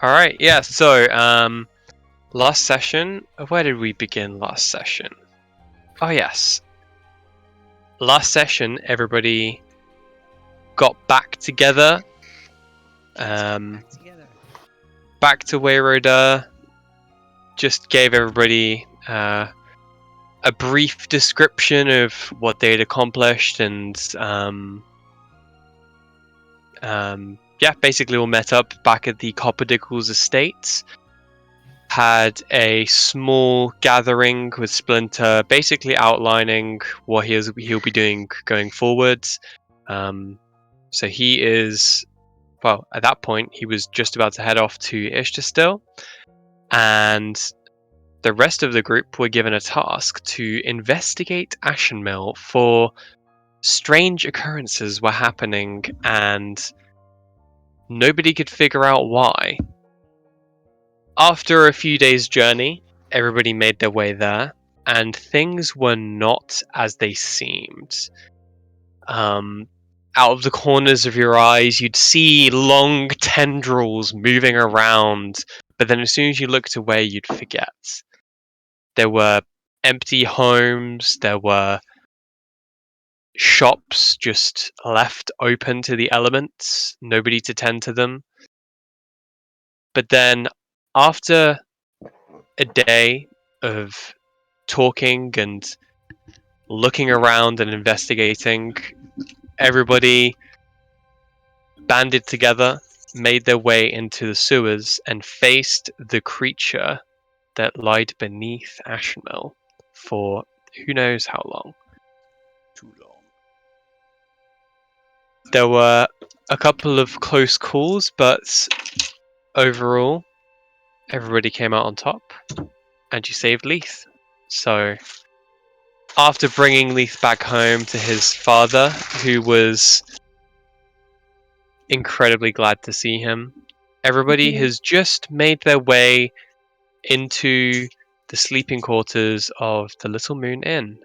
All right. Yeah. So, last session. Where did we begin last session? Oh yes. Last session, everybody got back together. Back to Wayroda. Just gave everybody a brief description of what they'd accomplished, and yeah, basically all met up back at the Copperdickles estate. Had a small gathering with Splinter, basically outlining what he'll be doing going forwards. So he is, well, at that point, he was just about to head off to Ishtar still, and the rest of the group were given a task to investigate Ashenmill for strange occurrences were happening, and nobody could figure out why. After a few days' journey, everybody made their way there, and things were not as they seemed. Out of the corners of your eyes, you'd see long tendrils moving around, but then as soon as you looked away, you'd forget. There were empty homes, there were shops just left open to the elements, nobody to tend to them. But then, after a day of talking and looking around and investigating, everybody banded together, made their way into the sewers, and faced the creature that lied beneath Ashenmill for who knows how long. Too long. There were a couple of close calls, but overall, everybody came out on top, and you saved Leith. So, after bringing Leith back home to his father, who was incredibly glad to see him, everybody has just made their way into the sleeping quarters of the Little Moon Inn.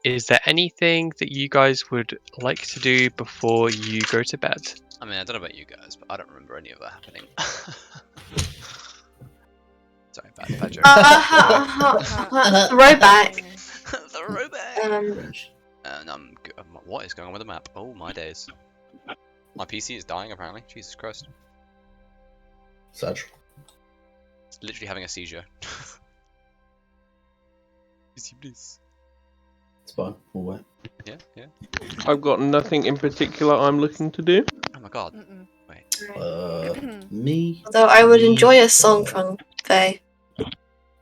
Is there anything that you guys would like to do before you go to bed? I mean, I don't know about you guys, but I don't remember any of that happening. Sorry, bad joke. Throwback. Throwback. And what is going on with the map? Oh my days. My PC is dying apparently. Jesus Christ. Such. It's literally having a seizure. Please. It's fine. We'll wait. Yeah. I've got nothing in particular I'm looking to do. Oh my god. Mm-mm. Wait. Me. Although I would enjoy a song from Faye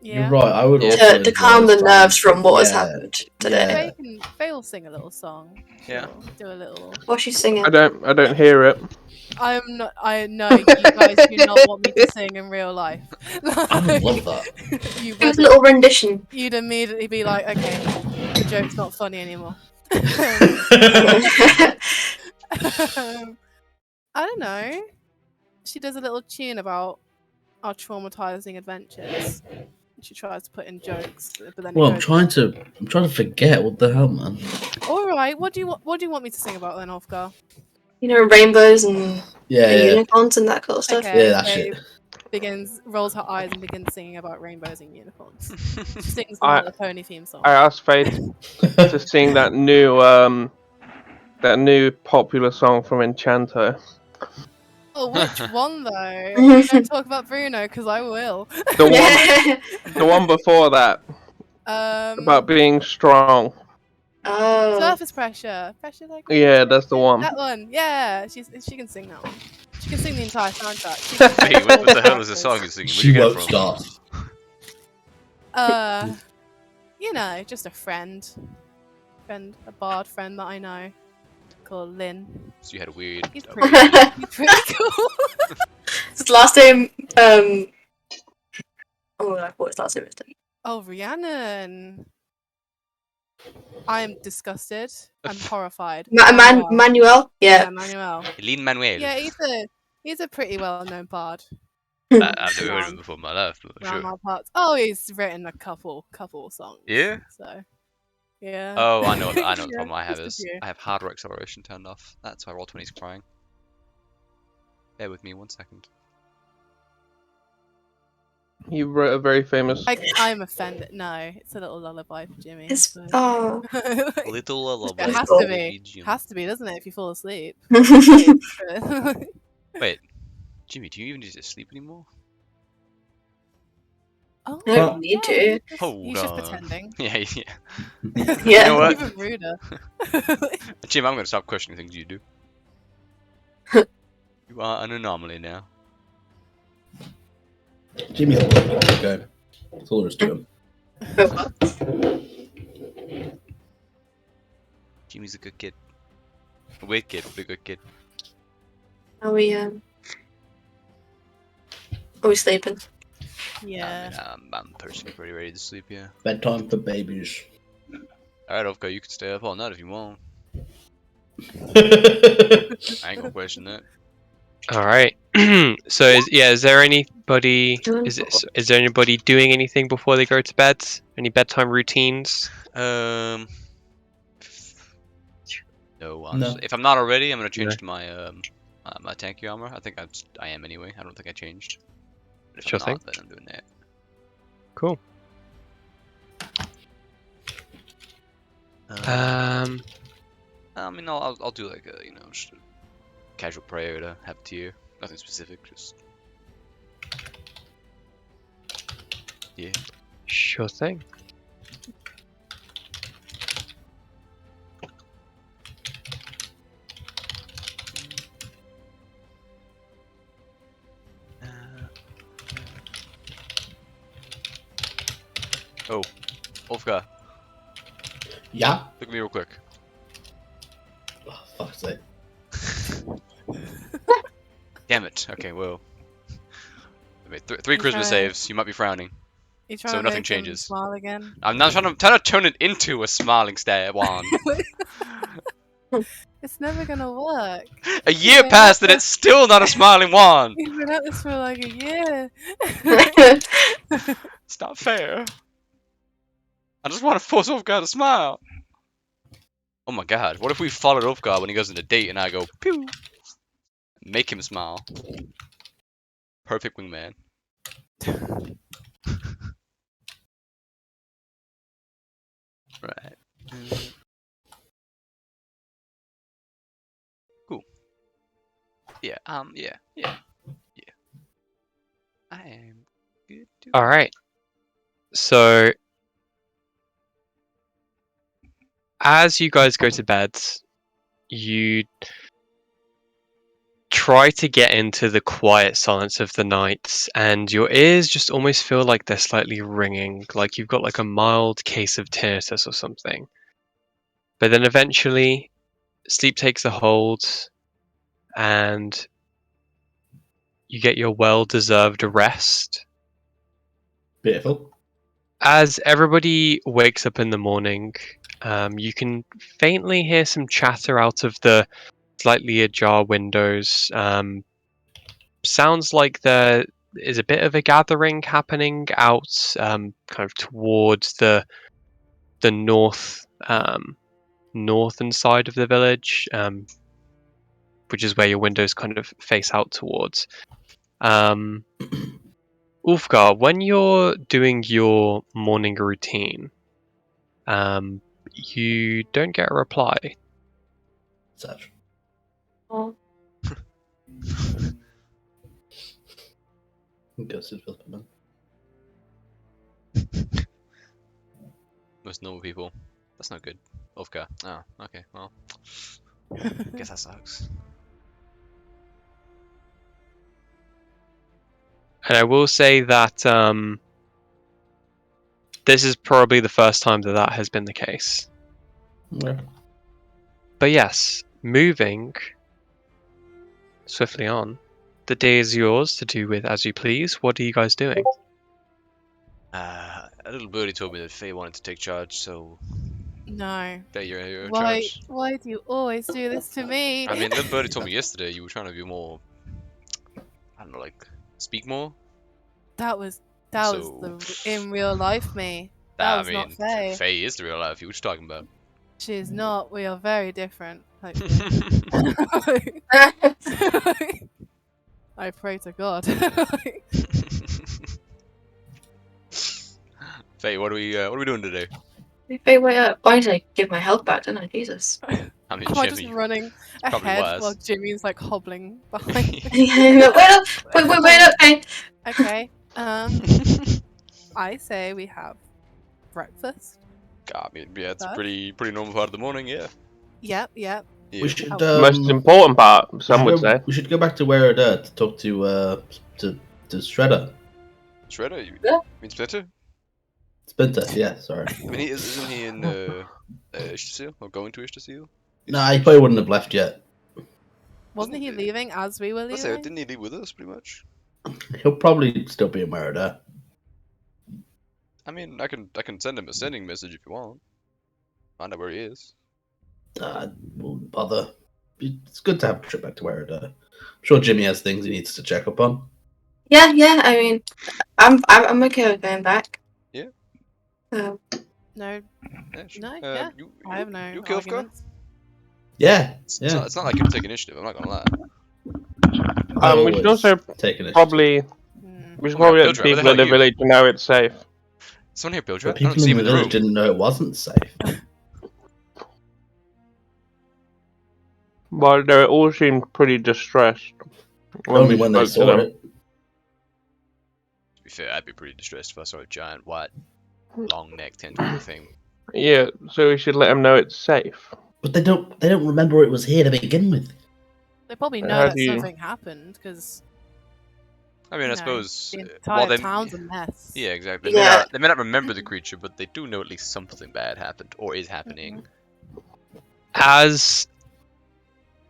You're yeah. right. I would also to enjoy calm the some- nerves from what has yeah. happened today. Faye will sing a little song. Yeah. Do a little. What's she singing? I don't hear it. I'm not. I know you guys do not want me to sing in real life. I would love that. You Give us a little rendition. You'd immediately be like, okay, the joke's not funny anymore. I don't know. She does a little tune about our traumatizing adventures. She tries to put in jokes, but then. Well, I'm trying to forget. What the hell, man? All right, what do you want me to sing about then, Oscar? You know, rainbows and Yeah. unicorns and that kind of stuff. Okay, Yeah, that shit. Rolls her eyes and begins singing about rainbows and unicorns. She sings I- the pony theme song. I asked Faye to sing that new popular song from Enchanto. Oh, which one though? Don't talk about Bruno, because I will. The one before that, about being strong. Oh. Surface pressure. Pressure like. Yeah, that's the one. That one. Yeah, she can sing that one. She can sing the entire soundtrack. Hey, what the hell is the song you're singing? Where'd you She get it won't from? start. You know, just a friend, a bard friend that I know, called Lynn. So you had a weird. He's pretty cool. His last name, oh, I thought his last name was. Oh, Rhiannon. I am disgusted. I'm horrified. Manuel? Yeah. Manuel. Lin Manuel. Yeah, he's a pretty well-known bard. I've never heard of him before in my life, but Around sure. our parts. Oh, he's written a couple songs. Yeah? So, yeah. Oh, I know. The problem I have just a is few. I have hardware acceleration turned off. That's why Roll20's crying. Bear with me 1 second. You wrote a very famous. I'm offended. No, it's a little lullaby for Jimmy. It's So. oh. Little lullaby. It has cool. to be. Has to be, doesn't it? If you fall asleep. Wait, Jimmy, do you even need to sleep anymore? Oh, I don't need to. Hold He's just on. pretending. Yeah. Yeah. You know what? Even ruder. Jim, I'm gonna stop questioning things you do. You are an anomaly now. Jimmy's a good guy. That's all there is to him. Jimmy's a good kid. A weird kid, but a good kid. Are we sleeping? Yeah. I'm personally pretty ready to sleep, yeah. Bedtime for babies. Alright, Ovka, you can stay up all night if you want. I ain't gonna question that. All right. So is there anybody? Is there anybody doing anything before they go to bed? Any bedtime routines? No, No. if I'm not already, I'm gonna change No. to my my tanky armor. I think I am anyway. I don't think I changed. But if Sure I'm thing. not, then I'm doing that. Cool. I mean, I'll do like a just a casual prayer to have a tear. Nothing specific, just yeah. Sure thing. Oh, Wolfgar, Yeah? look at me real quick. Oh, fuck's sake. Damn it. Okay, well. Wait, three You charisma trying- saves. You might be frowning. You trying So to nothing make him changes. smile again? I'm not trying to turn it into a smiling stare wand. It's never gonna work. A year Yeah. passed and it's still not a smiling wand. You've been at this for like a year. It's not fair. I just want to force Ulfgar to smile. Oh my god, what if we followed Ulfgar when he goes on a date and I go, pew! Make him smile. Perfect wingman. Right. Cool. Yeah, yeah. I am good to All right. So as you guys go to bed, you try to get into the quiet silence of the night, and your ears just almost feel like they're slightly ringing, like you've got like a mild case of tinnitus or something. But then eventually, sleep takes a hold, and you get your well-deserved rest. Beautiful. As everybody wakes up in the morning, you can faintly hear some chatter out of the slightly ajar windows. Sounds like there is a bit of a gathering happening out, kind of towards the north, northern side of the village, which is where your windows kind of face out towards. Ulfgar, when you're doing your morning routine, you don't get a reply. Such. Oh. Ghosted Philipman. Most normal people. That's not good. Ulfgar. Oh, okay, well. Guess that sucks. And I will say that this is probably the first time that has been the case. Yeah. But yes, moving swiftly on. The day is yours to do with as you please. What are you guys doing? A little birdie told me that Faye wanted to take charge, so No. that you're in Why? charge. Why do you always do this to me? I mean, little birdie told me yesterday you were trying to be more, I don't know, like, speak more? that was So- the in real life me. That was not Faye. Faye is the real life. You, what you talking about? She is not. We are very different. hopefully. I pray to God. Faye, what are we doing today? Wait up. Why did I give my health back, didn't I? Jesus. I mean, Am I just Jimmy. running probably ahead wise. while Jimmy's like hobbling behind me? Wait up! Wait up! Hey. Okay. I say we have breakfast. God, I mean, yeah, it's a Stuff. pretty normal part of the morning, yeah. Yep. Yeah. We should. Most important part, some would say. We should go back to where to talk to Shredder. Shredder, you Yeah. mean Splinter? Splinter, yeah, sorry. I mean, isn't he in Ishtasil or going to Ishtasil? Nah, he probably wouldn't have left yet. Wasn't he leaving as we were Let's say, leaving? didn't he leave with us, pretty much? He'll probably still be a murderer. I mean, I can send him a sending message if you want. Find out where he is. Won't bother. It's good to have a trip back to where I'm sure Jimmy has things he needs to check up on. Yeah. I mean, I'm okay with going back. Yeah. No. Yeah, sure. No. Yeah. I have no you kill Uskia? arguments. Yeah, It's yeah. not like you take initiative, I'm not gonna lie. I We should always also take it. probably Hmm. we should Come on, probably let Bildred, where the people hell in the are you? village know it's safe. Someone here, Bildred? The I don't people see in him the in the village room. didn't know it wasn't safe. Well, they all seemed pretty distressed Only we when they spoke to saw them. it. To be fair, I'd be pretty distressed if I saw a giant, white, long-necked tentacle thing. Yeah, so we should let them know it's safe. But they don't remember it was here to begin with. They probably How know that do you- something happened because I mean, You I know, suppose. the well, entire they, town's a mess. yeah, exactly. Yeah. They may not remember the creature, but they do know at least something bad happened or is happening. As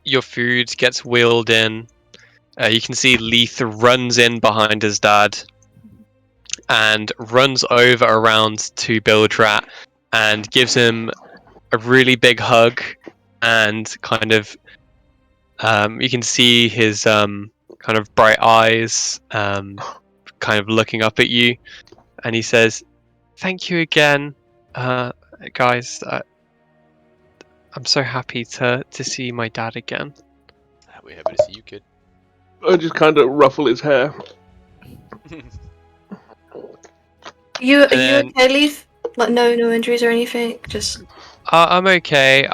your food gets wheeled in, you can see Leith runs in behind his dad and runs over around to Bildrat and gives him a really big hug and kind of you can see his kind of bright eyes kind of looking up at you, and he says, "Thank you again, guys. I'm so happy to see my dad again." We're happy to see you, kid. I just kind of ruffle his hair. Are you then- okay, Leaf? Like no injuries or anything? Just I'm okay.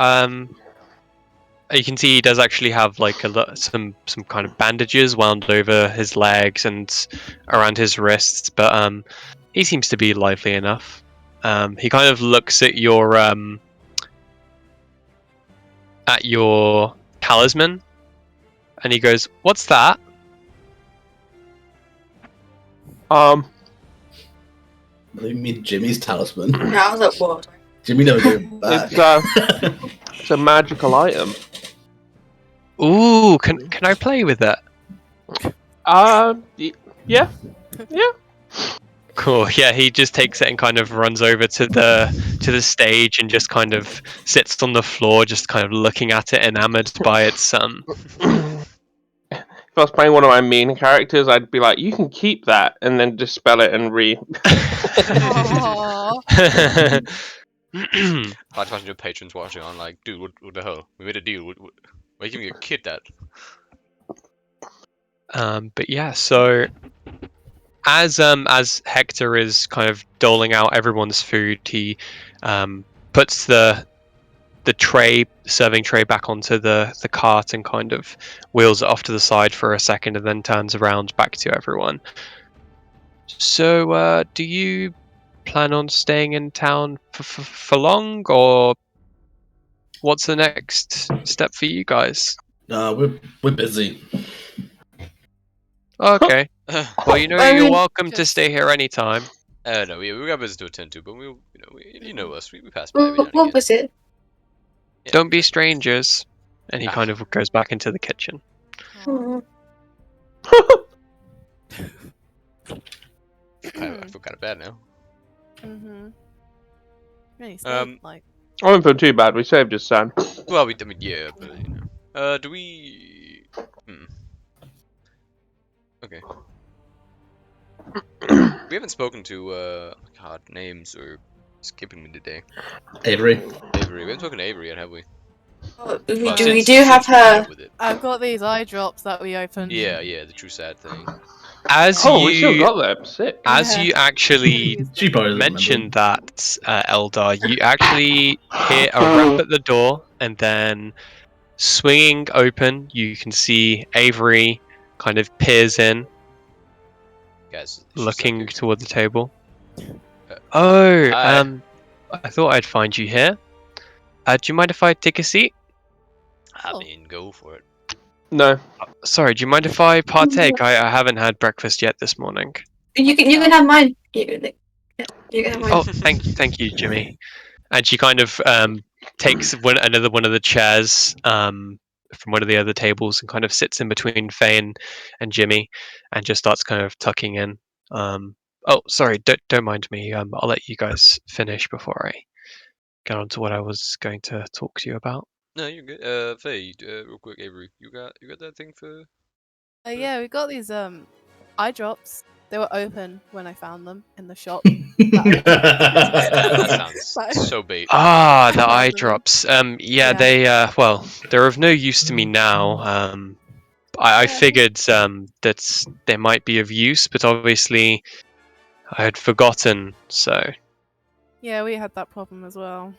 You can see he does actually have like some kind of bandages wound over his legs and around his wrists, but he seems to be lively enough. He kind of looks at your talisman, and he goes, "What's that?" You mean Jimmy's talisman? yeah, I was like, what? Jimmy never gave it back. It's a magical item. Ooh, can I play with it? Yeah. Cool. Yeah, he just takes it and kind of runs over to the stage and just kind of sits on the floor, just kind of looking at it, enamored by its If I was playing one of my main characters, I'd be like, "You can keep that," and then dispel it and Aww. I like to imagine your patrons watching on like, dude, what the hell? We made a deal. Why are you giving your kid that? But yeah, so as Hector is kind of doling out everyone's food, he puts the serving tray back onto the cart and kind of wheels it off to the side for a second and then turns around back to everyone. So, do you plan on staying in town for long, or what's the next step for you guys? No, we're busy. Okay. Well, you know, I you're mean, welcome to just- stay here anytime. No, we got business to attend to, but you know us, we pass by every now and What again. was it? Yeah. Don't be strangers. And he Ah. kind of goes back into the kitchen. Oh, I feel kind of bad now. Mm-hmm. Really Um, like I won't feel too bad. We saved his son. Well, I mean, yeah, but you know. Do we? Okay. We haven't spoken to God, names are skipping me today. Avery. Avery. We haven't spoken to Avery yet, have we? We Well, do since have we met her. up with it. I've got these eye drops that we opened. Yeah, the true sad thing. As Oh, we still you got them. Sick. as Yeah. you actually She probably doesn't mentioned remember. that, Eldar, you actually hear a rap at the door, and then swinging open, you can see Avery kind of peers in, Guys, she's looking psychic. toward the table. Uh, Oh, hi. I thought I'd find you here. Do you mind if I take a seat? I Oh. mean, go for it. No. Sorry, do you mind if I partake? I haven't had breakfast yet this morning. You can have mine. You can have mine. Oh, thank you, Jimmy. And she kind of takes another one of the chairs from one of the other tables and kind of sits in between Faye and Jimmy, and just starts kind of tucking in. Oh, sorry, don't mind me. I'll let you guys finish before I get on to what I was going to talk to you about. No, you're good. Faye, real quick, Avery, you got that thing for? Yeah, we got these eye drops. They were open when I found them in the shop. That sounds But- so bait. Ah, the eye Found them. drops. Yeah, Yeah. they well, they're of no use to me now. I Yeah. figured that they might be of use, but obviously I had forgotten. So Yeah, we had that problem as well.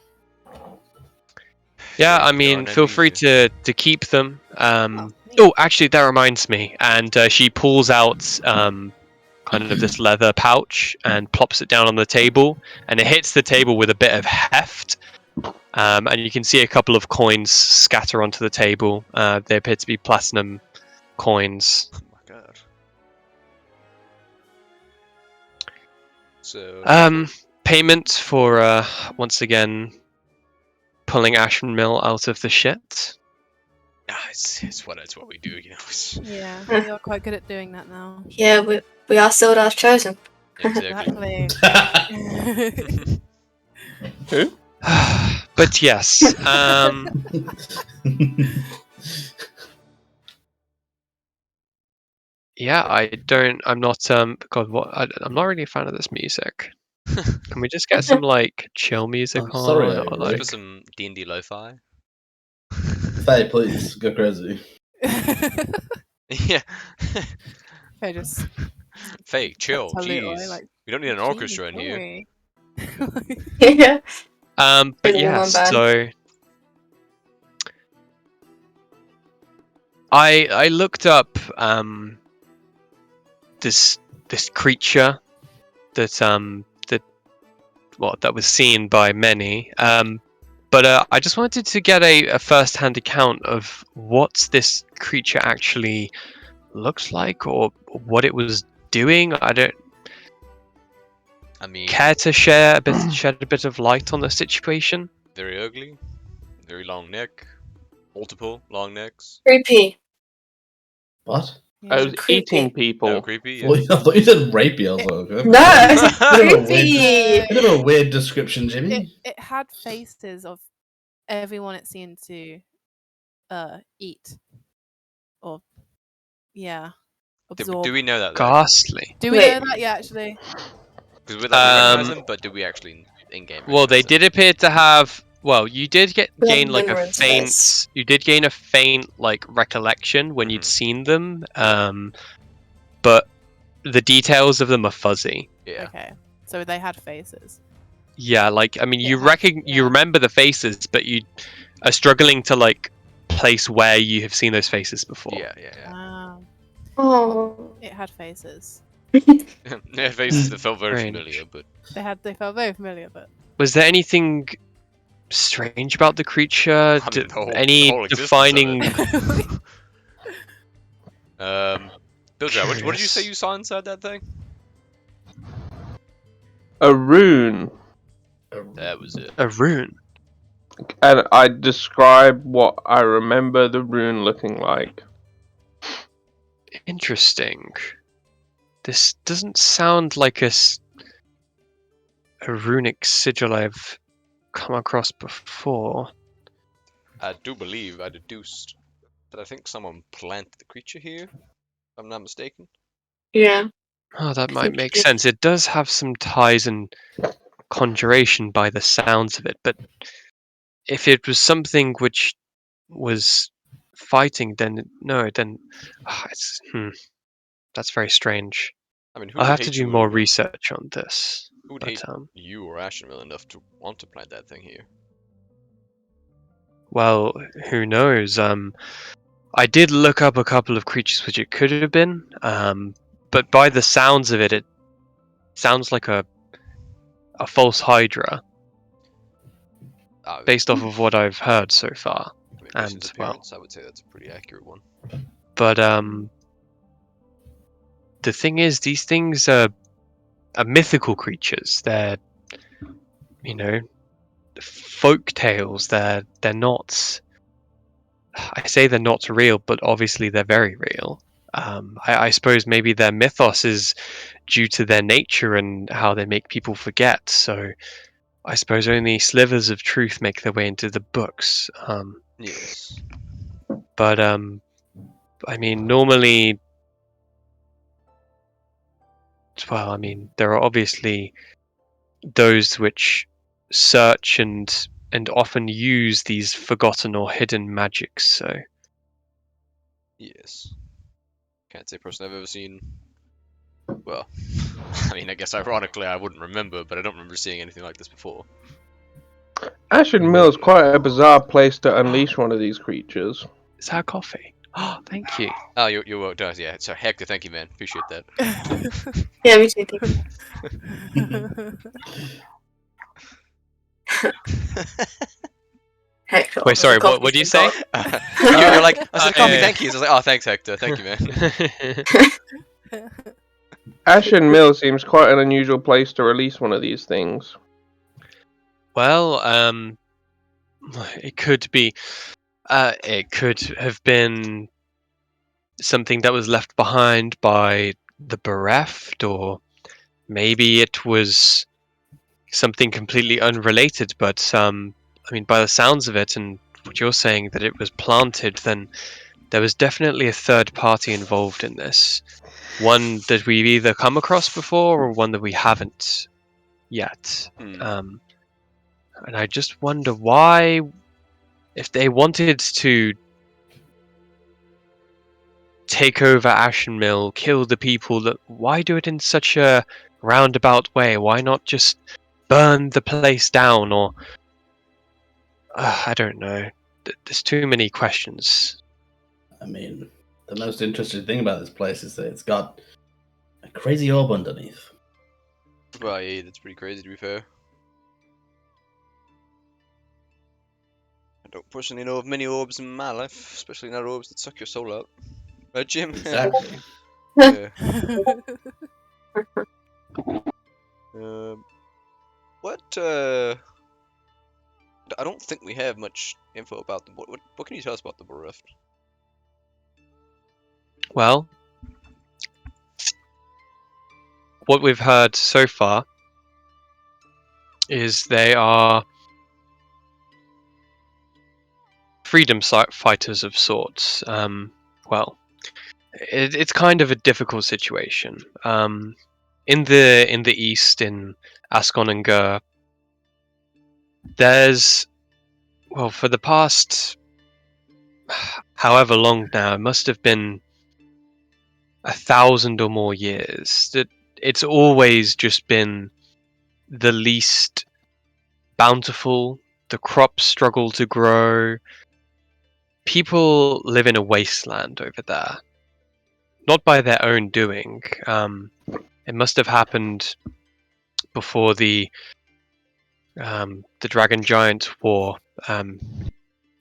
yeah, Faye, I darn mean, feel free amnesia. to keep them. thanks. Oh, actually, that reminds me. And she pulls out kind of this leather pouch and plops it down on the table, and it hits the table with a bit of heft. And you can see a couple of coins scatter onto the table. They appear to be platinum coins. Oh my god. So. Payment for once again pulling Ashen Mill out of the shit. It's what we do, you know. Yeah, we are quite good at doing that now. Yeah, we are still our chosen. Exactly. Exactly. Who? But yes, yeah, I'm not God, what I'm not really a fan of this music. Can we just get some like chill music I'm on? sorry, or, Avery. like, Put some D&D lo-fi. Faye, please go crazy. Yeah. I just Faye, chill. tell it, Jeez. like, We don't need an "Jeez, orchestra in here. sorry." Yeah. but Bring yeah, one band. so I looked up this creature that was seen by many. But I just wanted to get a first-hand account of what this creature actually looks like, or what it was doing. I don't I mean, care to shed a bit of light on the situation. very ugly, very long neck, multiple long necks. Creepy. What? I Yeah. was Creepy. eating Oh, people. creepy. Well, Yeah. I thought you said rapey. I was like, okay. No, it's Bit of a weird, creepy. bit of a weird description, It, Jimmy. it had faces of everyone it seemed to eat. Or yeah. Absorb. Do we know that though? Ghastly. Do we Wait. know that? Yeah, actually. Because we recognize Um, them, but do we actually in game? Well, they did appear to have. Well, you did We have gain like a limerence faint. face. You did gain a faint like recollection when you'd Mhm. seen them. But the details of them are fuzzy. Yeah. Okay. So they had faces. Yeah, like I mean, It you has- you yeah. remember the faces, but you are struggling to like place where you have seen those faces before. Yeah. Oh. It had faces. Their faces that felt very Strange. familiar, but They felt very familiar, but Was there anything strange about the creature? I mean, the whole Any existence of defining? it. Billjar, what did you say you saw inside that thing? A rune. That was it. A rune. And I describe what I remember the rune looking like. Interesting. This doesn't sound like a runic sigil I've come across before. I do believe I deduced that I think someone planted the creature here, if I'm not mistaken. Yeah. Oh, that I might think make it did. sense. It does have some ties and conjuration by the sounds of it, but if it was something which was fighting, then no, then that's very strange. I mean, who I'll would have to hate do you more enough- research on this. Who would But hate you or Ashenville enough to want to plant that thing here? well, who knows? I did look up a couple of creatures which it could have been. But by the sounds of it, it sounds like a false Hydra, Ah, based off of what I've heard so far. I mean, based on and, its well- appearance, I would say that's a pretty accurate one. But the thing is, these things are mythical creatures. They're, you know, folk tales. They're not. I say they're not real, but obviously they're very real. I suppose maybe their mythos is due to their nature and how they make people forget. So I suppose only slivers of truth make their way into the books. Yes. But I mean, normally, well, I mean, there are obviously those which search and often use these forgotten or hidden magics. So Yes. Can't say person I've ever seen. Well, I mean, I guess ironically I wouldn't remember, but I don't remember seeing anything like this before. Ashen Mill is quite a bizarre place to unleash one of these creatures. is that coffee? Oh, thank you. Oh, your work does, yeah. Sorry, Hector, thank you, man. Appreciate that. Yeah, me too. Thank you. Heck, Wait, sorry. What do you say? You're like, I said coffee, yeah. thank you. So I was like, oh, thanks, Hector. Thank you, man. Ashen Mill seems quite an unusual place to release one of these things. Well, it could be. It could have been something that was left behind by the bereft, or maybe it was something completely unrelated. But I mean, by the sounds of it, and what you're saying that it was planted, then there was definitely a third party involved in this. One that we've either come across before, or one that we haven't yet. Hmm. And I just wonder why, if they wanted to take over Ashen Mill, kill the people, that why do it in such a roundabout way? Why not just burn the place down? Or I don't know. There's too many questions. I mean, the most interesting thing about this place is that it's got a crazy orb underneath. Well, yeah, that's pretty crazy to be fair. I don't personally know of many orbs in my life, especially not orbs that suck your soul out. Right, Jim? Exactly. Yeah. What? I don't think we have much info about them. What can you tell us about the bereft? Well, what we've heard so far is they are freedom fighters of sorts. Well, it's kind of a difficult situation. In the east, in Ascon and Gur, there's, well, for the past however long now, it must have been 1,000 or more years, that it's always just been the least bountiful. The crops struggle to grow. People live in a wasteland over there, not by their own doing. It must have happened before the Dragon Giant War,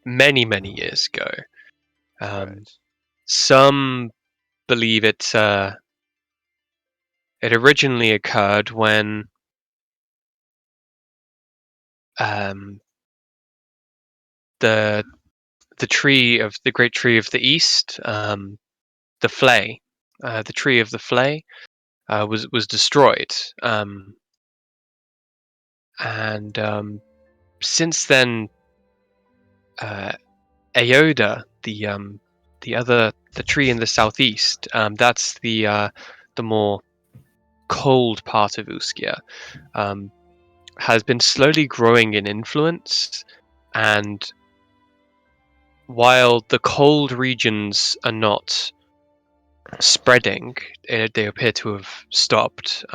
many years ago. Right. Some believe it originally occurred when the great tree of the east, the Flay, the tree of the Flay, was destroyed, and since then, Aoda, the tree in the southeast, that's the more cold part of Uskia, has been slowly growing in influence, and while the cold regions are not spreading, they appear to have stopped.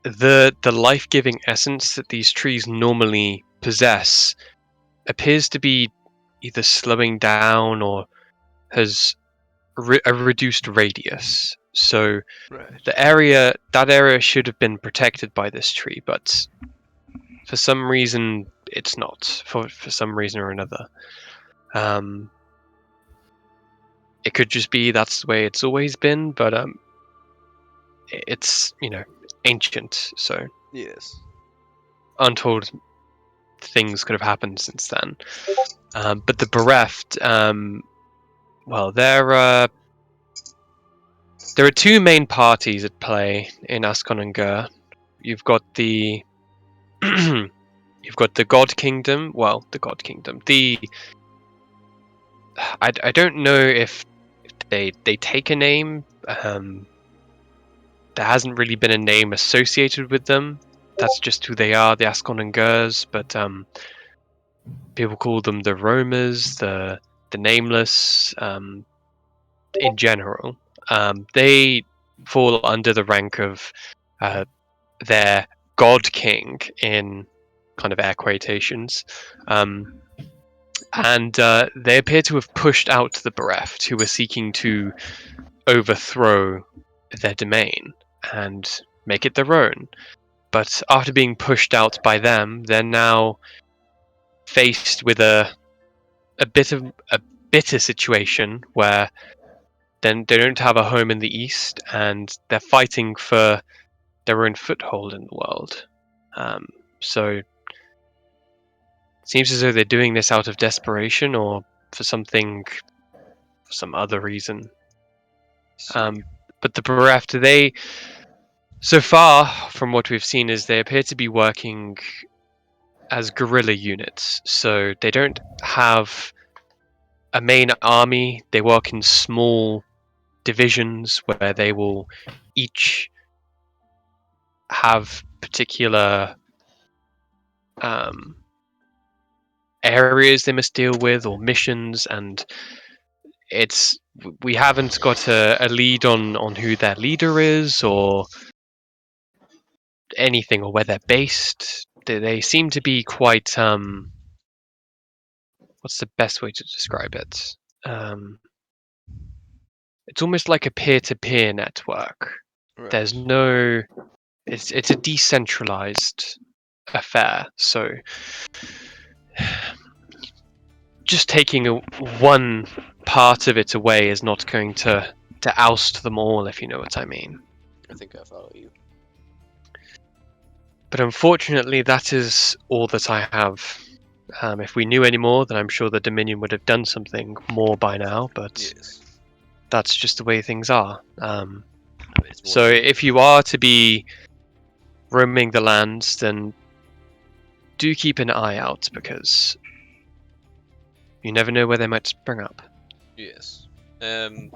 The life-giving essence that these trees normally possess appears to be either slowing down or has a reduced radius. So Right. that area should have been protected by this tree, but for some reason it's not. For some reason or another, it could just be that's the way it's always been. But it's ancient, so Yes. untold things could have happened since then. But the bereft, well, there are two main parties at play in Ascon and Gur. You've got the you've got the God Kingdom. Well, the God Kingdom. I don't know if they take a name. There hasn't really been a name associated with them. That's just who they are, the Ascon and Gurs. But people call them the Roamers, the Nameless. In general, they fall under the rank of their God King in kind of air quotations. And they appear to have pushed out the bereft, who were seeking to overthrow their domain and make it their own. But after being pushed out by them, they're now faced with a bitter situation where then they don't have a home in the east, and they're fighting for their own foothold in the world. So it seems as though they're doing this out of desperation or for some other reason. But the bereft, so far from what we've seen, is they appear to be working as guerrilla units. So they don't have a main army. They work in small divisions where they will each have particular areas they must deal with or missions, and we haven't got a lead on who their leader is or anything or where they're based. They seem to be quite what's the best way to describe it? It's almost like a peer-to-peer network. Right. There's no it's a decentralized affair, so just taking one part of it away is not going to oust them all, if you know what I mean. I think I follow you. But unfortunately, that is all that I have. If we knew any more, then I'm sure the Dominion would have done something more by now, but Yes. that's just the way things are. I mean, it's more So if you are to be roaming the lands, then do keep an eye out, because you never know where they might spring up. Yes. And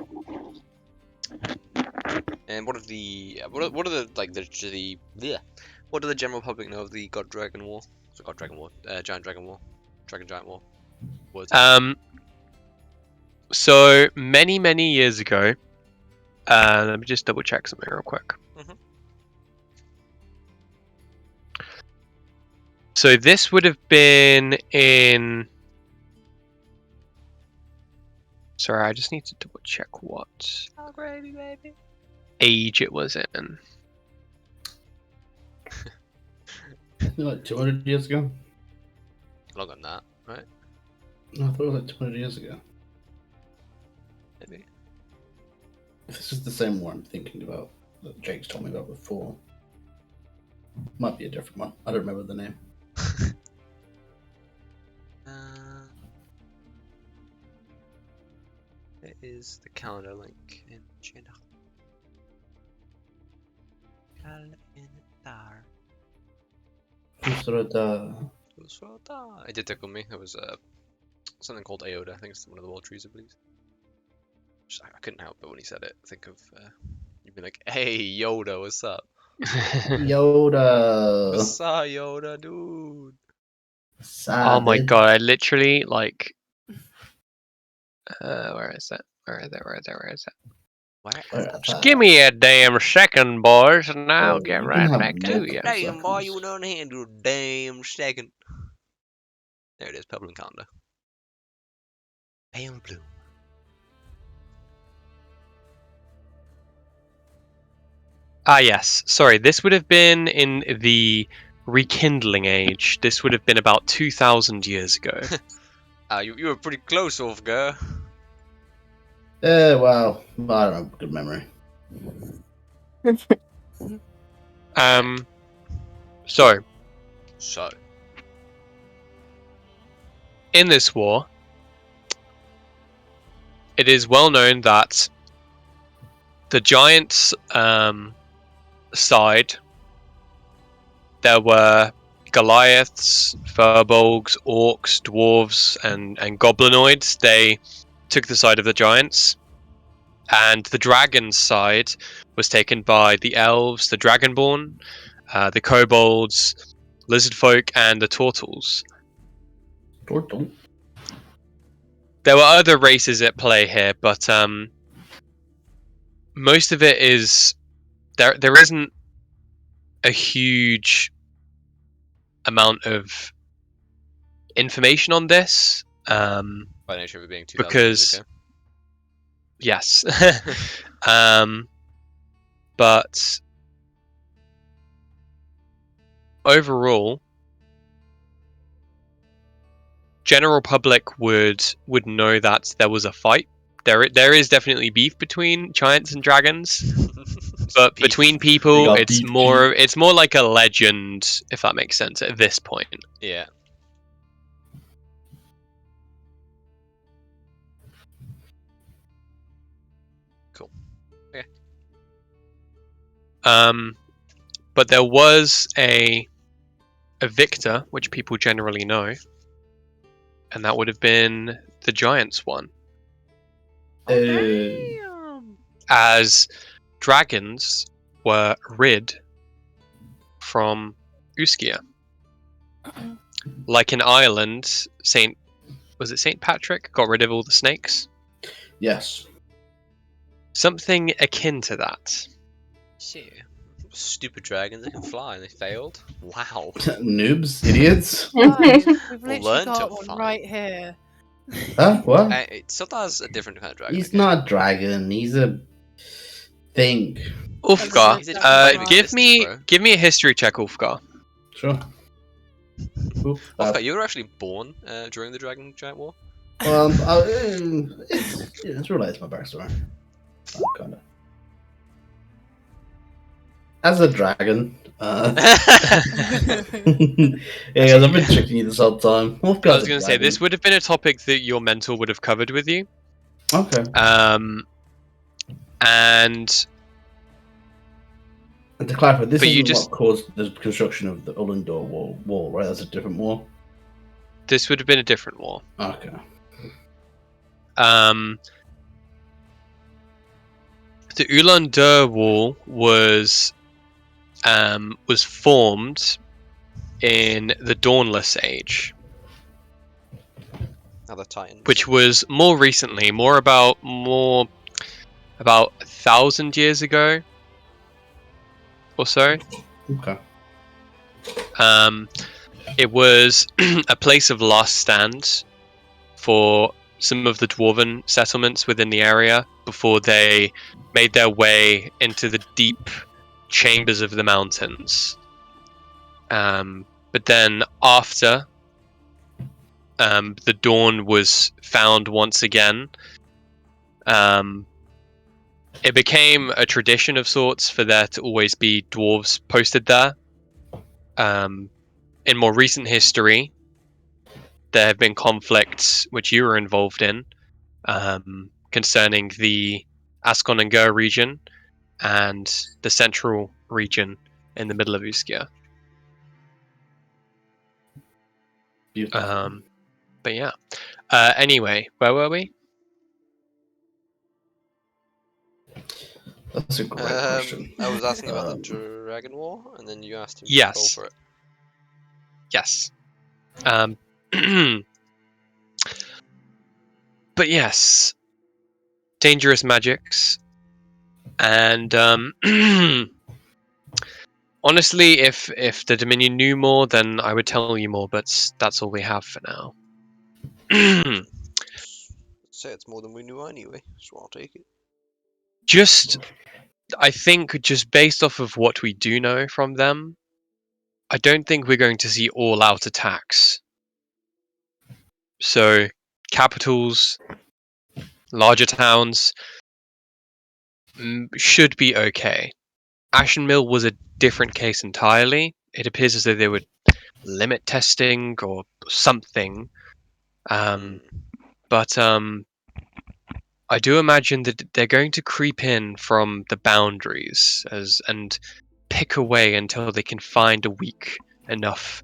what are the what do the general public know of the God Dragon War? So God Dragon War, Giant Dragon War, Giant War. Words. So many years ago, let me just double check something real quick. Mhm. So this would have been in. Sorry, I just need to double check what Oh, gravy, baby. age it was in. Like 200 years ago? Longer than that, right? No, I thought it was like 200 years ago. Maybe. If this is the same war I'm thinking about that Jake's told me about before, might be a different one. I don't remember the name. It is the calendar link in China. Calendar. It did tickle me. It was something called Aoda. I think it's one of the world trees, I believe. I couldn't help but when he said it, think of you'd be like, "Hey Yoda, what's up? Yoda! What's up, Yoda, dude?" Oh my Savage. god! I literally like. Where is it? Where is it? Where is it? Where is it? Where? Just give me a damn second, boys, and I'll Oh, get you can right have back to multiple you. Damn, boy, seconds. you done handle a damn second. There it is, Pebble and Calendar. Pale blue. Ah, yes. Sorry, this would have been in the Rekindling Age. This would have been about 2,000 years ago. You were pretty close, Ulfgar. Well, I don't have good memory. So, So, in this war, it is well known that the giants' side, there were Goliaths, Furbolgs, Orcs, Dwarves, and Goblinoids. They took the side of the giants. And the dragon's side was taken by the elves, the dragonborn, the kobolds, lizard folk, and the turtles. Turtle. There were other races at play here, but most of it is there isn't a huge amount of information on this by nature of it being 2,000 years because ago. yes, but overall, general public would know that there was a fight. There is definitely beef between giants and dragons, but Beef. between people, got it's beef more like a legend, if that makes sense at this point. Yeah. Cool. Okay. But there was a victor, which people generally know, and that would have been the giants one, as dragons were rid from Uskia. Like in Ireland, Saint Patrick got rid of all the snakes? Yes. Something akin to that. Shit. Stupid dragons, they can fly and they failed. Wow. Noobs, idiots. Guys, we've literally Learn to got one fly. right here. Huh? What? Sometimes a different kind of dragon. He's okay? not a dragon. He's a thing. Ulfgar, He's a different kind of existence, bro. give me a history check, Ulfgar. Sure. Oop, Ulfgar, you were actually born during the Dragon Giant War? It's related to my backstory. Kind of. As a dragon. Yeah, guys, I've been tricking you this whole time. I was going to say, this would have been a topic that your mentor would have covered with you. Okay. And to clarify, this but you isn't just- what caused the construction of the Ullendor wall, right? That's a different wall. this would have been a different war. Okay. The Ulan-Dur Wall was formed in the Dawnless Age, Other Titans. which was more recently, about 1,000 years ago or so. Okay. It was a place of last stand for some of the dwarven settlements within the area before they made their way into the deep chambers of the mountains. But then after the dawn was found once again, it became a tradition of sorts for there to always be dwarves posted there. In more recent history, there have been conflicts which you were involved in concerning the Ascon and Gur region and the central region in the middle of Uskia. Beautiful. But yeah. Anyway, where were we? That's a great question. I was asking about the Dragon War, and then you asked him to Yes. roll for it. Yes. Um, but yes, dangerous magics, and honestly, if the Dominion knew more, then I would tell you more. But that's all we have for now. Say it's more than we knew anyway, so I'll take it. Just, I think, just based off of what we do know from them, I don't think we're going to see all-out attacks. So, capitals, larger towns should be okay. Ashen Mill was a different case entirely. It appears as though they would limit testing or something. But I do imagine that they're going to creep in from the boundaries and pick away until they can find a weak enough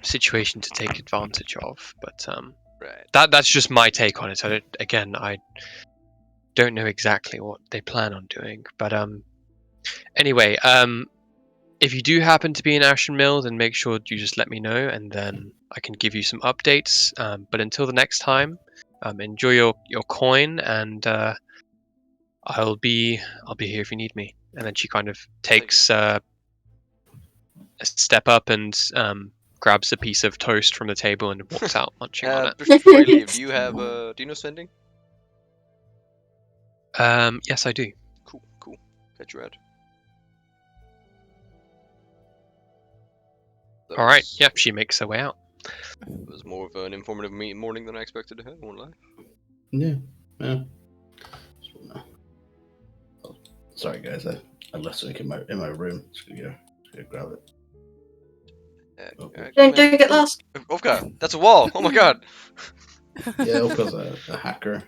situation to take advantage of. But Right. that's just my take on it. I don't know exactly what they plan on doing. But anyway, if you do happen to be in Ashen Mill, then make sure you just let me know, and then I can give you some updates. But until the next time, enjoy your coin, and I'll be here if you need me. And then she kind of takes a step up and grabs a piece of toast from the table and walks out, munching on it. Before you leave, do you have do you know sending? Yes, I do. Cool. Catch you out. All right. Yep. She makes her way out. It was more of an informative morning than I expected to have. Won't lie. Yeah. So, no. Oh, sorry, guys. I left something in my room. Just gonna go grab it. Don't get lost. Uskia, that's a wall. Oh my god. Yeah, Oka's a hacker.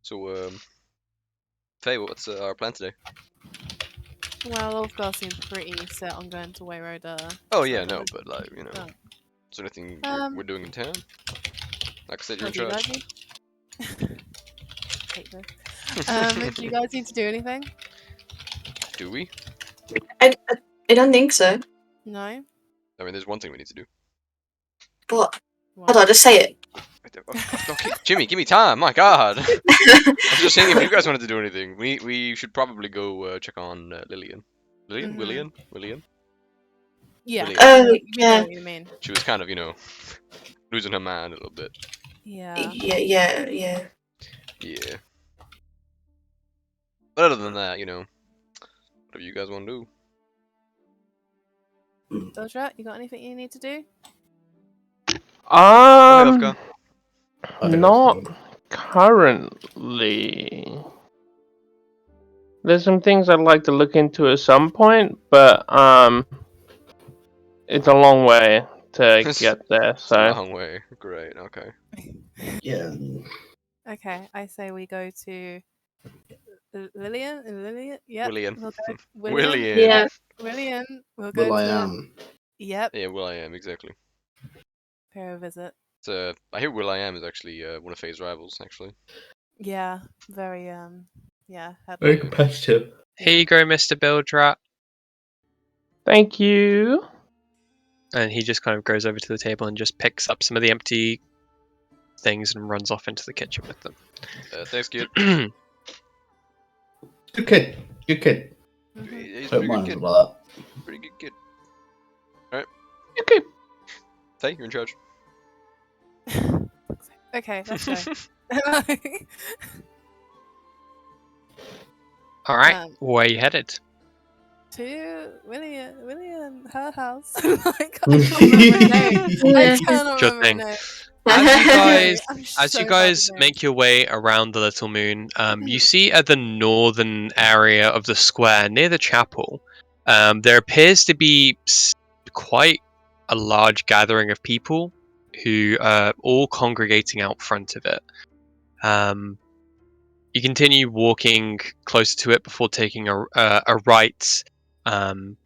So, Faye, what's our plan today? Well, Ulfgar seemed pretty set on going to Wayroder. Oh yeah, no, but like is there anything Um, we're doing in town? Like I said, you're in do you charge. guys need- Hate this. Do you guys need to do anything? Do we? I don't think so. No. I mean, there's one thing we need to do. But What? hold on, just say it. Okay, Jimmy, give me time. My God. I'm just saying, if you guys wanted to do anything, we should probably go check on Lillian. Lillian, Mhm. Willian. Yeah. Really? Oh, You know yeah. what you mean. She was kind of, losing her mind a little bit. Yeah. Yeah. Yeah. But other than that, whatever you guys want to do. Dodra, you got anything you need to do? Uskia. Not currently. There's some things I'd like to look into at some point, but it's a long way to get there. It's a So long way. Great. Okay. Yeah. Okay, I say we go to Lillian. Lillian. Yep. Willian. We'll go Willian. Yeah. Willian. We'll go Will I to. am. Yep. Yeah, Will I Am, exactly. Pay her a visit. I hear Will I Am is actually one of Faye's rivals, actually. Yeah. Very yeah. Very competitive. Here you go, Mr. Bildrat. thank you. And he just kind of goes over to the table and just picks up some of the empty things and runs off into the kitchen with them. Thanks, kid. Good kid. Good kid. Mhm. He's a Don't pretty mind good him kid. about Pretty good kid. Alright. Okay. Faye, you're in charge. Okay, let's go. All right, Um, where are you headed? to William, her house. Like, I can't remember her name. I Yeah. cannot Sure remember her thing. name. As you guys make your way around the Little Moon, you see at the northern area of the square near the chapel, there appears to be quite a large gathering of people who are all congregating out front of it. You continue walking closer to it before taking a right,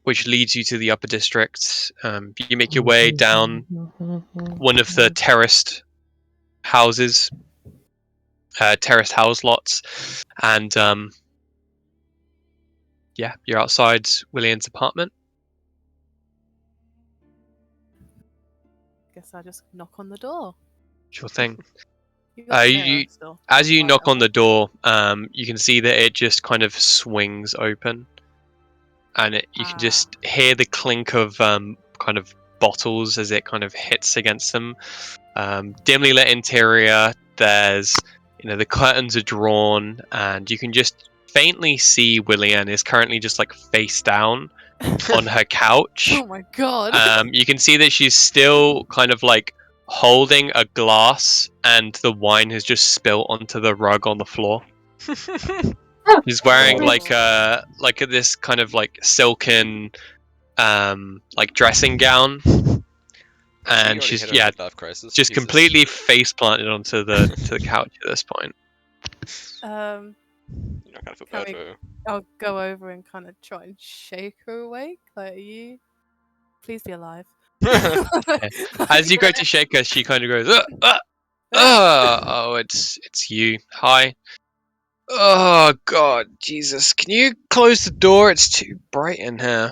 which leads you to the upper district. You make your way down one of the terraced houses, terraced house lots, and yeah, you're outside William's apartment. guess I'll just knock on the door. Sure thing. You got the mirror You still. as you Right, knock on okay. the door, you can see that it just kind of swings open, and you can just hear the clink of kind of bottles as it kind of hits against them. Dimly lit interior. There's the curtains are drawn, and you can just faintly see Willian is currently just like face down on her couch. Oh my god. You can see that she's still kind of like holding a glass, and the wine has just spilt onto the rug on the floor. She's wearing Oh. like this kind of like silken like dressing gown, and she's midlife crisis. just Jesus. completely face planted onto the couch at this point. You know, I kind of feel Can bad we- for her. I'll go over and kind of try and shake her awake. Like, are you? Please be alive. As you go to shake her, she kind of goes, oh, it's you. Hi. Oh God, Jesus! Can you close the door? It's too bright in here.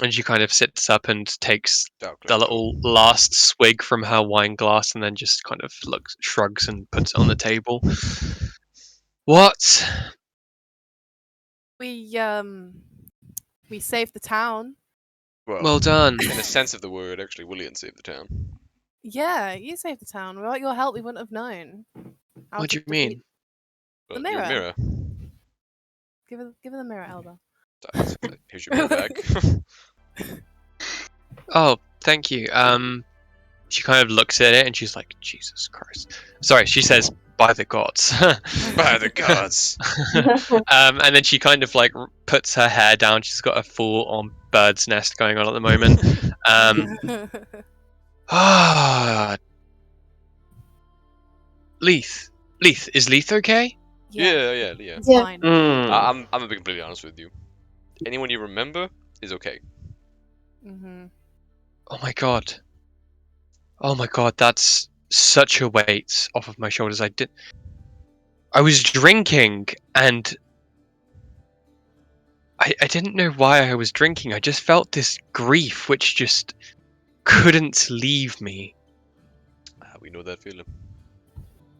And she kind of sits up and takes the little last swig from her wine glass, and then just kind of shrugs and puts it on the table. What? We saved the town. Well done. In a sense of the word, actually, William saved the town. Yeah, you saved the town. Without your help, we wouldn't have known. how What do to you defeat- mean? Well, The your mirror. mirror. Give her the mirror, Elba. Here's your mirror back. Oh, thank you. She kind of looks at it and she's like, Jesus Christ. Sorry, she says, by the gods. By the gods. And then she kind of like puts her hair down. She's got a full on bird's nest going on at the moment. Leith. Leith, is Leith okay? Yeah. It's Yeah. fine. I'm gonna be completely honest with you. Anyone you remember is okay. Mm-hmm. Oh my god. Oh my god, that's such a weight off of my shoulders. I was drinking and I didn't know why I was drinking. I just felt this grief which just couldn't leave me. We know that feeling.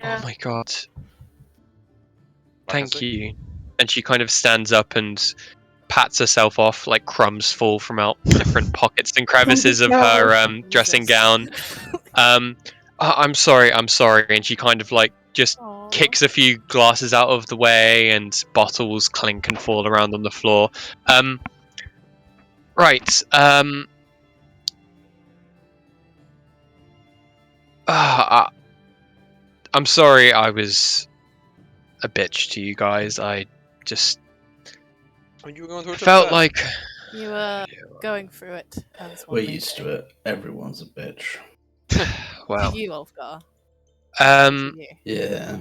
Oh my god. What can I Thank say? you. And she kind of stands up and pats herself off, like crumbs fall from out different pockets and crevices of her dressing Jesus. gown. I'm sorry, and she kind of like just Aw. kicks a few glasses out of the way and bottles clink and fall around on the floor. Right. I'm sorry I was a bitch to you guys. I just Oh, you were going through a tough felt time. like You were going through it. As one We're may used say. to it. Everyone's a bitch. well, To you, Ulfgar. um, To you. Yeah.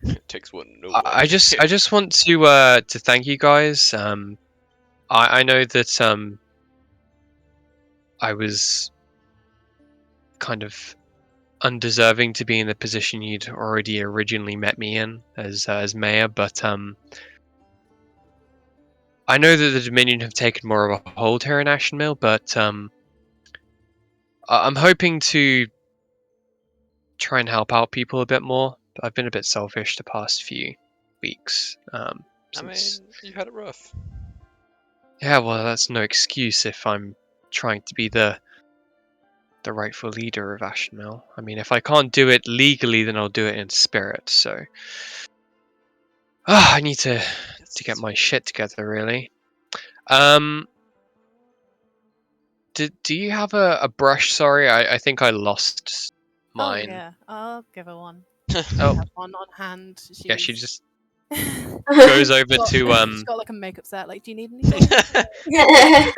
It takes one. No I one. I just want to thank you guys. I know that I was kind of undeserving to be in the position you'd already originally met me in as mayor, but I know that the Dominion have taken more of a hold here in Ashen Mill, but I'm hoping to try and help out people a bit more. I've been a bit selfish the past few weeks. I Since... mean, you had it rough. Yeah, well, that's no excuse if I'm trying to be the rightful leader of Ashen Mill. I mean, if I can't do it legally, then I'll do it in spirit. So, I need to get my shit together, really. Do you have a brush? Sorry, I think I lost mine. Oh yeah, I'll give her one. Oh, Have one on hand. yeah, she just She's goes over to She's got like a makeup set. Like, do you need anything? yeah.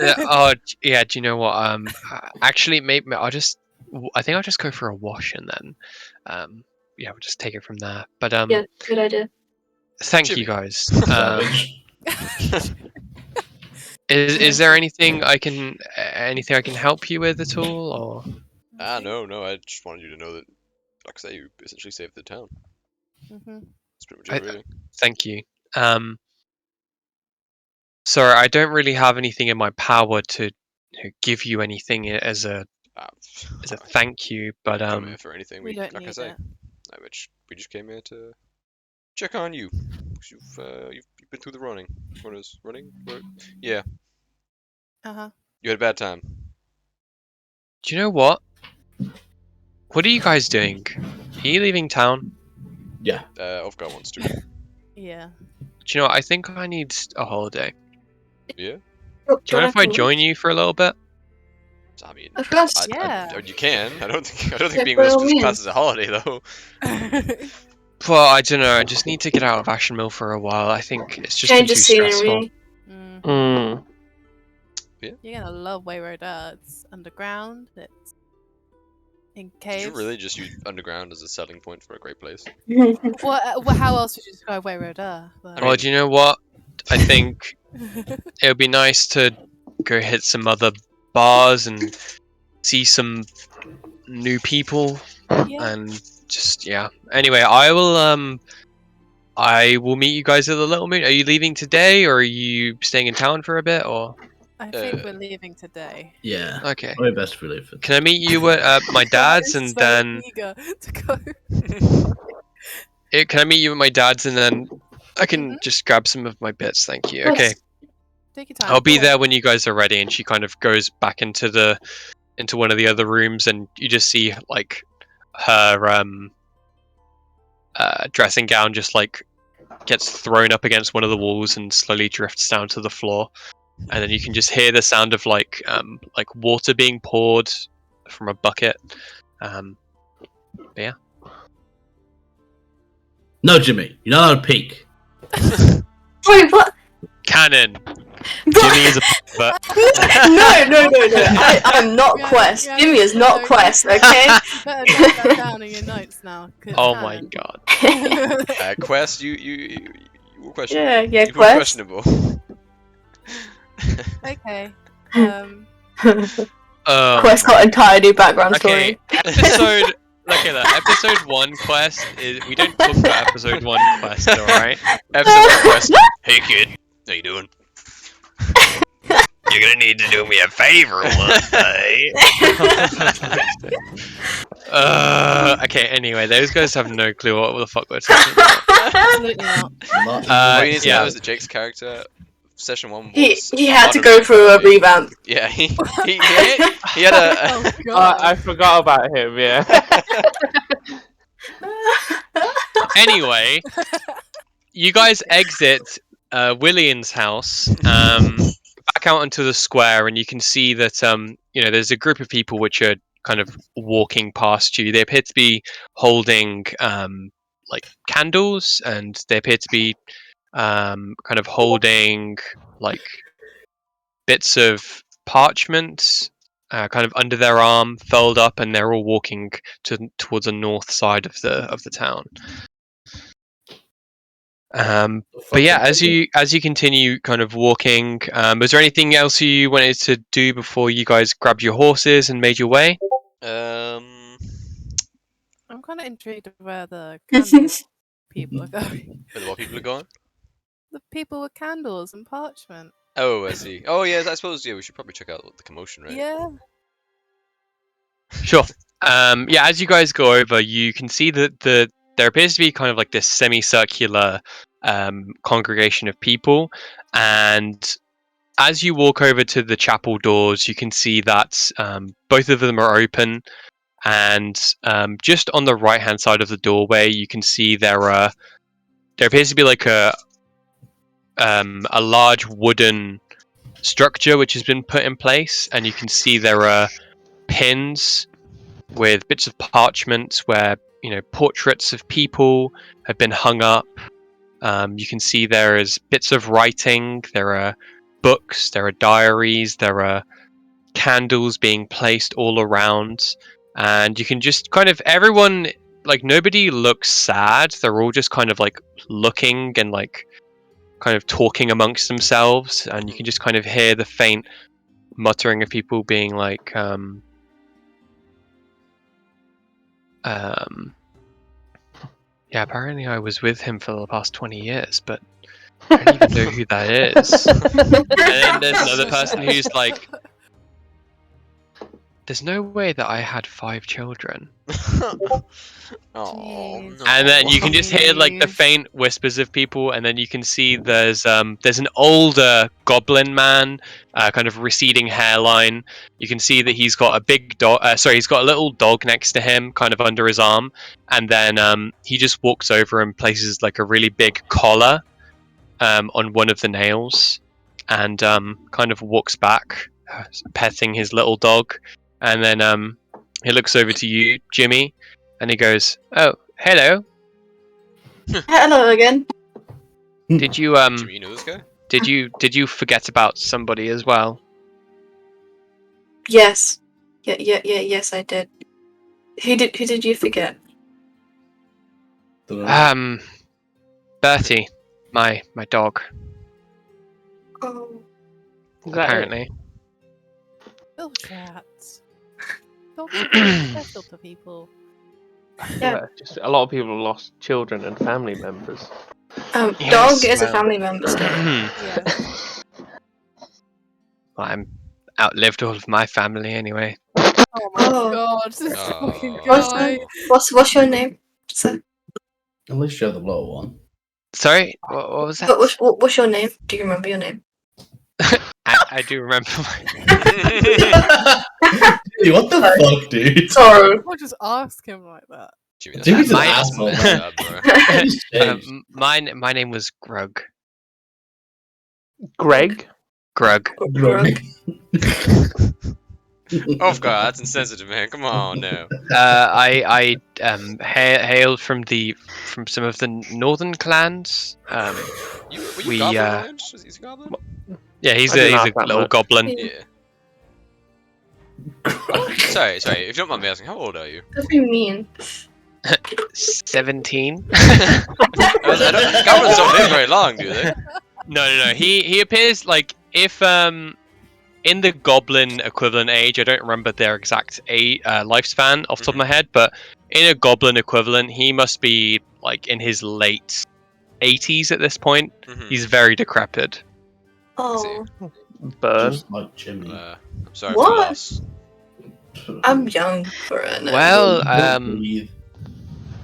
Do you know what? Actually, maybe I think I'll just go for a wash and then, yeah, we'll just take it from there. But Yeah, good idea. thank you Jimmy. guys. Savage. Is there anything I can help you with at all, or? No. I just wanted you to know that, like I say, you essentially saved the town. Mm-hmm. That's pretty much it, really. Thank you. Sorry, I don't really have anything in my power to give you anything as a as a thank you. But come here for anything. We don't like I need say, it. we just came here to check on you. 'Cause you've been through the running. Yeah, Uh-huh. you had a bad time. do you know what? What are you guys doing? Are you leaving town? Yeah. Ulfgar wants to. Yeah. Do you know what? I think I need a holiday. Yeah. Oh, Do you mind if I join you for a little bit? I mean, Of course. Yeah. you can. I don't think Yeah, being by with all us means. classes a holiday though. Well, I don't know. I just need to get out of Ashen Mill for a while. I think it's just Change been of too stressful. scenery. Mm. Mm. You're gonna love Wayward It's underground. It's in caves. Did you really just use underground as a selling point for a great place? How else would you describe Wayward I Oh, mean- do you know what? I think it would be nice to go hit some other bars and see some new people Yeah. and just yeah. Anyway, I will meet you guys at the Little Moon. Are you leaving today or are you staying in town for a bit or I think we're leaving today. Yeah. okay. Probably best we leave. Can I meet you at my dad's and so then eager to go. can I meet you at my dad's and then I can just grab some of my bits, thank you. Yes. Okay. Take your time. I'll be go there on. when you guys are ready and she kind of goes back into one of the other rooms and you just see like her dressing gown just like gets thrown up against one of the walls and slowly drifts down to the floor. And then you can just hear the sound of like water being poured from a bucket. No, Jimmy, you're not allowed to peek. Wait, what? Canon. Jimmy is a pervert. No. I'm not Yeah, Quest. yeah, Jimmy is not no, Quest, okay? Better note that down in your notes now. 'cause Oh it's my canon. god. Quest, you were questionable. Yeah, You were Quest. questionable. Okay. Quest got entire new background Okay, story. episode. Look at that. Episode 1 quest is. We don't talk about episode 1 quest, alright? Episode 1 quest. Hey kid, how you doing? You're gonna need to do me a favor one day. Okay, anyway, those guys have no clue what the fuck we're talking about. Absolutely not. Not What you need to yeah. know is that Jake's character, session 1 was. He had to utterly go through a incredibly- revamp. Yeah, he had a. Oh god. I forgot about him. Yeah. Anyway, you guys exit William's house, back out onto the square, and you can see that there's a group of people which are kind of walking past you. They appear to be holding like candles, and they appear to be kind of holding like bits of parchment kind of under their arm, fold up, and they're all walking towards the north side of the town. But yeah, as you continue kind of walking, was there anything else you wanted to do before you guys grabbed your horses and made your way? I'm kind of intrigued of where the candle people are going. Where the what people are going? The people with candles and parchment. Oh, I see. Oh, yeah, I suppose, we should probably check out the commotion, right? Yeah. Sure. Yeah, as you guys go over, you can see that there appears to be kind of like this semicircular congregation of people, and as you walk over to the chapel doors, you can see that both of them are open, and just on the right-hand side of the doorway, you can see there appears to be like a large wooden structure which has been put in place, and you can see there are pins with bits of parchment where portraits of people have been hung up. You can see there is bits of writing, there are books, there are diaries, there are candles being placed all around, and you can just kind of everyone, like, nobody looks sad. They're all just kind of like looking and like kind of talking amongst themselves, and you can just kind of hear the faint muttering of people being like yeah, apparently I was with him for the past 20 years, but I don't even know who that is. And then there's another person who's like, there's no way that I had 5 children. Oh Jeez. no. And then you can just hear like the Jeez. faint whispers of people, and then you can see there's an older goblin man, kind of receding hairline. You can see that he's got a big dog. He's got a little dog next to him, kind of under his arm, and then he just walks over and places like a really big collar on one of the nails, and kind of walks back, petting his little dog, and then he looks over to you, Jimmy, and he goes, "Oh, hello. Hello again. Did you Jimmy, you know this guy? did you forget about somebody as well?" Yes. Yes, I did. Who did you forget? Bertie, my dog. Oh. Is that it? Apparently. Little cats. Dogs are very special to people. Yeah. Just a lot of people have lost children and family members. Dog Yes, is a well. family member still. Yeah. Well, I'm outlived all of my family anyway. Oh my Oh. god, this fucking What's guy. what's your name? Sir? At least you have the lower one. Sorry, what was that? What's your name? Do you remember your name? I do remember. Hey, what the fuck, dude? Sorry. I'll just ask him like that. Jimmy, that's Jimmy's an not asshole, bad, man. bro. My name was Grug. Greg? Grug. Oh god, that's insensitive, man. Come on, no. I hailed from some of the northern clans. Were you We, Goblin uh, Orange? Was he a Goblin? Yeah, he's I didn't a ask that little much. goblin. Yeah. Sorry. If you don't mind me asking, how old are you? What do you mean? 17. Goblins don't live very long, do they? No. He appears like if in the goblin equivalent age, I don't remember their exact lifespan off the top of my head, but in a goblin equivalent, he must be like in his late 80s at this point. Mhm. He's very decrepit. Oh, Burn. Just like Jimmy. I'm sorry What? for your loss. I'm young for an. Well, Don't breathe.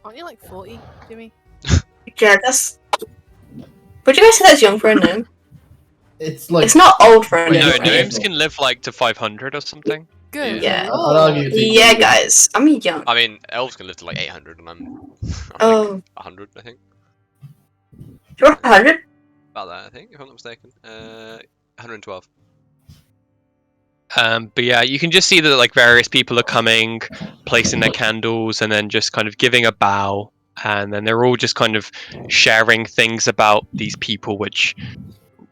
Aren't you like 40, Jimmy? Yeah, that's. Would you guys say that's young for a gnome? It's like It's not old for a Wait, gnome. no, right? gnomes can live like to 500 or something. Good. Yeah. lord. I'd argue it's Yeah, guys, I'm young. I mean, elves can live to like 800, and I'm like Oh, 100, I think. you're 100. About that, I think, if I'm not mistaken. 112. But yeah, you can just see that like various people are coming, placing their candles, and then just kind of giving a bow, and then they're all just kind of sharing things about these people, which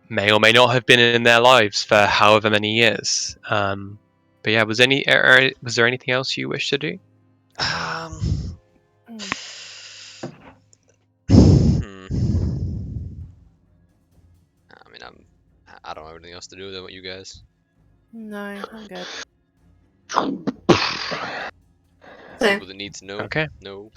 may or may not have been in their lives for however many years. But yeah, was there anything else you wish to do? I mean, I don't have anything else to do than what you guys. No, I'm good. So, People that need to know. Okay. No.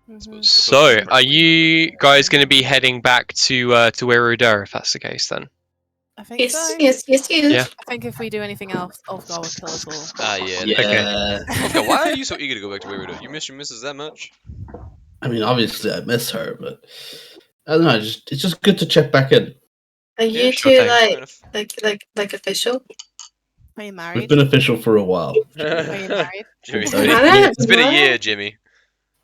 Mhm. So, are you guys going to be heading back to Iruda if that's the case then? I think yes, so. yes. Yeah. I think if we do anything else, Ulfgar will kill us all. Yeah. yeah. Okay, why are you so eager to go back to Weirdo? You miss your missus that much? I mean, obviously, I miss her, but I don't know. It's just good to check back in. Are Yeah, you sure two thing, fair like official? Are you We've married? been official for a while. Are you married? Jimmy, So it's been a year, Jimmy.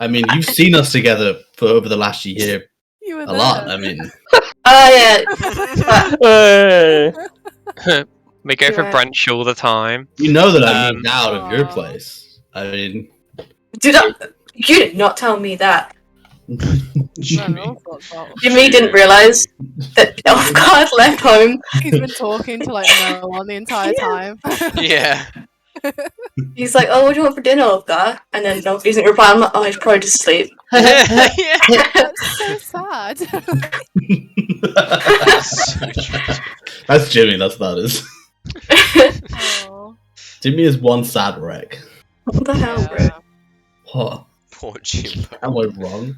I mean, you've seen us together for over the last year You were a there. lot. I mean, Oh yeah. Hey! We go for Right. brunch all the time. you know that I moved out of your Aw. place. I mean, You did not tell me that. Jimmy. No, thoughts about- Jimmy didn't realise that Elfgard left home. He's been talking to like no one the entire time. Yeah. He's like, "Oh, what do you want for dinner, Elfgard?" And then Elf doesn't reply. I'm like, "Oh, he's probably just asleep." Yeah. That's so sad. That's Jimmy. That's what that is. Oh, Jimmy is one sad wreck. What the hell, bro? yeah. What? Poor Jimbo. Am I wrong?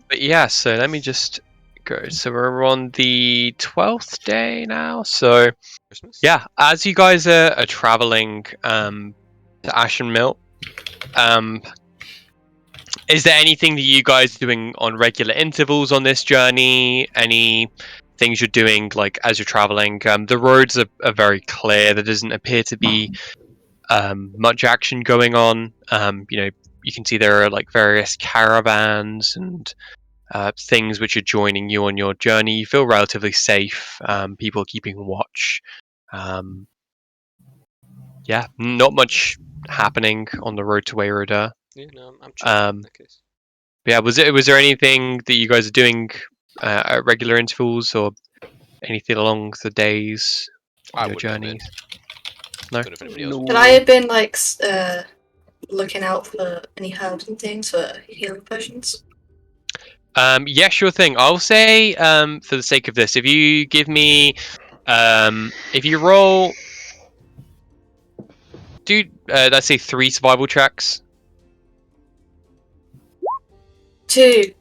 But yeah, so let me just go. So we're on the 12th day now. So Christmas? yeah, as you guys are traveling to Ashen Mill, is there anything that you guys are doing on regular intervals on this journey? Any things you're doing like as you're traveling? The roads are very clear. There doesn't appear to be much action going on. You can see there are like various caravans and things which are joining you on your journey. You feel relatively safe. People keeping watch. Yeah, not much happening on the road to Wayroda. Yeah, no, I'm chill in that case. Yeah, was there anything that you guys are doing at regular intervals or anything along the days on I your wouldn't have been. journeys? No. Don't know if anybody else would. Could I have been like looking out for any herbs and things for healing potions? Yeah, sure thing. I'll say, for the sake of this, if you give me, if you roll, let's say 3 survival checks. 2,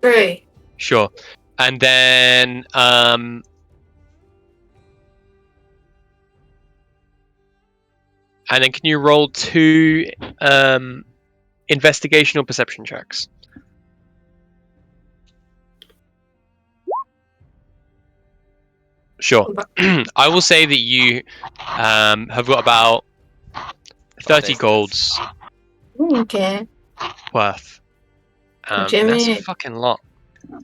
3. Sure. And then, can you roll 2, investigation or perception checks? Sure. I will say that you have got about 30 golds Okay. worth. And that's a Jimmy. fucking lot.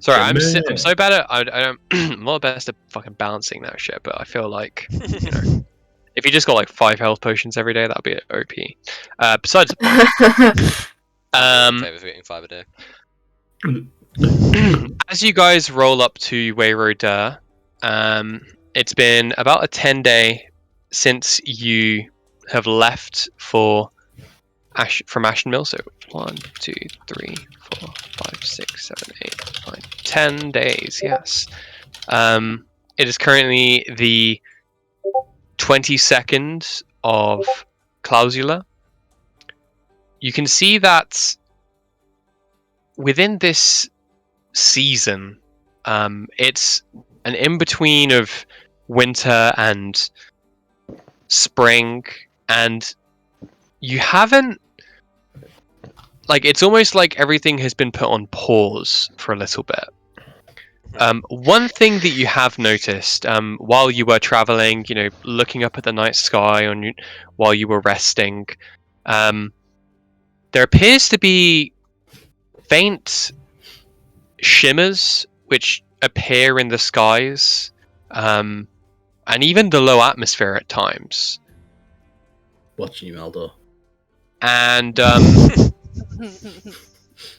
Sorry, I'm Jimmy. so bad at I'm not the best at fucking balancing that shit, but I feel like if you just got like 5 health potions every day, that'd be OP. Besides the point, I'm in favour of getting 5 a day. as you guys roll up to Wayroda, it's been about a 10-day since you have left from Ashen Mill. So 1, 2, 3, 4, 5, 6, 7, 8, 9, 10 days. Yes. It is currently the 22nd of Clausula. You can see that within this season, it's an in-between of winter and spring, and you haven't, like, it's almost like everything has been put on pause for a little bit. One thing that you have noticed while you were traveling, looking up at the night sky while you were resting, there appears to be faint shimmers which appear in the skies, and even the low atmosphere at times. Watching you, Eldor. And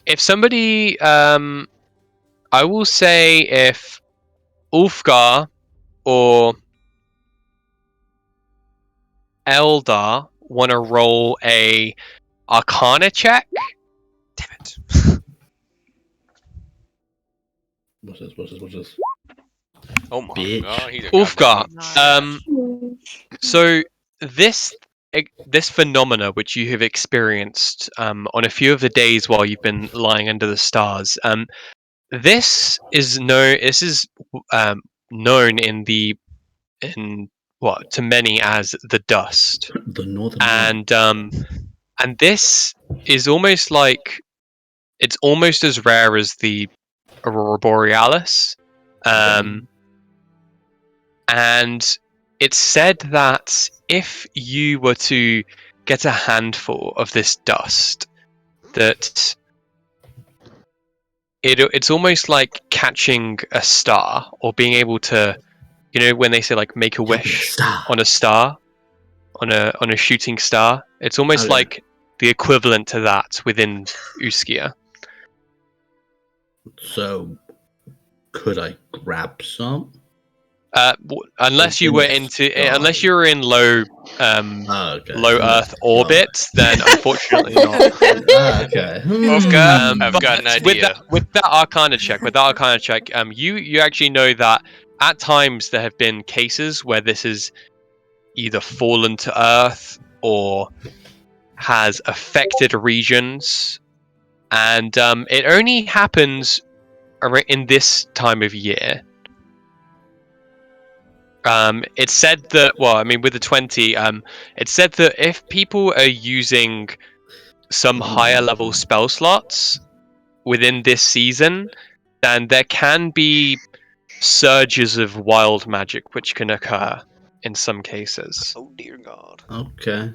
if somebody, I will say if Ulfgar or Eldar want to roll a Arcana check. Damn it. What's this? Oh my Bitch. god, he's a Ulfgar, goddamn- so this phenomena which you have experienced on a few of the days while you've been lying under the stars, this is known in what to many as the dust, The Northern and this is almost like it's almost as rare as the Aurora Borealis, and it's said that if you were to get a handful of this dust, that it's almost like catching a star or being able to, when they say like make a wish on a star, on a shooting star, it's almost like the equivalent to that within Uskia. So, could I grab some? Unless you were unless you were in low low Earth orbit, then unfortunately not. Okay. I've got an idea. With that Arcana check, you actually know that at times there have been cases where this has either fallen to Earth or has affected regions, and it only happens in this time of year, it said that, well, I mean, with the 20, it said that if people are using some higher level spell slots within this season, then there can be surges of wild magic which can occur in some cases. Oh dear God. Okay.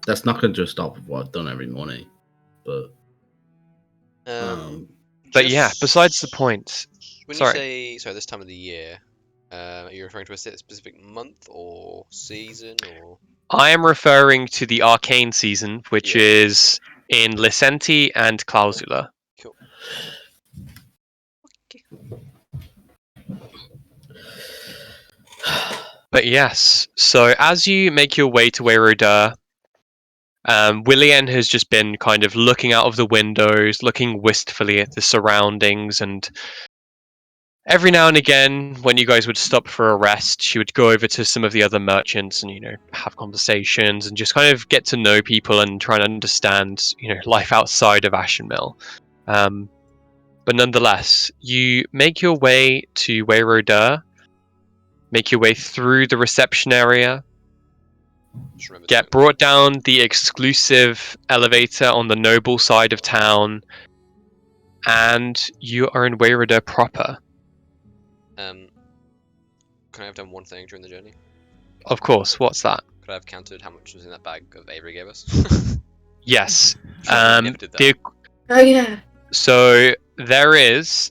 That's not going to stop with what I've done every morning, but But yeah, besides the point. When Sorry. you say this time of the year, are you referring to a specific month or season or? I am referring to the arcane season, which Yeah. is in Licenti and Clausula. Cool. Okay. But yes, so as you make your way to Weirudar, Willian has just been kind of looking out of the windows, looking wistfully at the surroundings, and every now and again, when you guys would stop for a rest, she would go over to some of the other merchants and, have conversations and just kind of get to know people and try and understand, life outside of Ashen Mill. But nonetheless, you make your way to Weirudar, make your way through the reception area, get brought down the exclusive elevator on the noble side of town, and you are in Weirudar proper. Can I have done one thing during the journey? Of course, what's that? Could I have counted how much was in that bag that Avery gave us? Yes. We never did that. Oh yeah. So there is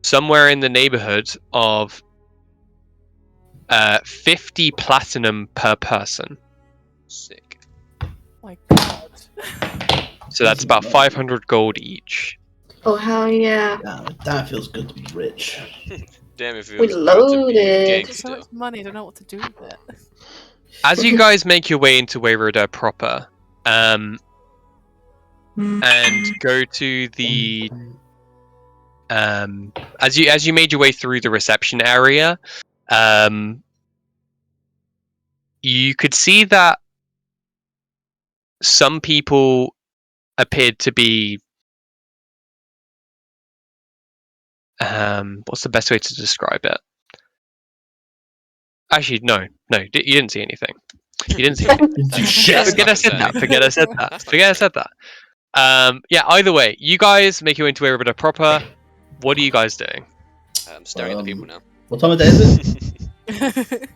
somewhere in the neighborhood of 50 platinum per person. Sick. Oh my god. So that's about 500 gold each. Oh hell yeah. that feels good to be rich. Damn, if it We was good to be loaded. There's so gangster. much money, I don't know what to do with it. As you guys make your way into Weirudar proper, and go to the as you made your way through the reception area, you could see that some people appeared to be what's the best way to describe it? Actually, no, you didn't see anything. You didn't see anything. Shit. Forget I said that. Yeah, either way, you guys make your way into Weirudar proper. What are you guys doing? I'm staring at the people now. What time of day is it?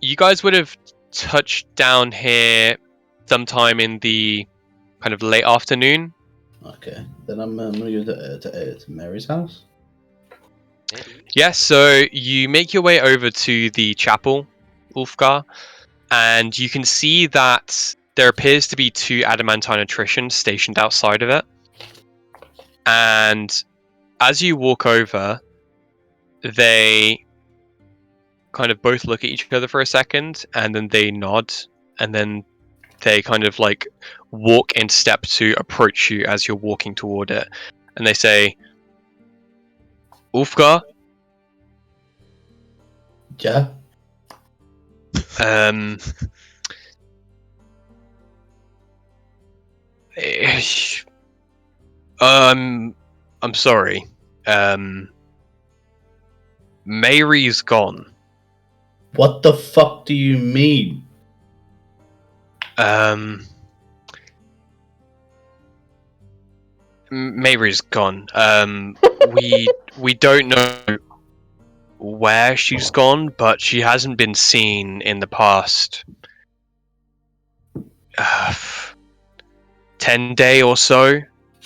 You guys would have touched down here sometime in the kind of late afternoon. Okay, then I'm going to go to Mary's house. Yes, so you make your way over to the chapel, Ulfgar, and you can see that there appears to be 2 adamantine attrition stationed outside of it. And as you walk over, they kind of both look at each other for a second, and then they nod, and then they kind of like walk in step to approach you as you're walking toward it. And they say, Ulfgar, Yeah. I'm sorry. Mary's gone. What the fuck do you mean? Mary's gone. We don't know where she's gone, but she hasn't been seen in the past 10 day or so,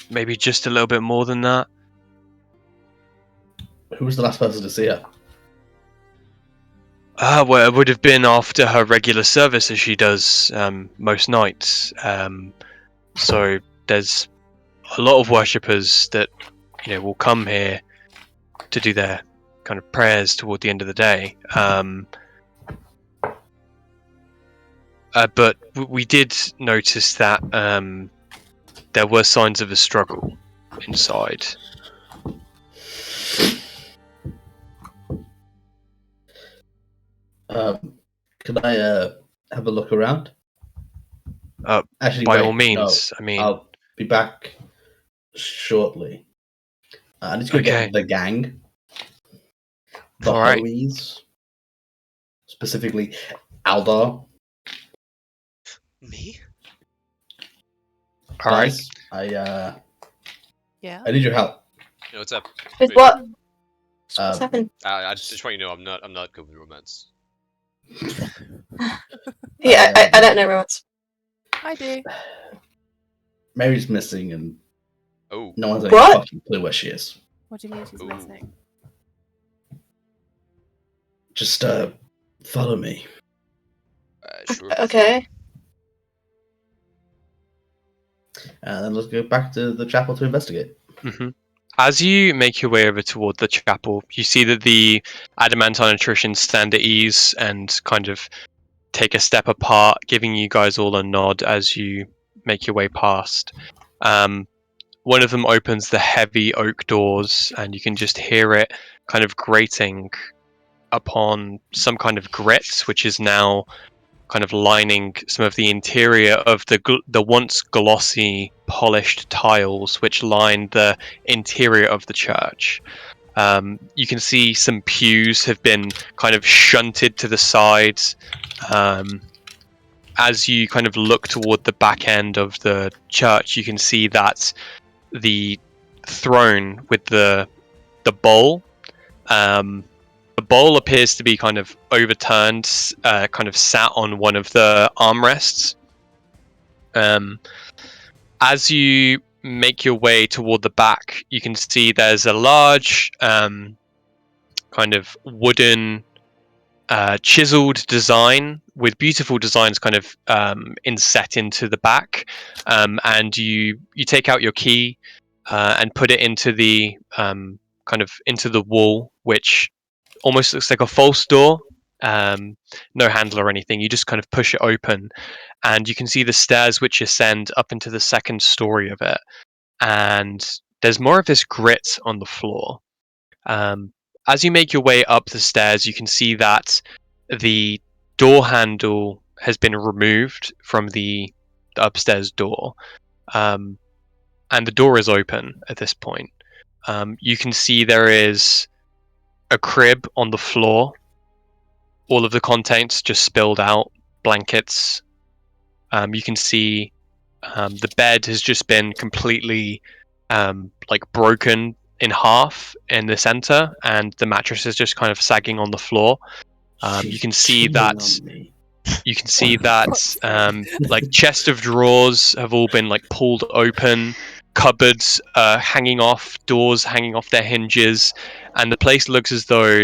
maybe just a little bit more than that. Who was the last person to see her? Well, it would have been after her regular service as she does most nights. So there's a lot of worshippers that will come here to do their kind of prayers toward the end of the day. But we did notice that there were signs of a struggle inside. Can I have a look around? Actually, By wait, all no, means. I mean, I'll be back shortly. I need to go Okay. get the gang, the All right. Hoes, specifically Aldar. Me? all right. Guys, Yeah. I need your help. No, what's up? With Wait, what? What's Uh, happened? I just want you to know I'm not good with romance. Yeah, I don't know romance. I do. Mary's missing, and Oh, no one's any What? fucking clue where she is. What do you mean she's Ooh. missing? Just follow me. sure. Okay. And then let's go back to the chapel to investigate. hmm As you make your way over toward the chapel, you see that the adamantine attritions stand at ease and kind of take a step apart, giving you guys all a nod as you make your way past. One of them opens the heavy oak doors, and you can just hear it kind of grating upon some kind of grit, which is now kind of lining some of the interior of the once glossy, polished tiles which line the interior of the church. You can see some pews have been kind of shunted to the sides. As you kind of look toward the back end of the church, you can see that the throne with the bowl. The bowl appears to be kind of overturned, kind of sat on one of the armrests. As you make your way toward the back, you can see there's a large kind of wooden chiseled design with beautiful designs kind of inset into the back, and you take out your key and put it into the kind of into the wall, which almost looks like a false door. No handle or anything. You just kind of push it open, and you can see the stairs which ascend up into the second story of it. And there's more of this grit on the floor. As you make your way up the stairs, you can see that the door handle has been removed from the upstairs door, and the door is open at this point. You can see there is a crib on the floor, all of the contents just spilled out, blankets. You can see the bed has just been completely like broken in half in the center, and the mattress is just kind of sagging on the floor. You can see that like chest of drawers have all been like pulled open, cupboards hanging off, doors hanging off their hinges, and the place looks as though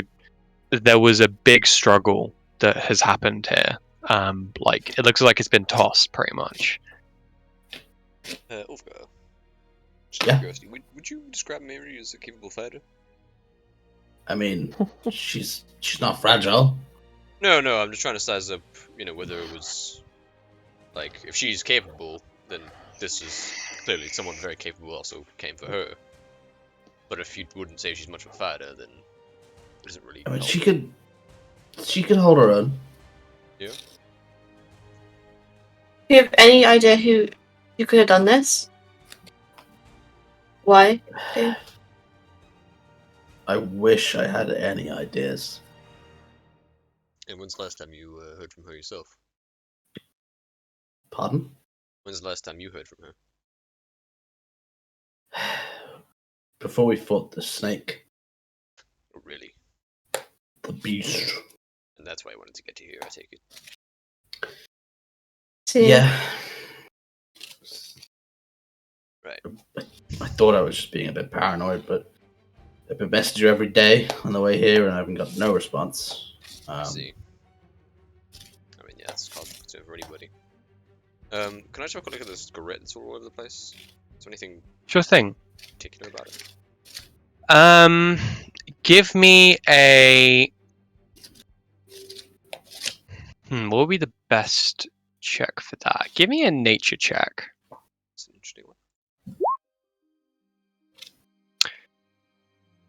there was a big struggle that has happened here. Like it looks like it's been tossed pretty much. Ulfgar, just Yeah. curiosity, would you describe Mary as a capable fighter? I mean, she's not fragile. No, I'm just trying to size up, whether it was like if she's capable, then this is clearly someone very capable also came for her. But if you wouldn't say she's much of a fighter, then it doesn't really. I mean, help. she could hold her own. Yeah. Do you have any idea who could have done this? Why? I wish I had any ideas. And when's the last time you heard from her yourself? Pardon? When's the last time you heard from her? Before we fought the snake, Oh, really? the beast. And that's why I wanted to get to here, I take it. See, Yeah. Right. I thought I was just being a bit paranoid, but I've been messaging you every day on the way here, and I haven't got no response. I see. I mean, yeah, it's hard for anybody. Can I just have a look at this grit that's all over the place? Is there anything Sure thing. particular about it? Give me a. What would be the best check for that? Give me a nature check. It's an interesting one.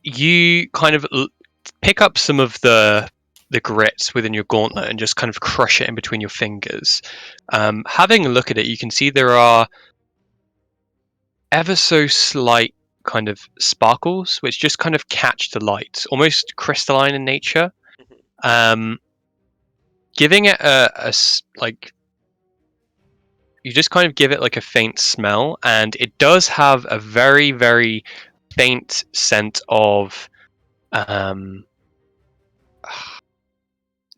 You kind of pick up some of the the grit within your gauntlet and just kind of crush it in between your fingers. Having a look at it, you can see there are ever so slight kind of sparkles which just kind of catch the light, almost crystalline in nature. Giving it like, you just kind of give it like a faint smell, and it does have a very, very faint scent of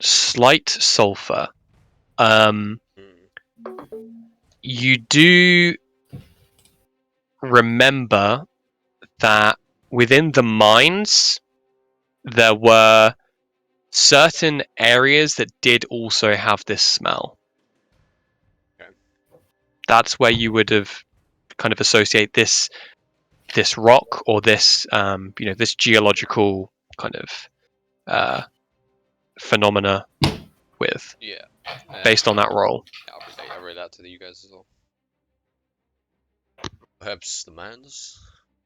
slight sulfur. You do remember that within the mines there were certain areas that did also have this smell. Okay. That's where you would have kind of associate this rock or this this geological kind of phenomena with, Yeah. based on that role. I'll relay that to you guys as well. Perhaps the mines?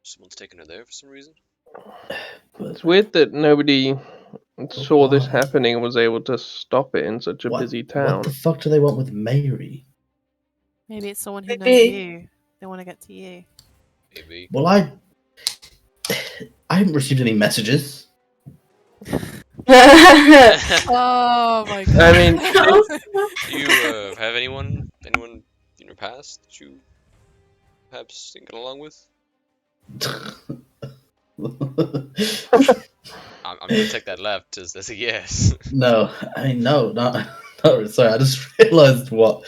Someone's taken her there for some reason? It's weird that nobody saw this Why? happening and was able to stop it in such a What- busy town. What the fuck do they want with Mary? Maybe it's someone who knows Maybe. you. They want to get to you. Maybe. Well, I haven't received any messages. Oh my god. I mean, Do you have anyone in your past that you perhaps didn't get along with? I'm gonna take that left as a yes. No, I mean no, not sorry. I just realised what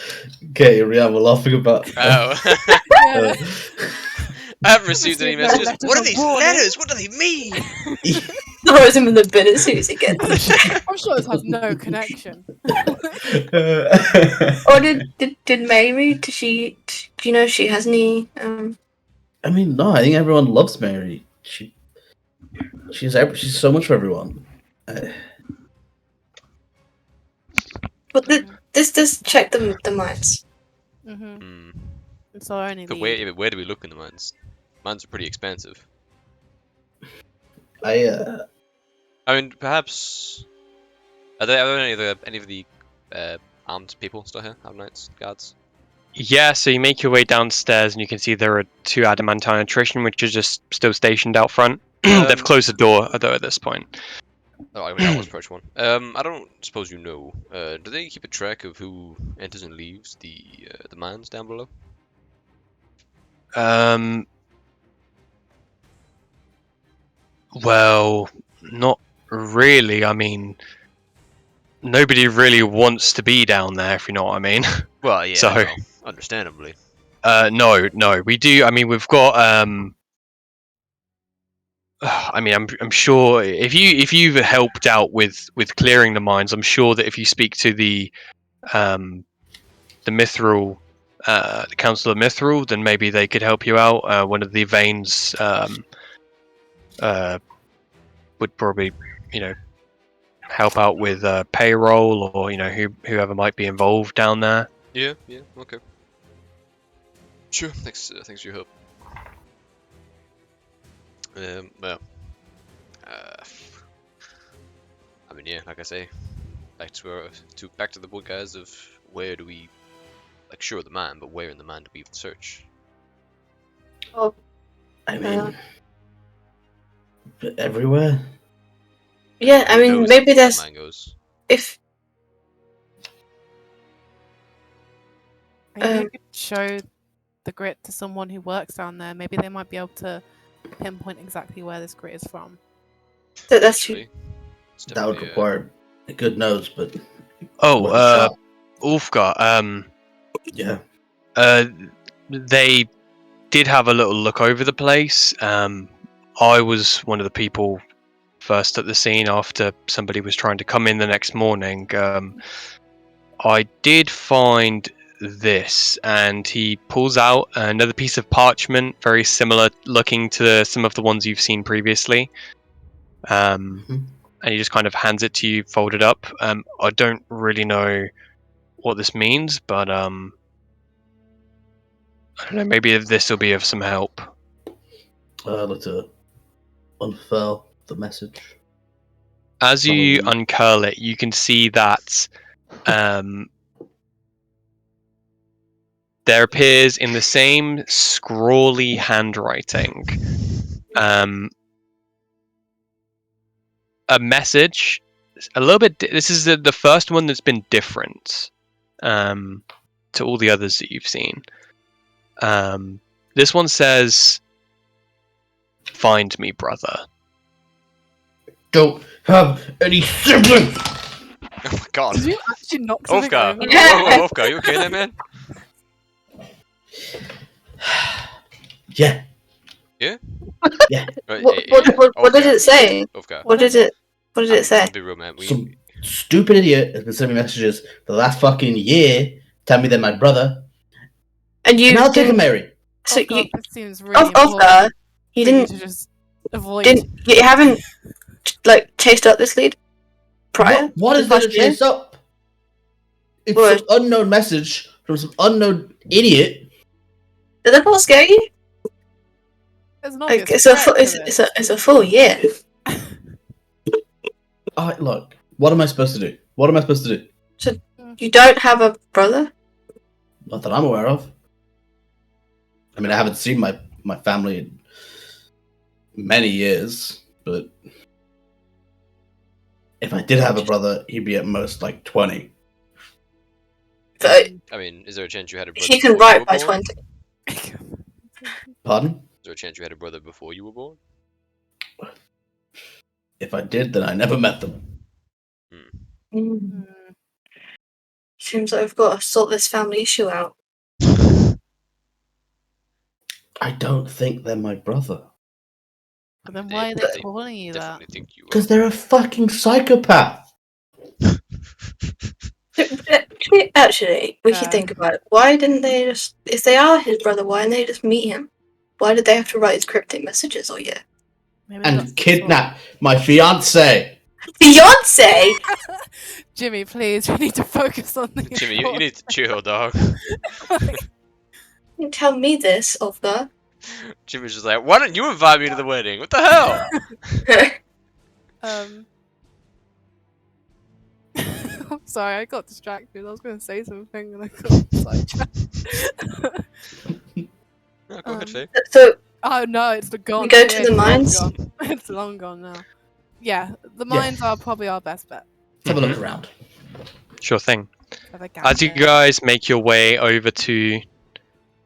Katie and Rian were laughing about. Oh. Yeah. I haven't received any Received messages. letters What are of these warning. letters? What do they mean? Throws him in the bin as soon as he gets. I'm sure this has no connection. Or did Mary? Did she? Do you know if she has any? I mean, no. I think everyone loves Mary. She's so much for everyone. But this check the mines. Mm-hmm. Hmm. It's our only But lead. where do we look in the mines? Mines are pretty expensive. I I mean, perhaps. Are there any of the armed people still here? Armed knights, guards? Yeah, so you make your way downstairs and you can see there are 2 adamantine attrition which are just still stationed out front. They've closed the door though at this point. Oh, I almost approached one. I don't suppose you know. Do they keep a track of who enters and leaves the mines down below? Well, not really. I mean, nobody really wants to be down there, if you know what I mean. Well, yeah. So- No, understandably. No, we do. I mean, we've got. I mean, I'm sure if you've helped out with clearing the mines, I'm sure that if you speak to the Mithril, the Council of Mithril, then maybe they could help you out. One of the veins would probably, help out with payroll, or whoever might be involved down there. Yeah. Okay. Sure. Thanks for your help. Well. I mean, yeah. Like I say, back to the book, guys. Of where do we, like, sure the mine, but where in the mine do we even search? I mean, everywhere. Yeah, I Who mean knows maybe where the there's mine goes? if Maybe Um, you could show the grit to someone who works down there. Maybe they might be able to pinpoint exactly where this grit is from. that's true. Actually, it's That would definitely, require a good nose, but Oh, worth a shot. Ulfgar. Yeah. They did have a little look over the place. I was one of the people first at the scene after somebody was trying to come in the next morning. I did find this, and he pulls out another piece of parchment, very similar looking to some of the ones you've seen previously. Mhm. And he just kind of hands it to you, folded up. I don't really know what this means, but I don't know. Maybe this will be of some help. I'd like to unfurl the message. As you uncurl it, you can see that there appears in the same scrawly handwriting a message. A little bit. This is the first one that's been different to all the others that you've seen. This one says, "Find me, brother." Don't have any siblings. Oh my god. Did you actually knock something Ulfgar. over? Whoa, Ulfgar, you okay there, man? Yeah. Yeah? Yeah. Right, What did it say? Ulfgar. What did it say? Be real, man. Some stupid idiot has been sending me messages for the last fucking year telling me they're my brother. And you And I'll take a didn't- Mary. So Oh God, you this seems really of that important you for didn't to just avoid. you haven't like chased up this lead prior. What is to there to last year? chase up? It's What? some unknown message from some unknown idiot. Did that not scare you? There's an Like obvious it's a threat full, to it's this. a full year. Look, what am I supposed to do? What am I supposed to do? You don't have a brother. Not that I'm aware of. I mean, I haven't seen my family in many years, but if I did have a brother, he'd be at most like 20. But I mean, is there a chance you had a brother? he can before you write were by born? 20. Pardon? Is there a chance you had a brother before you were born? If I did, then I never met them. Hmm. Seems like we've got to sort this family issue out. I don't think they're my brother. But then They why are they definitely- calling you that? Definitely think you were. Because they're a fucking psychopath. Actually, we should think about it. Why didn't they just, if they are his brother, why didn't they just meet him? Why did they have to write his cryptic messages all year? Maybe that's And the kidnap my fiance. Beyonce! sort. Jimmy, please, we need to focus on the. Jimmy, you need to chill, dog. You tell me this, Olga. Jimmy's just like, why don't you invite me to the wedding? What the hell? I'm sorry, I got distracted. I was going to say something and I got sidetracked. No, go ahead, Faye. So, Oh no, it's gone. We go to Yeah, the it's long mines? gone. It's long gone now. Yeah, the Yeah. mines are probably our best bet. Let's have a look around. Sure thing. Have a As you gander. guys make your way over to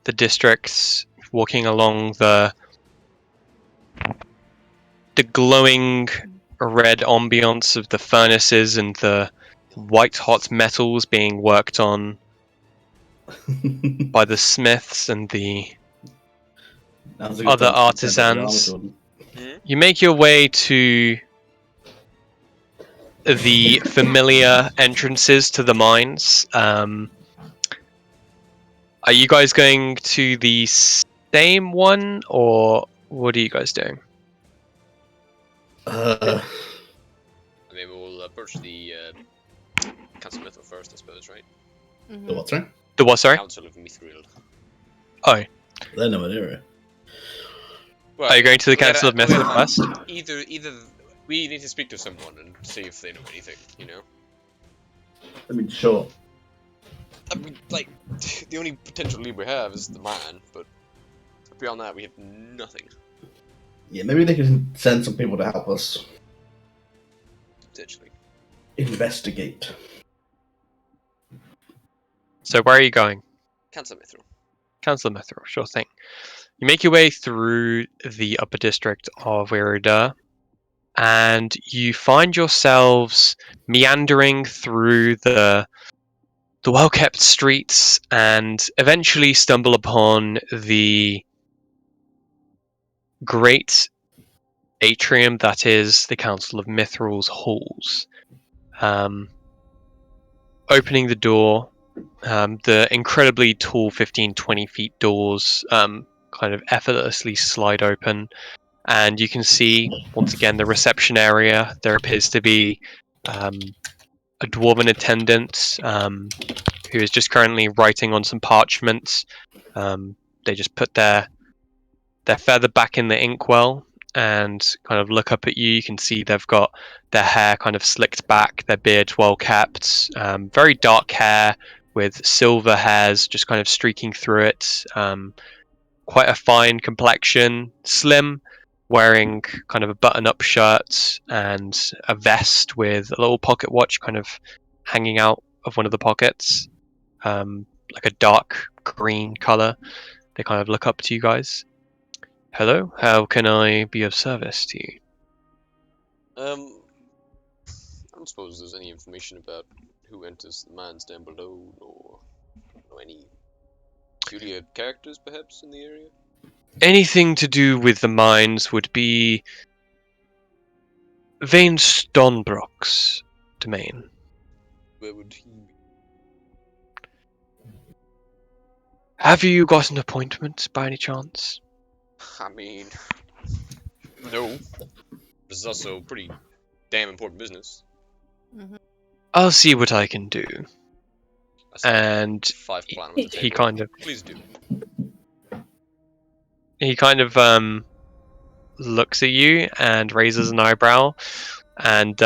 the districts, walking along the glowing red ambience of the furnaces and the white hot metals being worked on by the smiths and the Now's a good other time to pretend like artisans. you're Armor Jordan. You make your way to the familiar entrances to the mines. Are you guys going to the same one, or what are you guys doing? I mean, we'll approach the Council of Mithril first, I suppose, right? Mhm. The what's right? The what, sorry? Council of Mithril. Oh, They're nowhere near it. Well, are you going to the we gotta- Council of we gotta- Mithril first? Either we need to speak to someone and see if they know anything, you know? I mean, sure. I mean, like, the only potential lead we have is the man, but beyond that, we have nothing, Yeah, maybe they can send some people to help us potentially. investigate. So where are you going? Council of Mithril. Council of Mithril, sure thing. You make your way through the upper district of Irida, and you find yourselves meandering through the well-kept streets, and eventually stumble upon the great atrium that is the Council of Mithril's halls. Opening the door, the incredibly tall 15-20 feet doors kind of effortlessly slide open, and you can see once again the reception area. There appears to be a dwarven attendant who is just currently writing on some parchments. They just put their feather back in the inkwell, and kind of look up at you. You can see they've got their hair kind of slicked back, their beard well kept, very dark hair with silver hairs just kind of streaking through it. Quite a fine complexion, slim, wearing kind of a button-up shirt and a vest with a little pocket watch kind of hanging out of one of the pockets, like a dark green color. They kind of look up to you guys. Hello, how can I be of service to you? I don't suppose there's any information about who enters the mines down below, or any peculiar characters perhaps in the area. Anything to do with the mines would be Vane Stonbrook's domain. Where would he be? Have you got an appointment by any chance? I mean, no. This is also pretty damn important business. I'll see what I can do. I see And 5 plan on the he table. kind of Please do. looks at you and raises an eyebrow and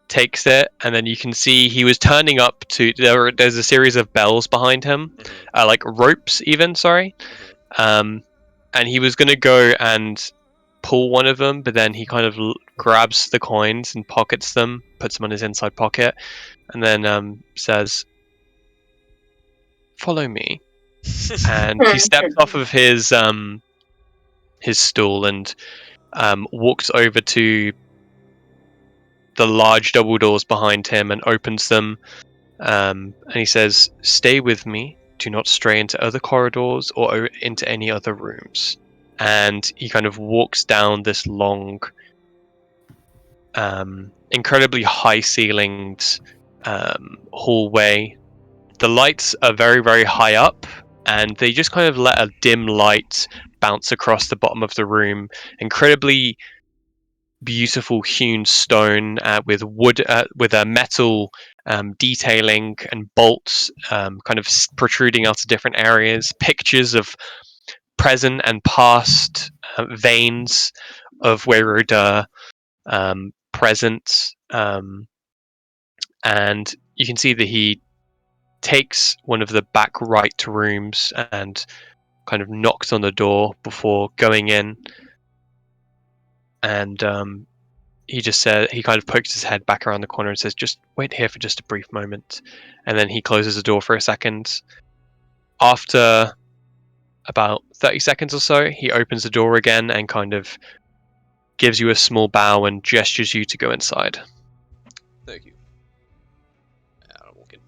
takes it, and then you can see he was turning up to there's a series of bells behind him, like ropes even, sorry. And he was gonna go and pull one of them, but then he kind of grabs the coins and pockets them, puts them on his inside pocket, and then says, "Follow me." And he steps off of his stool and walks over to the large double doors behind him and opens them. And he says, "Stay with me. Do not stray into other corridors or into any other rooms." And he kind of walks down this long, incredibly high-ceilinged hallway. The lights are very, very high up, and they just kind of let a dim light bounce across the bottom of the room. Incredibly beautiful hewn stone with wood, with a metal detailing and bolts kind of protruding out of different areas. Pictures of present and past veins of Weruda present, and you can see that he takes one of the back right rooms and kind of knocks on the door before going in, and he just said, he kind of pokes his head back around the corner and says, "Just wait here for just a brief moment," and then he closes the door for a second. After about 30 seconds or so, he opens the door again and kind of gives you a small bow and gestures you to go inside. Thank you. I'll walk in.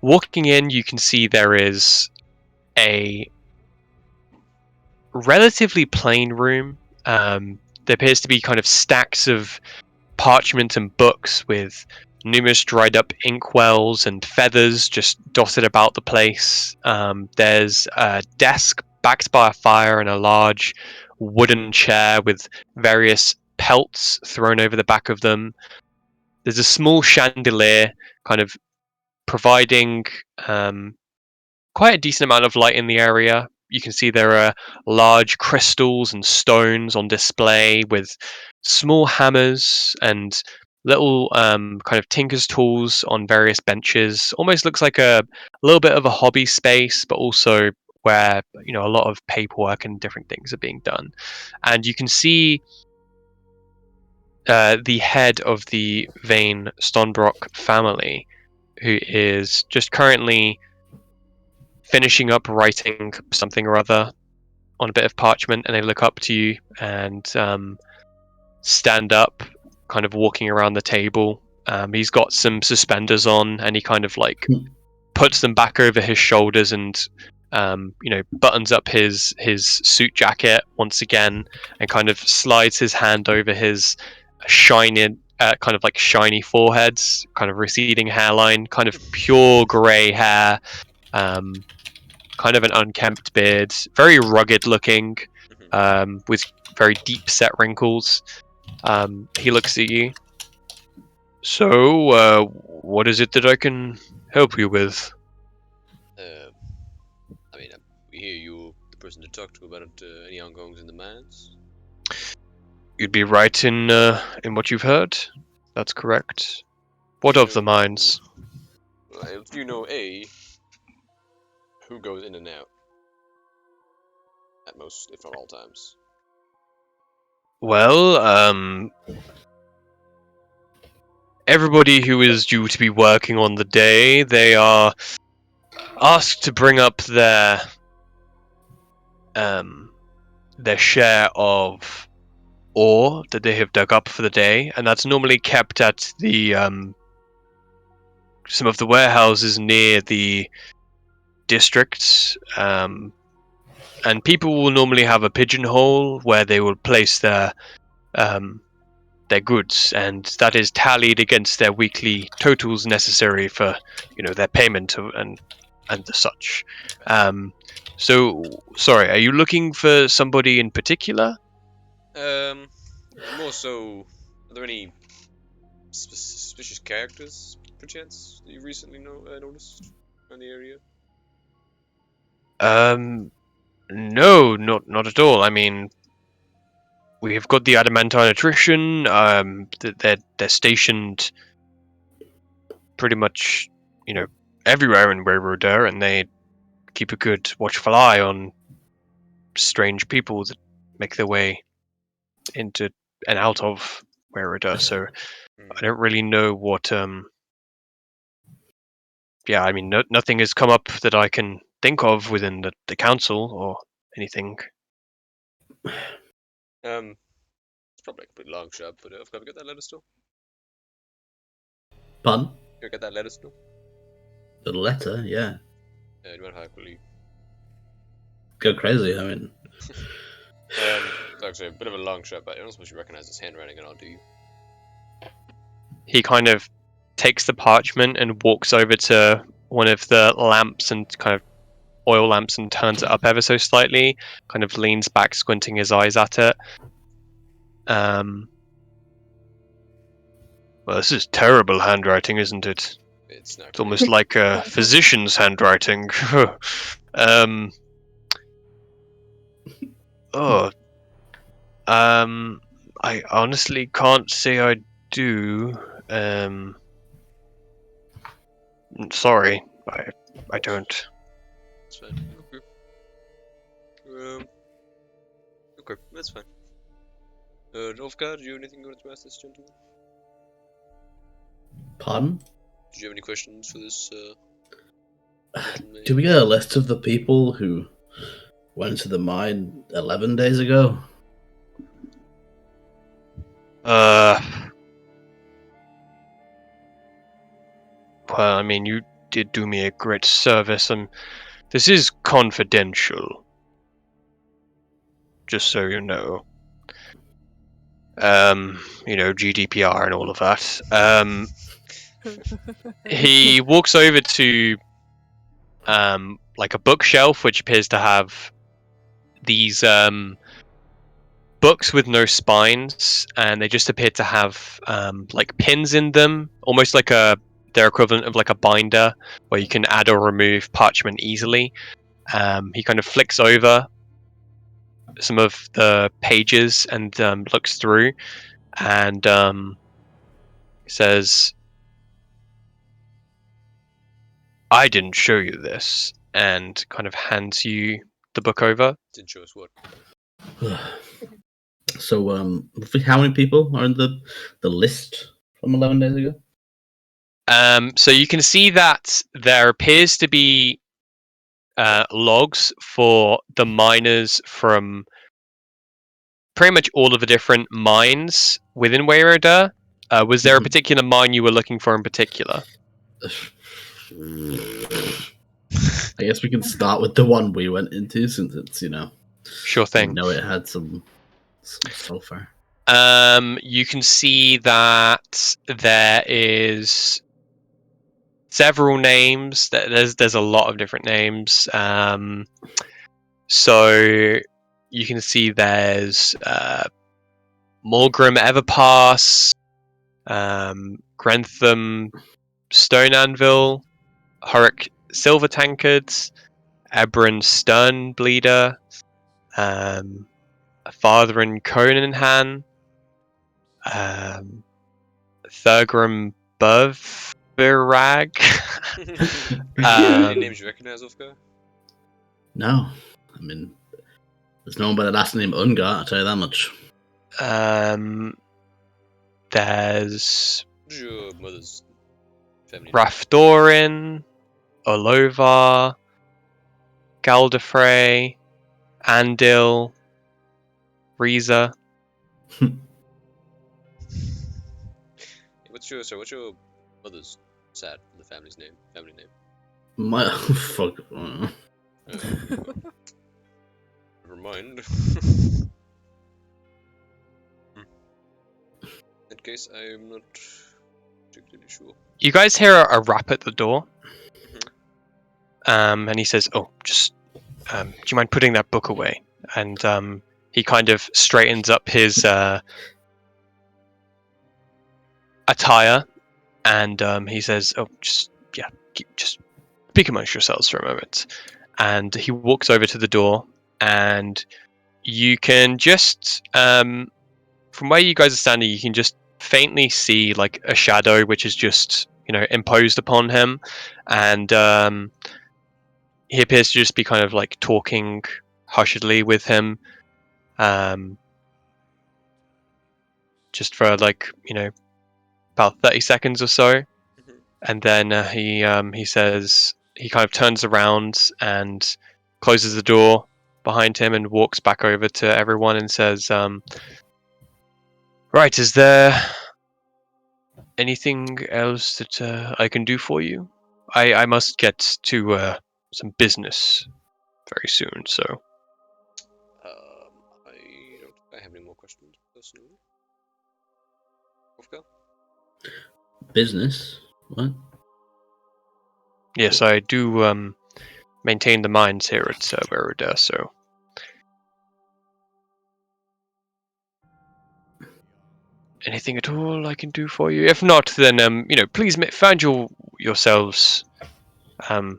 Walking in, you can see there is a relatively plain room. There appears to be kind of stacks of parchment and books with numerous dried up inkwells and feathers just dotted about the place. There's a desk backed by a fire and a large wooden chair with various pelts thrown over the back of them. There's a small chandelier kind of providing quite a decent amount of light in the area. You can see there are large crystals and stones on display with small hammers and little kind of tinker's tools on various benches. Almost looks like a little bit of a hobby space, but also where a lot of paperwork and different things are being done. And you can see the head of the Vane Stonbrook family, who is just currently finishing up writing something or other on a bit of parchment, and they look up to you and stand up, kind of walking around the table. He's got some suspenders on, and he kind of like puts them back over his shoulders and buttons up his suit jacket once again, and kind of slides his hand over his shiny kind of like shiny foreheads, kind of receding hairline, kind of pure grey hair, kind of an unkempt beard, very rugged looking, with very deep set wrinkles. He looks at you. "So, what is it that I can help you with?" I mean, we hear you're the person to talk to about any ongoings in the mines. You'd be right in what you've heard. That's correct. What of the mines? Well, do you know who goes in and out? At most, if not all times. Well, everybody who is due to be working on the day, they are asked to bring up their share of ore that they have dug up for the day, and that's normally kept at the some of the warehouses near the districts. And people will normally have a pigeonhole where they will place their goods, and that is tallied against their weekly totals necessary for their payment and the such. So, sorry, are you looking for somebody in particular? More so, are there any suspicious characters, perchance, that you recently noticed around the area? No, not at all. I mean, we have got the adamantine attrition. They're stationed pretty much, everywhere in Weirwood, and they keep a good watchful eye on strange people that make their way into and out of Weirwood. So I don't really know what. Yeah, I mean, nothing has come up that I can think of within the council or anything. It's probably a complete long shot, but have we got that letter still? Pardon? You got that letter still? The letter, yeah. Do you mind how quickly? Go crazy, I mean. It's actually a bit of a long shot, but I don't suppose you recognize his handwriting at all, do you? He kind of takes the parchment and walks over to one of the lamps and kind of oil lamps and turns it up ever so slightly, kind of leans back, squinting his eyes at it. Well, this is terrible handwriting, isn't it? It's not. It's almost like a physician's handwriting. Oh. I honestly can't say I do. Sorry, I don't. That's fine. Okay, that's fine. Ulfgar, do you have anything you want to ask this gentleman? Pardon? Did you have any questions for this? Do we get a list of the people who went to the mine 11 days ago? Well, I mean, you did do me a great service, and this is confidential. Just so you know. GDPR and all of that. He walks over to like a bookshelf which appears to have these books with no spines, and they just appear to have like pins in them, almost like their equivalent of like a binder where you can add or remove parchment easily. He kind of flicks over some of the pages and looks through and says, I didn't show you this, and kind of hands you the book over. Didn't show us what. So, roughly how many people are in the list from 11 days ago? So you can see that there appears to be logs for the miners from pretty much all of the different mines within Weirwood. Was there a particular mine you were looking for in particular? I guess we can start with the one we went into, since it's, Sure thing. I know it had some sulfur. You can see that there is several names. There's a lot of different names. So you can see there's Mulgrim Everpass, Grantham Stone Anvil, Hurrick Silver Tankards, Ebron Sternbleeder, Father Conanhan, Thurgrim Buvvirag. Any names you recognize, Uskia? No. I mean, there's no one by the last name Ungar, I'll tell you that much. There's What's your mother's family name? Rafdorin, Olovar, Galdefrey, Andil, Reza. What's your mother's side of the family's name? Family name. My fuck. Never mind. In that case, I'm not particularly sure. You guys hear a rap at the door, and he says, "Oh, just do you mind putting that book away?" And he kind of straightens up his attire, and he says, "Oh, just speak amongst yourselves for a moment." And he walks over to the door, and you can just from where you guys are standing, you can just faintly see like a shadow, which is just imposed upon him, and he appears to just be kind of like talking hushedly with him, just for like about 30 seconds or so, and then he says, he kind of turns around and closes the door behind him and walks back over to everyone and says, right, is there anything else that I can do for you? I must get to some business very soon, so I don't think I have any more questions personally. Uskia? Business? What? yes, I do maintain the mines here at Veruda, so anything at all I can do for you? If not, then please find yourselves the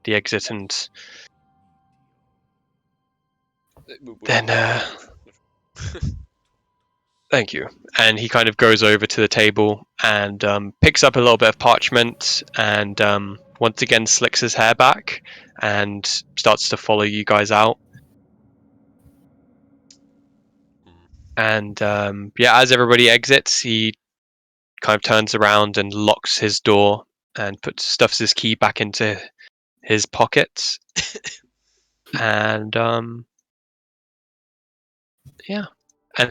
exit, and then thank you. And he kind of goes over to the table and picks up a little bit of parchment and once again slicks his hair back and starts to follow you guys out. And as everybody exits, he kind of turns around and locks his door and stuffs his key back into his pockets. And and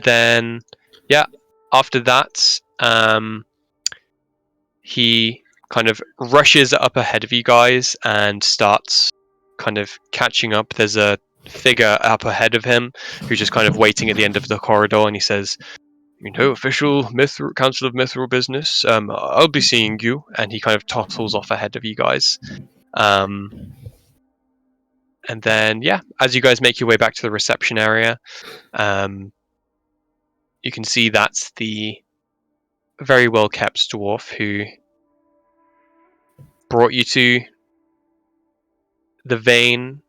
then after that, he kind of rushes up ahead of you guys and starts kind of catching up. There's a figure up ahead of him who's just kind of waiting at the end of the corridor, and he says, official Council of Mithril business, I'll be seeing you. And he kind of topples off ahead of you guys. And then, as you guys make your way back to the reception area, you can see that's the very well kept dwarf who brought you to the Vane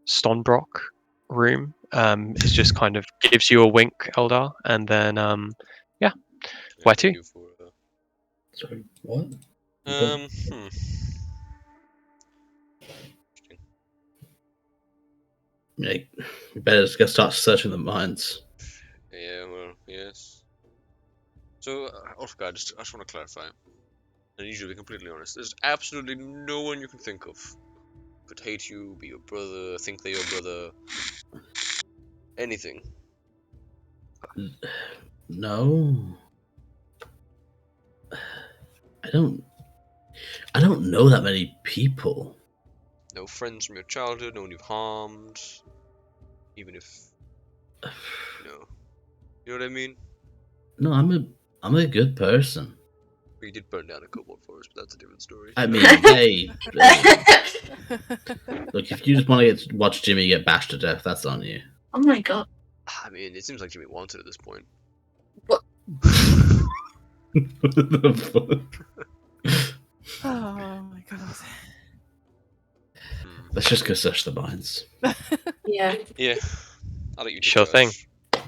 Stonbrock room. It just kind of gives you a wink, Eldar, and then where to? Sorry, what? Interesting. Yeah, you better just go start searching the mines. Yeah, well, yes. So, Uskia, I just want to clarify. I need you to be completely honest. There's absolutely no one you can think of who could hate you, be your brother, think they're your brother, anything. No. I don't know that many people. No friends from your childhood, no one you've harmed, even if you know what I mean? No, I'm a good person. Well, you did burn down a cobalt forest, but that's a different story. I mean, hey, look, if you just want to watch Jimmy get bashed to death, that's on you. Oh my god. I mean, it seems like Jimmy wants it at this point. What? What the fuck? Oh my god. Let's just go search the mines. Yeah. Yeah. I'll let you Sure thing. judge.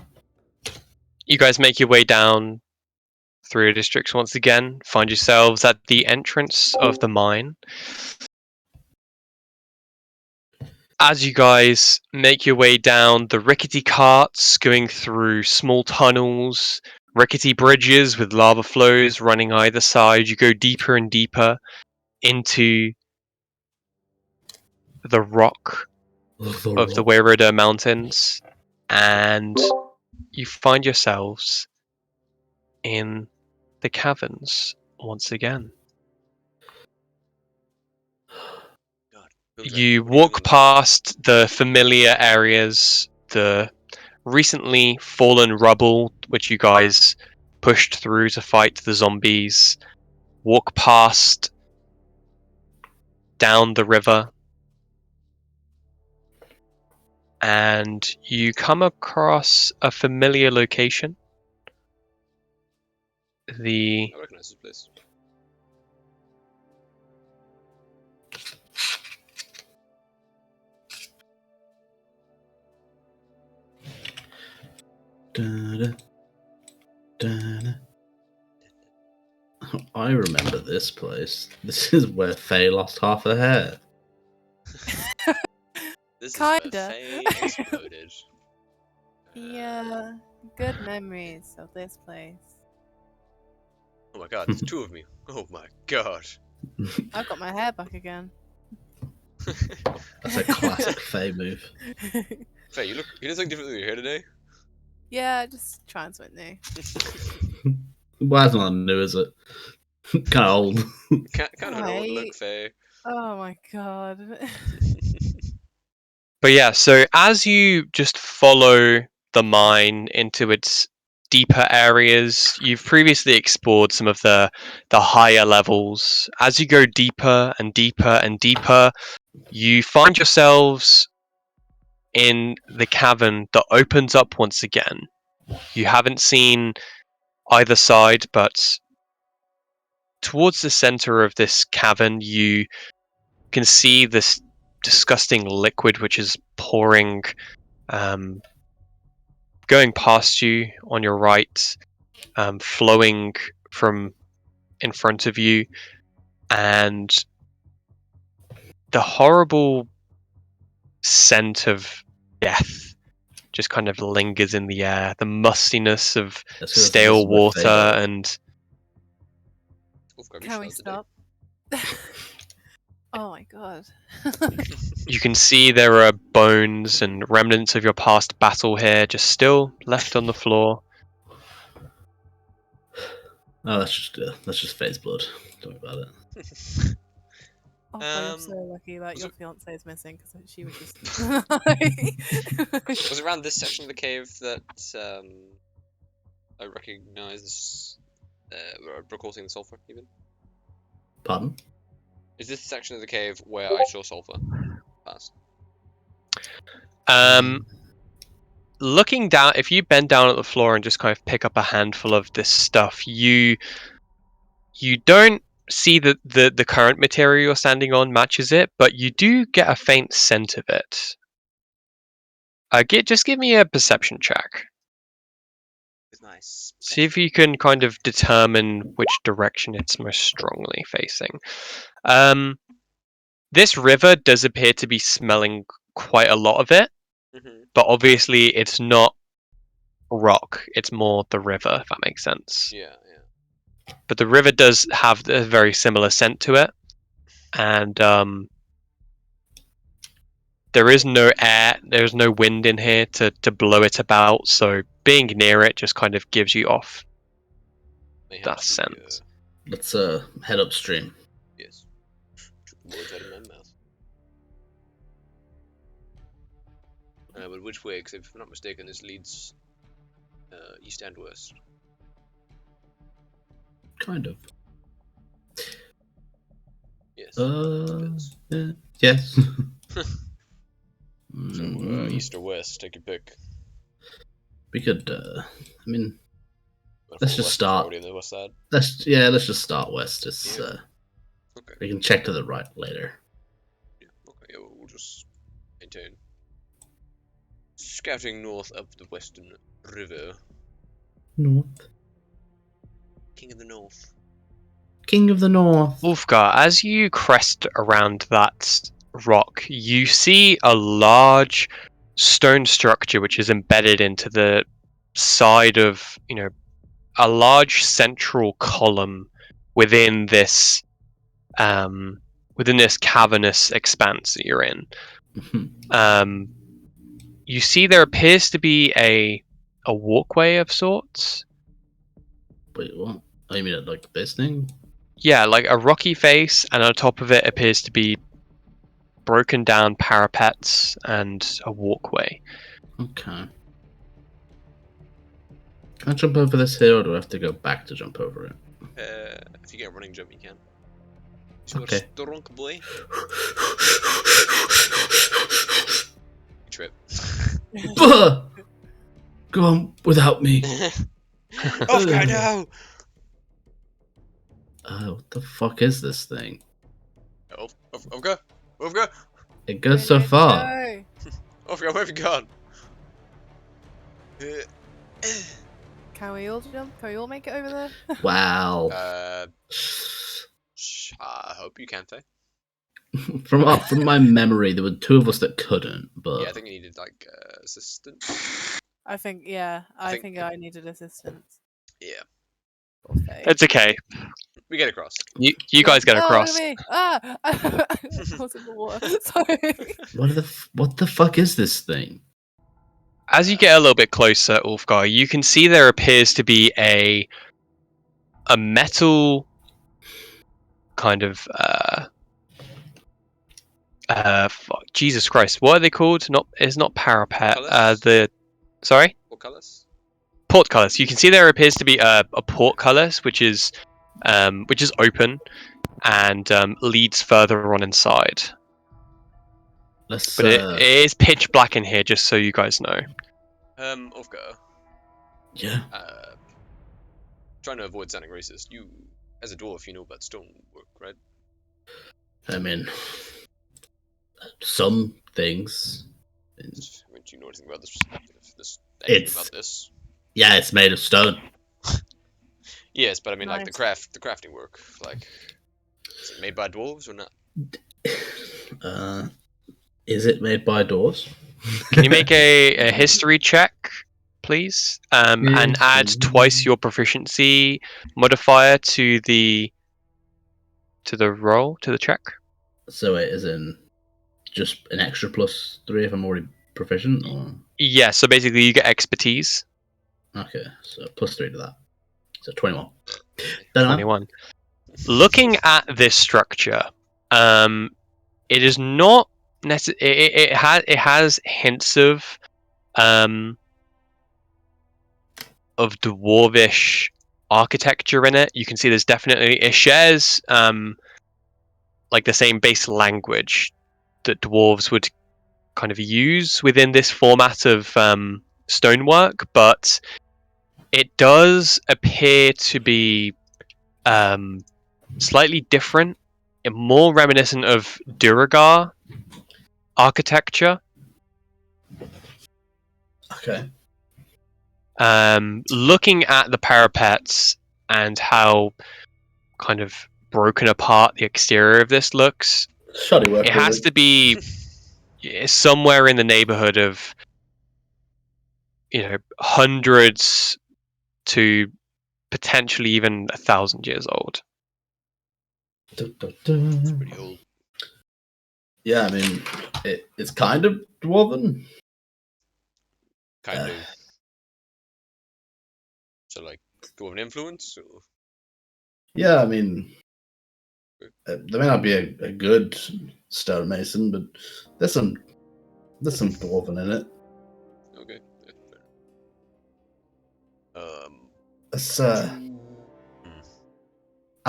You guys make your way down through districts once again. Find yourselves at the entrance of the mine. As you guys make your way down the rickety carts going through small tunnels, rickety bridges with lava flows running either side, you go deeper and deeper into the rock of the Weirida Mountains, and you find yourselves in the caverns once again. Feels like You what are you walk doing? past the familiar areas, the recently fallen rubble, which you guys pushed through to fight the zombies. Walk past down the river, and you come across a familiar location. The I recognize this place. Da-da, da-da. Oh, I remember this place. This is where Faye lost half her hair. This is Kinda. where Faye exploded. Yeah, good memories of this place. Oh my god, there's two of me. Oh my god. I've got my hair back again. That's a classic Faye move. Faye, you did something different with your hair today? Yeah, just trying something new. Why is not new, is it? Kind of old. Kind of an old look, Right. Faye. Oh my god. But yeah, so as you just follow the mine into its deeper areas, you've previously explored some of the higher levels. As you go deeper and deeper and deeper, you find yourselves in the cavern that opens up once again. You haven't seen either side, but towards the center of this cavern, you can see this disgusting liquid which is pouring, going past you on your right, flowing from in front of you, and the horrible scent of death just kind of lingers in the air. The mustiness of That's 'cause this stale is where water Faye died. and Oof, grab your Can we shell today. stop? Oh my god. you can see there are bones and remnants of your past battle here just still left on the floor. Oh, that's just Faye's blood. Don't worry about it. Oh, well, you're Um, so lucky that was your it- fiance is missing because she would just. Was it around this section of the cave that I recognise recording the sulfur even? Pardon? Is this the section of the cave where I saw sulfur past? Looking down, if you bend down at the floor and just kind of pick up a handful of this stuff, you don't see that the current material you're standing on matches it, but you do get a faint scent of it. Just give me a perception check. With my See if you can kind of determine which direction it's most strongly facing. This river does appear to be smelling quite a lot of it, Mm-hmm. but obviously it's not rock, it's more the river, if that makes sense. Yeah, yeah. But the river does have a very similar scent to it, and there is no air, there's no wind in here to blow it about, so being near it just kind of gives you off May have that to be, scent. Let's head upstream. yes. Took the words out of my mouth. But which way? Because if I'm not mistaken, this leads east and west. Kind of. Yes. Yes. So east or west, take your pick. We could. I mean, Well, Let's from just west, start. already on the west side. let's just start west. It's Yeah. Okay. we can check to the right later. Yeah. Okay. Yeah, we'll just maintain. Scouting north up the western river. North. King of the North. King of the North. Ulfgar, as you crest around that rock, you see a large stone structure which is embedded into the side of, a large central column within this cavernous expanse that you're in. You see there appears to be a walkway of sorts. Wait, what? Oh, you mean like this thing? Yeah, like a rocky face, and on top of it appears to be broken down parapets and a walkway. Okay. Can I jump over this hill, or do I have to go back to jump over it? If you get a running jump, you can. So Okay. strong boy. You trip. Buh! Go on without me. Oscar, no! What the fuck is this thing? Oscar! Oscar! It goes so far. Go. Oscar, where have you gone? Can we all jump? Can we all make it over there? Wow. I hope you can, Tay. From my memory, there were two of us that couldn't, but Yeah, I think you needed, like, assistance. I think, yeah. I think- think I needed assistance. Yeah. Poor Faye. It's okay. We get across. You guys get across. Look at me. Ah! I was in the water. Sorry. what the fuck is this thing? As you get a little bit closer, Ulfgar, you can see there appears to be a metal kind of Jesus Christ, what are they called? It's not parapet. Sorry? Portcullis? Portcullis. You can see there appears to be a portcullis which is open and leads further on inside. Let's. But it is pitch black in here, just so you guys know. Oscar. Yeah. Trying to avoid sounding racist. You, as a dwarf, you know about stonework, right? I mean, some things. I mean, do you know anything about this? It's- About this? Yeah, it's made of stone. Yes, but I mean, like the Nice. crafting work. Like, is it made by dwarves or not? Is it made by dwarves? Can you make a history check, please? And add twice your proficiency modifier to the roll, to the check. So it is in just an extra +3 if I'm already proficient, or Yeah, so basically you get expertise. okay, so +3 to that. So 21. Don't know. 21. Looking at this structure, it is not necessarily. It has hints of dwarvish architecture in it. You can see there's definitely, it shares like the same base language that dwarves would kind of use within this format of stonework, but it does appear to be slightly different and more reminiscent of Duragar architecture. Okay. Looking at the parapets and how kind of broken apart the exterior of this looks, Shoddy work. it has to be somewhere in the neighborhood of, hundreds to potentially even 1,000 years old. Pretty old. Yeah, I mean, it's kind of dwarven. Kind of. So, like, dwarven influence? Or... Yeah, I mean, there may not be a good stonemason, but there's some dwarven in it. Okay. Yeah, fair. Let's, I'm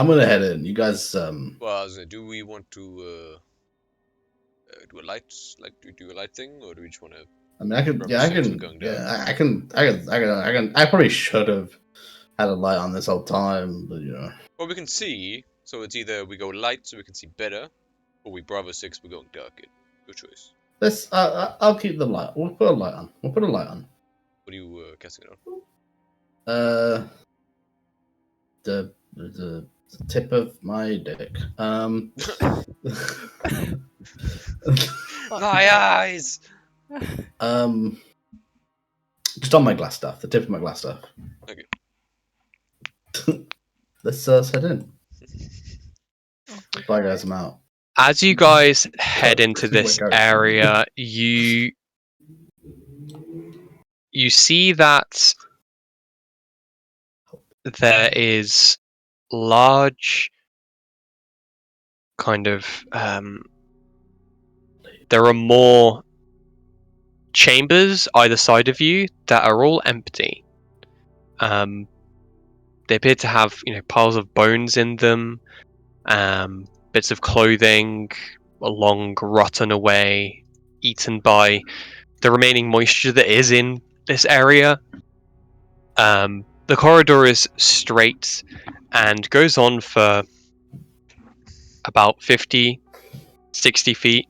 gonna head in. You guys, Well, I was gonna, do we want to do a light, do a light thing, or do we just want to? I mean, I can, Rubber yeah, I suits can, are going yeah, I can. I probably should have had a light on this whole time, but Well, we can see. So it's either we go light so we can see better, or we Bravo 6, we're going dark. Your choice. Let's. I'll keep the light. We'll put a light on. We'll put a light on. What are you casting it on? The tip of my dick. My eyes! Just on my glass stuff. The tip of my glass stuff. Okay. Let's head in. Bye, guys. I'm out. As you guys head Sorry, into Chris, this what goes? area, you see that there is large kind of there are more chambers either side of you that are all empty. They appear to have, piles of bones in them, bits of clothing, long rotten away, eaten by the remaining moisture that is in this area. The corridor is straight and goes on for about 50, 60 feet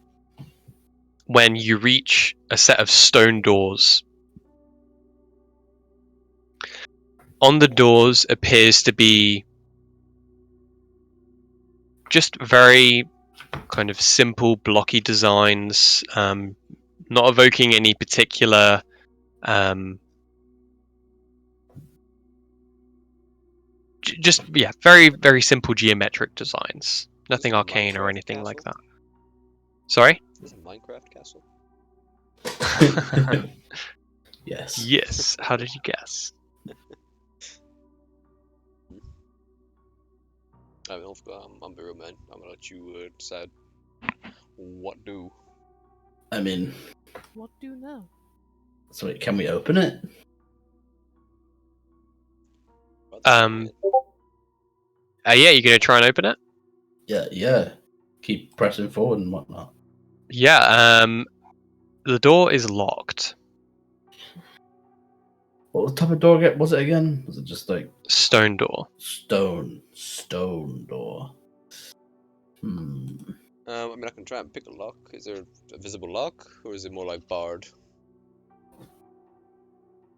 when you reach a set of stone doors. On the doors appears to be just very kind of simple blocky designs, not evoking any particular very, very simple geometric designs. Nothing arcane or anything like that. Sorry? Is it a Minecraft castle? Yes. Yes. How did you guess? I'm the real man. I'm gonna let you decide what do. I mean, What do you know? so wait, can we open it? Yeah, you gonna try and open it? Yeah. Keep pressing forward and whatnot. Yeah, the door is locked. What type of door was it again? Was it just like Stone door. stone door? I mean, I can try and pick a lock. Is there a visible lock, or is it more like barred?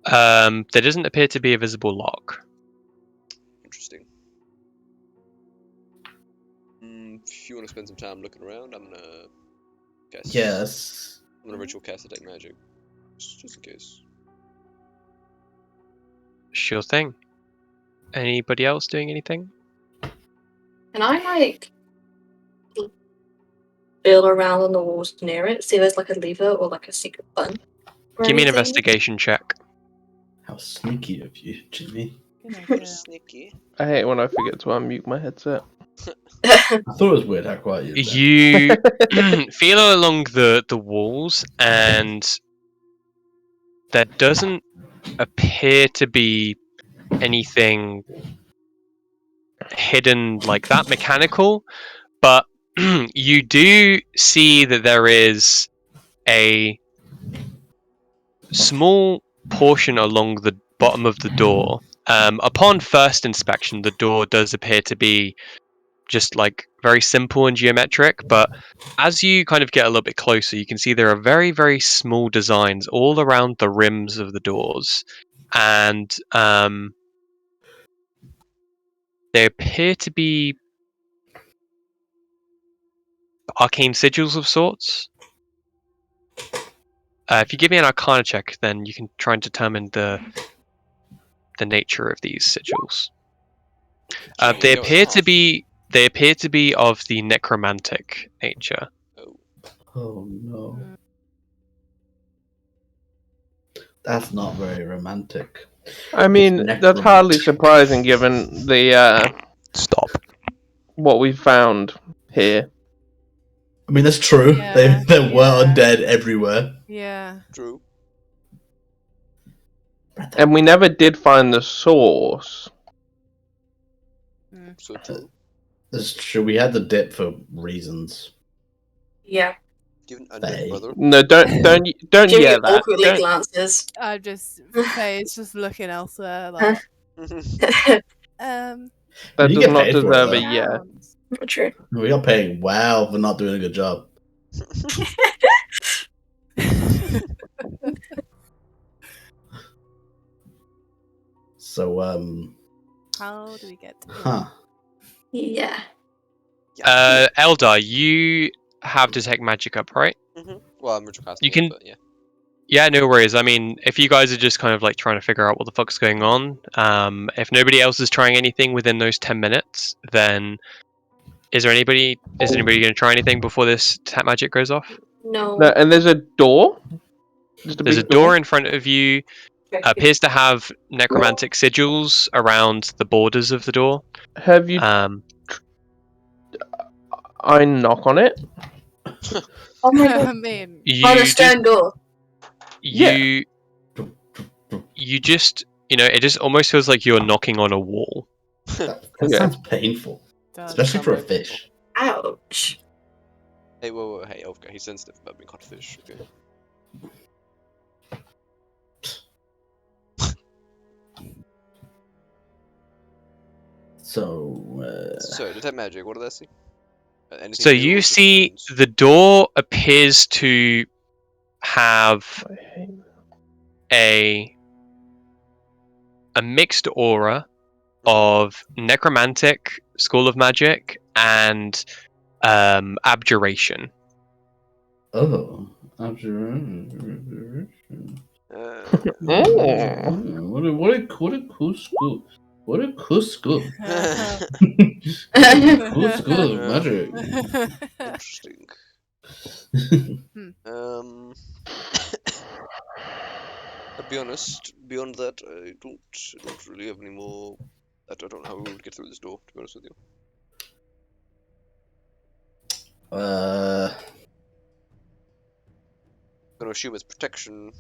There doesn't appear to be a visible lock. Interesting. If you want to spend some time looking around, I'm gonna cast. Yes. I'm gonna ritual cast detect magic, just in case. Sure thing. Anybody else doing anything? Can I feel around on the walls near it, see if there's like a lever or like a secret button? Give me an anything? investigation check. How sneaky of you, Jimmy. Good idea. Sneaky. I hate when I forget to unmute my headset. I thought it was weird how quiet you were. You feel along the walls, and there doesn't appear to be anything hidden like that mechanical, but you do see that there is a small portion along the bottom of the door. Upon first inspection, the door does appear to be just like very simple and geometric, but as you kind of get a little bit closer, you can see there are very, very small designs all around the rims of the doors, and they appear to be arcane sigils of sorts. If you give me an Arcana check, then you can try and determine the nature of these sigils. They appear to be of the necromantic nature. Oh no. That's not very romantic. I mean, that's hardly surprising given the Stop. what we found here. I mean, that's true. Yeah, There were yeah. undead everywhere. Yeah. True. And we never did find the source. So true. That's true. We had the dip for reasons. Yeah. Given They- undead brother. No, don't Jimmy yell that. awkwardly Don't- glances. I just Faye's just looking elsewhere like that You does get not paid for it, deserve a though. yeah. Not true. We got paying well for not doing a good job. So, How do we get to huh. Yeah. Eldar, you have detect magic up, right? Well, I'm ritual casting You can- it, but yeah. Yeah, no worries. I mean, if you guys are just kind of like trying to figure out what the fuck's going on, if nobody else is trying anything within those 10 minutes, then is anybody going to try anything before this detect magic goes off? No. No, and there's a door. Just a There's a big door in front of you. Appears to have necromantic sigils around the borders of the door. Have you? I knock on it. Oh my I god. mean, On a You stone door. you just it just almost feels like you're knocking on a wall. That Okay. sounds painful, does. especially sound for a very painful. fish. Ouch. Hey, whoa, hey, Elfgar, he's sensitive about being caught fish. Okay. So, So, detect magic. What did I see? Anything So new or you just see runes? the door appears to have a mixed aura of necromantic, school of magic, and abjuration. oh, what a cool school! What a cool school! Cool school of magic. Interesting. I'll be honest. Beyond that, I don't really have any more. I don't know how we would get through this door. To be honest with you. Uh, I'm gonna assume it's protection.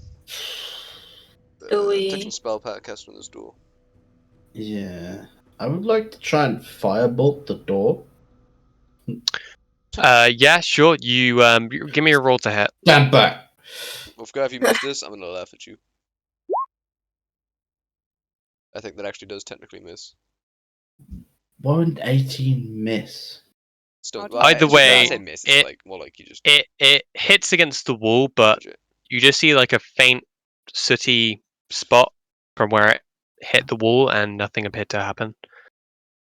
Do we- Protection spell cast on this door. yeah, I would like to try and firebolt the door. Yeah, sure. You give me a roll to hit. Stand back. Wolfgar, if you miss this, I'm gonna laugh at you. I think that actually does technically miss. Why would 18 miss? Still, I'd well, Either it's just- I way, say miss. It's it- like more like you just. It hits against the wall, but dodge it. you just see like a faint sooty spot from where it hit the wall, and nothing appeared to happen.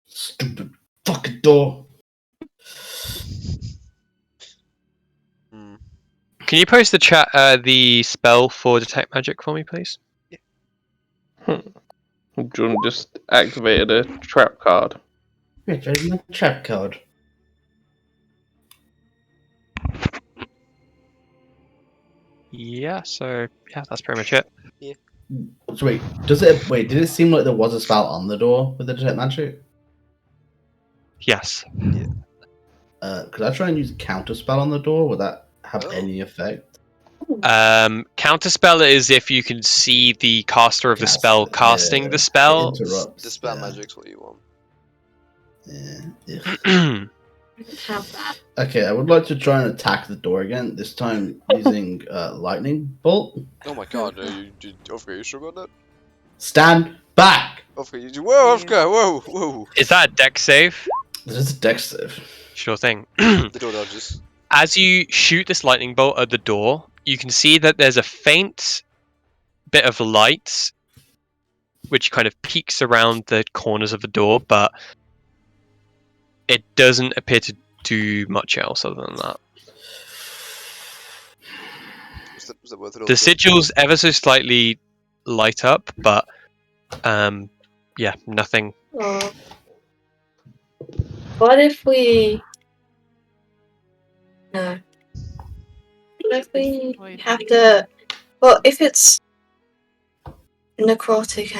Stupid fucking door. Hmm. Can you post the chat the spell for detect magic for me, please? John just activated a trap card. Yeah, there's my trap card. Yeah. So yeah, that's pretty much it. So wait, did it seem like there was a spell on the door with the detect magic? Yes. Could I try and use a counter spell on the door? Would that have Oh. any effect? Counterspell is if you can see the caster of the Cast spell it, casting yeah. the spell. It interrupts. Dispel yeah. magic's what you want. Yeah. Have that. Okay, I would like to try and attack the door again. This time using lightning bolt. Oh my god, Wolfgar, you sure about that? Stand back. Wolfgar, whoa, Yeah. Wolfgar, whoa. Is that a dex save? This is a dex save. Sure thing. The door dodges. As you shoot this lightning bolt at the door, you can see that there's a faint bit of light which kind of peeks around the corners of the door, but it doesn't appear to do much else other than that. Was that worth it all? The sigils ever so slightly light up, but yeah, nothing. Oh. What if we? No. What if we Wait. have to? Well, if it's necrotic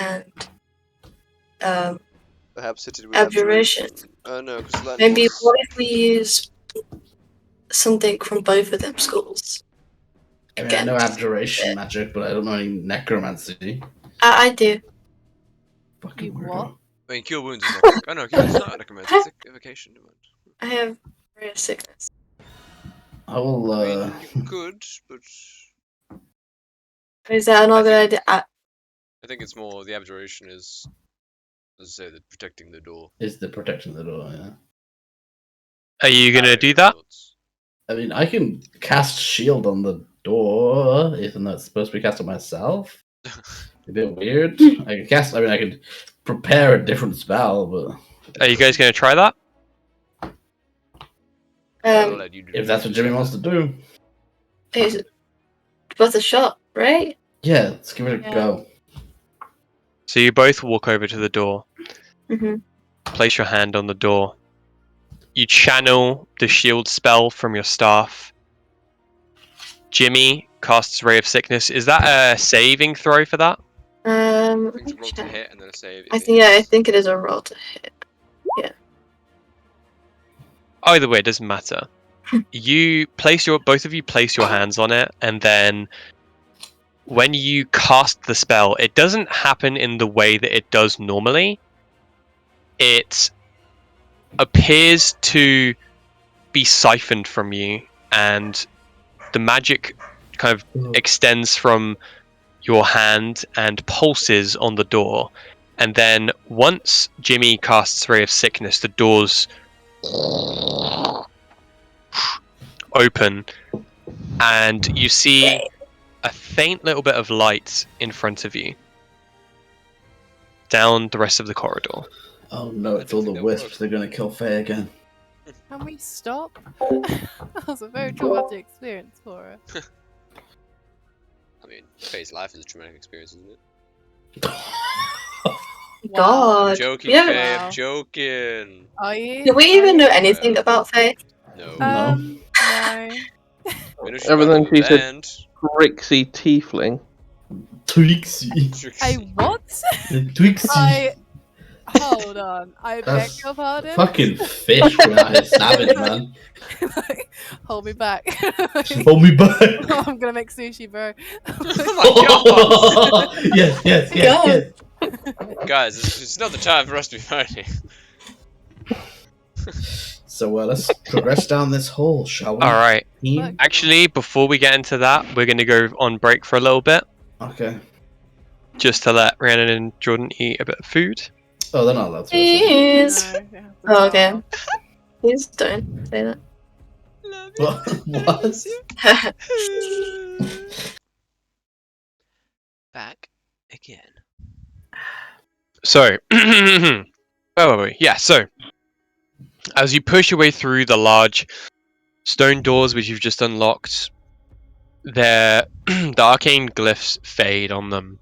and Perhaps it with Abjuration. No, because maybe what if we use something from both of them schools? I mean, I know Again. abjuration magic, but I don't know any necromancy. I do. Fucking You weirdo. what? I mean, Cure Wounds is not. Oh no, Cure Wounds is not a necromancy. It's a evocation. Never mind. I have rare sickness. I will. I mean, you could, but Is that not a good idea? I think it's more the abjuration is, as I say, the protecting the door. Is the protection of the door? Yeah. Are you gonna Barrier do that? thoughts. I mean, I can cast shield on the door, even though it's supposed to be cast on myself. A bit weird. I can cast. I mean, I could prepare a different spell, but Are you guys going to try that? I'll let you do if that's what Jimmy wants to do, It's worth a shot, right? yeah, let's give it a Yeah. go. So you both walk over to the door, Mm-hmm. place your hand on the door. You channel the shield spell from your staff. Jimmy casts Ray of Sickness. Is that a saving throw for that? I think it's a roll to hit and then a save. I think I think it is a roll to hit. Either way, it doesn't matter. Both of you place your hands on it, and then when you cast the spell, it doesn't happen in the way that it does normally. It appears to be siphoned from you, and the magic kind of extends from your hand and pulses on the door. And then once Jimmy casts Ray of Sickness, the doors open, and you see a faint little bit of light in front of you down the rest of the corridor. Oh no, it's all the wisps. They're gonna kill Faye again. Can we stop? That was a very traumatic experience for her. I mean, Faye's life is a traumatic experience, isn't it? God. I'm joking, Yeah. Faye. Wow. I'm joking. Are you? Do we even know anything about Faye? No. No. No. We know she's Everything about to she said- land. Trixie Tiefling. Twixie. I what? Twixie. Hold on. I beg That's your pardon. Fucking fish without his savage, man. Like, hold me back. Hold me back. I'm gonna make sushi, bro. Oh my yes, yes, yes, yes. Guys, it's not the time for us to be fighting. So let's progress down this hall, shall we? All right. Team? Actually, before we get into that, we're going to go on break for a little bit, Okay. just to let Rhiannon and Jordan eat a bit of food. Oh, they're not allowed to. Please. No, you have to Oh, start okay. off. Please don't say that. What? Back again. So, where were we? Yeah, so, as you push your way through the large stone doors which you've just unlocked, the arcane glyphs fade on them.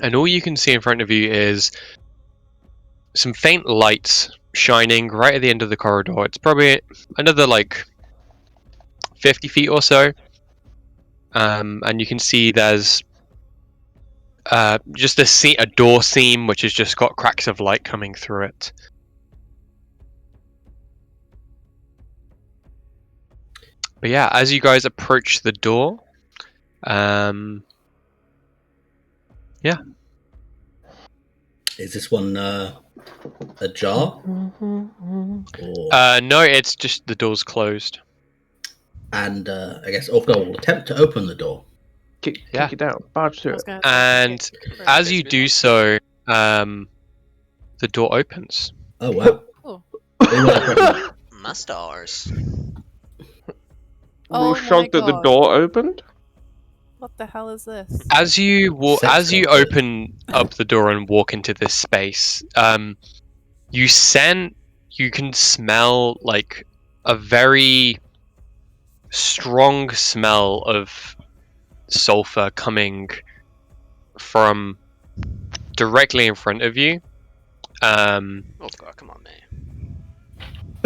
And all you can see in front of you is some faint lights shining right at the end of the corridor. It's probably another, 50 feet or so. And you can see there's just a door seam which has just got cracks of light coming through it. But yeah, as you guys approach the door, Is this one ajar? Or, no, it's just the door's closed. and I guess Ulfgar will attempt to open the door. Kick Yeah. it down. Barge I through was it. gonna say, And okay, as you do so, the door opens. Oh wow! Oh. They were impressive. My stars. Oh Real my shocked that the God. door opened. What the hell is this? As you Sex as you worker. open up the door and walk into this space, you can smell like a very strong smell of sulfur coming from directly in front of you. Oh god, come on, man.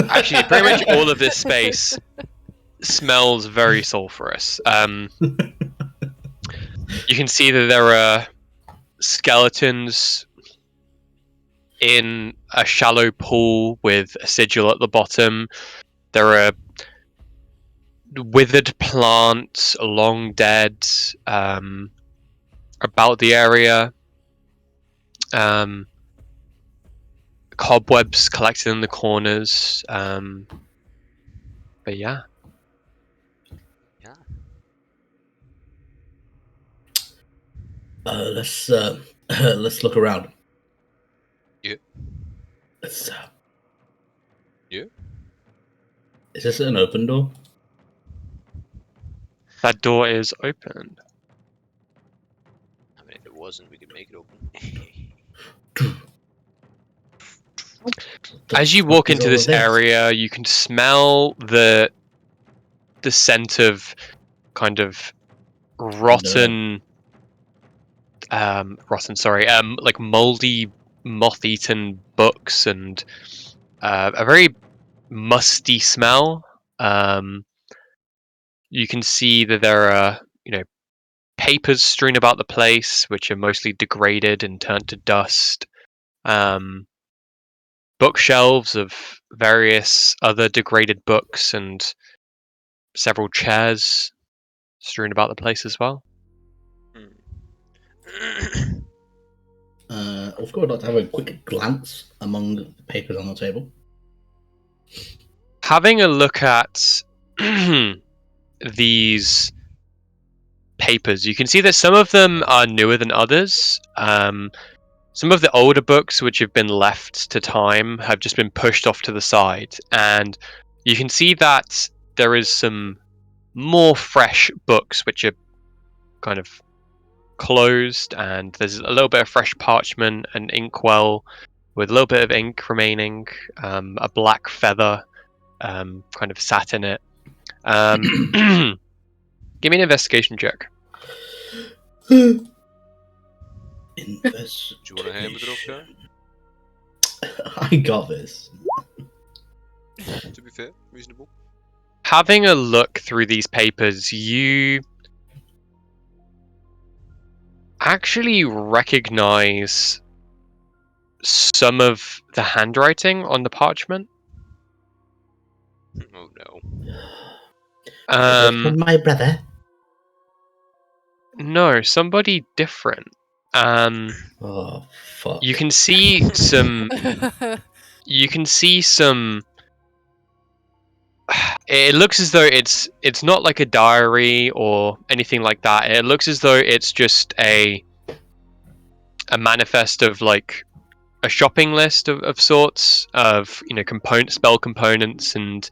Actually, pretty much all of this space smells very sulfurous. You can see that there are skeletons in a shallow pool with a sigil at the bottom. There are withered plants, long dead, about the area. Cobwebs collected in the corners. But yeah. Let's look around. Yeah. Let's, Yeah. Is this an open door? That door is open. I mean, if it wasn't, we could make it open. The As you fuck walk is into all this of area, you can smell the scent of kind of rotten, like moldy, moth-eaten books and a very musty smell. You can see that there are, papers strewn about the place, which are mostly degraded and turned to dust. Bookshelves of various other degraded books and several chairs strewn about the place as well. Of course, I'd like to have a quick glance among the papers on the table. Having a look at these papers, you can see that some of them are newer than others. Some of the older books, which have been left to time, have just been pushed off to the side, and you can see that there is some more fresh books which are kind of closed, and there's a little bit of fresh parchment and inkwell with a little bit of ink remaining, a black feather kind of sat in it. Give me an investigation check. Do you want to hand with it, Uskia? I got this. To be fair, reasonable. Having a look through these papers, you actually recognize some of the handwriting on the parchment. Oh no. From my brother. No, somebody different. Oh fuck. You can see some. You can see some. It looks as though it's not like a diary or anything like that. It looks as though it's just a manifest of like a shopping list of sorts of spell components and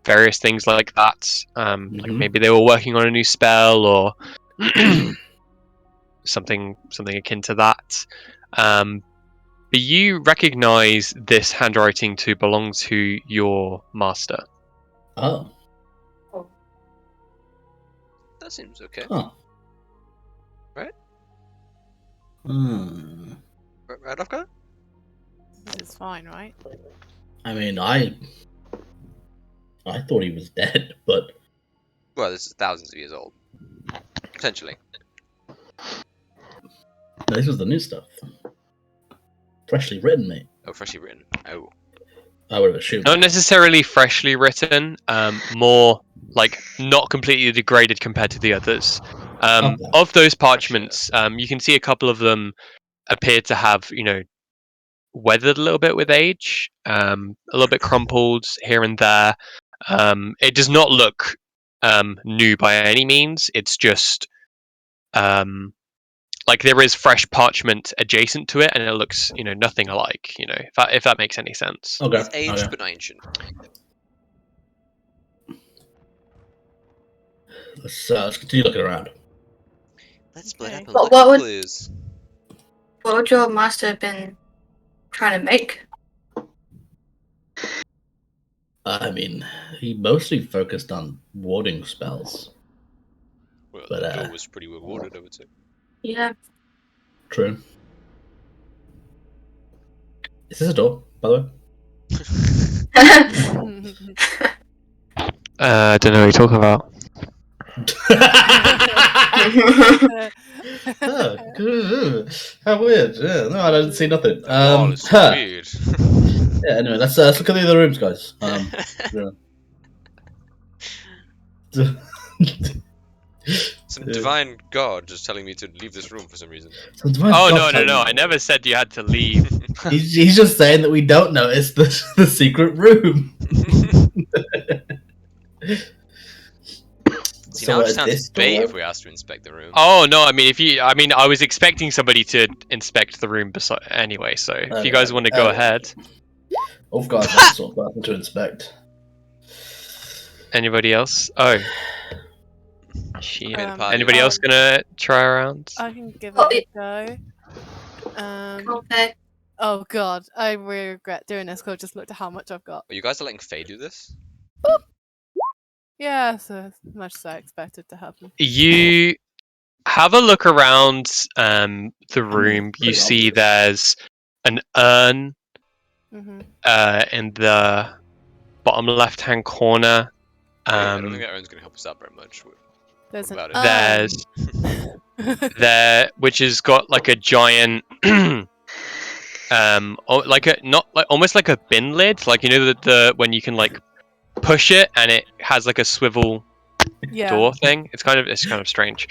various things like that. Like maybe they were working on a new spell or something akin to that. But you recognize this handwriting to belong to your master. Oh. That seems okay. Huh. Right? Right, Uskia? This is fine, right? I mean, I thought he was dead, but Well, this is thousands of years old. Potentially. no, this was the new stuff. Freshly written, mate. Oh, freshly written. Oh. I would have assumed. Not necessarily freshly written, more like not completely degraded compared to the others. Okay. Of those parchments, you can see a couple of them appear to have, weathered a little bit with age, a little bit crumpled here and there. It does not look new by any means. It's just like there is fresh parchment adjacent to it, and it looks, nothing alike. If that makes any sense. Okay. It's aged but not ancient. Let's continue looking around. Let's split Okay. up and But look what at would- clues. What would your master have been trying to make? I mean, he mostly focused on warding spells. Well, But, the door was pretty well warded, I would say. Yeah. True. Is this a door, by the way? I don't know what you're talking about. Oh, good. How weird. Yeah, no, I didn't see nothing. Oh, it's Huh. weird. Yeah, anyway, let's look at the other rooms, guys. Yeah. Some divine god just telling me to leave this room for some reason. So divine Oh God no! telling I never said you had to leave. He's just saying that we don't notice the secret room. See, So now it at just sounds this bait door- if we asked to inspect the room. Oh no! I mean, I was expecting somebody to inspect the room anyway. So if you guys want to go ahead, Of guys, that's sort of person to inspect. anybody else? Oh, Shit. Made a Um, party. Anybody else gonna try around? I can give Oh, it a go. Okay. Oh god, I really regret doing this because I just looked at how much I've got. Oh, you guys are letting Faye do this? Yeah, so as much as I expected to happen. You have a look around the room. You pretty see obvious. there's an urn Hmm. in the bottom left-hand corner. I don't think that urn's gonna help us out very much. There's an about it? There's urn. there which has got like a giant like a not like almost like a bin lid, like you know the when you can like push it and it has like a swivel Yeah. door thing. It's kind of strange.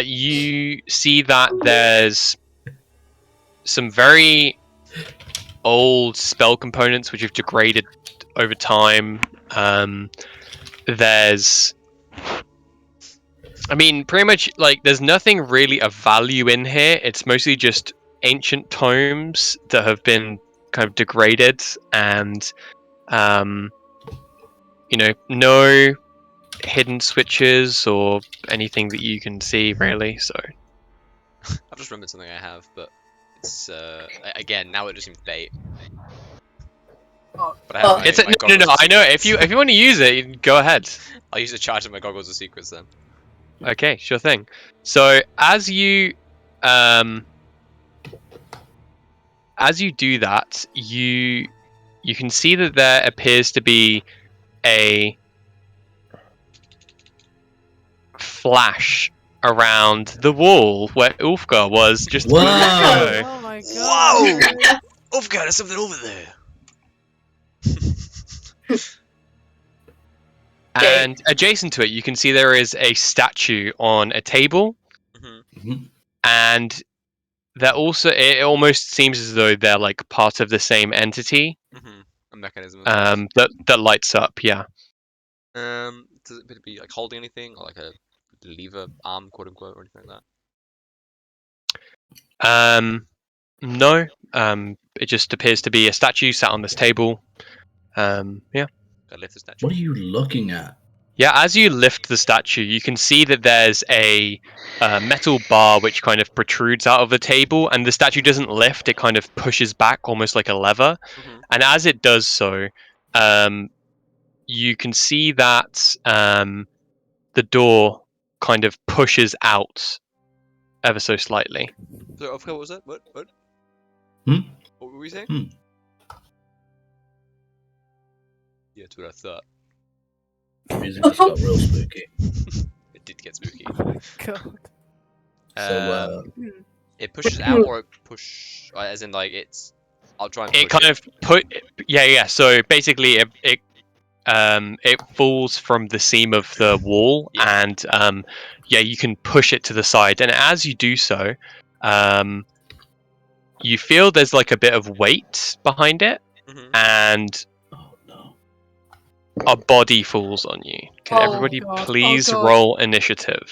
You see that there's some very old spell components which have degraded over time. There's I mean, pretty much, like, there's nothing really of value in here. It's mostly just ancient tomes that have been kind of degraded, and, you know, no hidden switches or anything that you can see, really, so. I've just remembered something I have, but it's again now it just seems bait. But I have Oh. my, It's my no, goggles of I know, if secrets. you want to use it, you can go ahead. I'll use a charge of my goggles of secrets then. Okay, sure thing. So, as you do that, you can see that there appears to be a flash around the wall where Ulfgar was just a minute Whoa! ago. Oh my Whoa! god. Oh god, there's something over there. And adjacent to it, you can see there is a statue on a table, Mhm. and it almost seems as though they're like part of the same entity. A mechanism. Of sorts. That lights up. Yeah. Does it appear to be like holding anything, or like a lever arm, quote unquote, or anything like that? No. It just appears to be a statue sat on this table. Yeah. I lift the statue. What are you looking at? Yeah, as you lift the statue, you can see that there's a metal bar which kind of protrudes out of the table, and the statue doesn't lift, it kind of pushes back almost like a lever. And as it does so, you can see that the door kind of pushes out ever so slightly. So, what was that? What? Hmm? What were we saying? Hmm. Yeah, that's what I thought. Music just got real spooky. It did get spooky. God. So, It pushes out, or it as in like it's. I'll try and push It kind of yeah. So basically, it falls from the seam of the wall, Yeah. and you can push it to the side. And as you do so, you feel there's like a bit of weight behind it, and oh no. a body falls on you. Can Oh, everybody God. Oh, please God. roll initiative?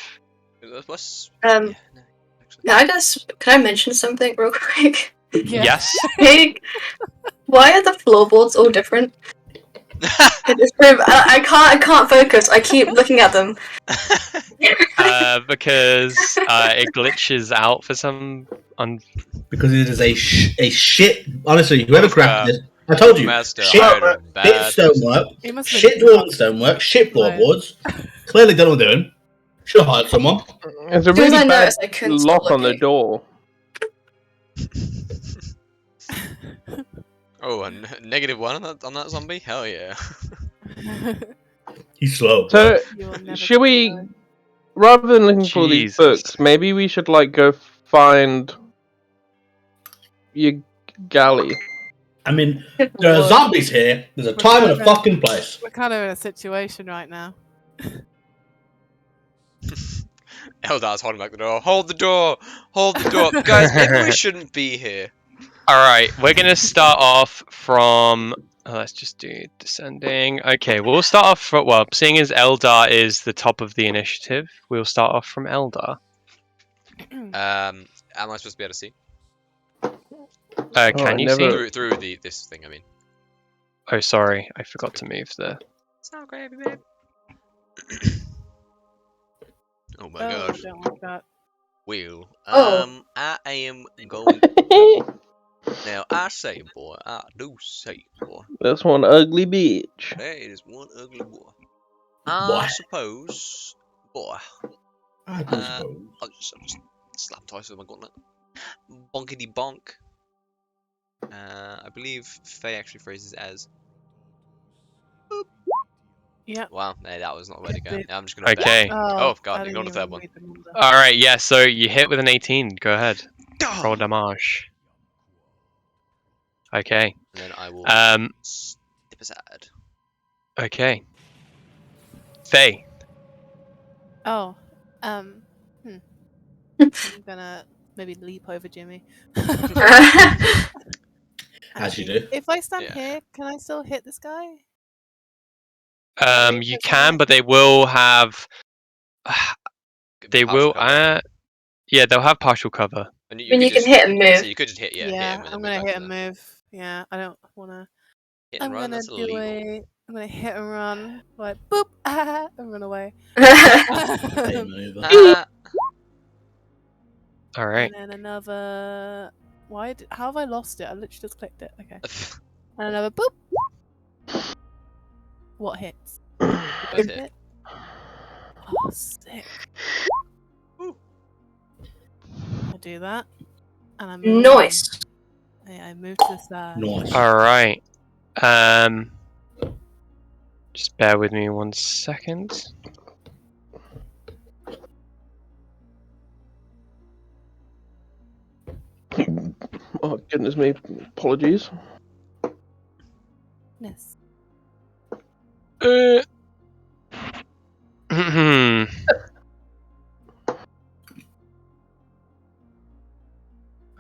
What's Um, yeah, no, actually. Now can I mention something real quick? Yeah. Yes. Hey, why are the floorboards all different? In this room, I can't focus. I keep looking at them. Because it glitches out for some. Because it is a shit. Honestly, whoever crafted this, I told you, Master shit, hired a shit bad stonework, It must have shit been drawing stonework, shit floorboards. Clearly don't know what they're doing. Should have hired someone. There's a As soon as really I bad noticed, I couldn't stop lock on the looking. door. Oh, a -1 on that zombie? Hell yeah. He's slow. So, You will never should we, know. rather than looking for these Jesus. books, maybe we should like go find your galley. I mean, there are zombies here. There's a time and a fucking place. We're kind of in a situation right now. Eldar's holding back the door. Hold the door! Hold the door! Guys, maybe we shouldn't be here. Alright, we're gonna start off from. Let's just do descending. Okay, we'll start off from. Well, seeing as Eldar is the top of the initiative, we'll start off from Eldar. Am I supposed to be able to see? Can you never- see? Through this thing, I mean. Oh, sorry, I forgot to move the. It's not gravy, babe. Oh my Oh, I god. don't like that. Well, Oh. I am going. Now I say, boy, I do say, boy, That's one ugly bitch. that is one ugly boy. Boy. I suppose, boy. I do Uh, suppose. I'll just slap twice with my gauntlet. Bonkety bonk. I believe Faye actually phrases it as. Yep. Wow, no, that was not the way to go. Boop. Yeah, I'm just gonna bet. Okay. Oh god, I didn't ignore the third even one. read the number. All right. Yeah. So you hit with an 18. Go ahead. Roll And damage. Okay. then I will Um. step aside. Okay. Faye. Oh, I'm gonna maybe leap over Jimmy. As you Actually, do. if I stand Yeah. here, can I still hit this guy? That You puts me can, at- but they will have. They Partial will. cover. Yeah, they'll have partial cover. And I mean, you could can just, hit and move. So you could just hit, hit him, and then I'm move gonna back hit to and there. move. Yeah, I don't wanna. Hit and run. That's illegal. I'm gonna hit and run, like boop, and run away. Game over. All right. And then another. How have I lost it? I literally just clicked it. Okay. And another boop. What hits? Both Both hit. hit? Oh, sick. Ooh. I'll do that. And I move. Nice. Yeah, I move to the side. Nice. All right. Just bear with me 1 second. Oh goodness me! Apologies. Yes.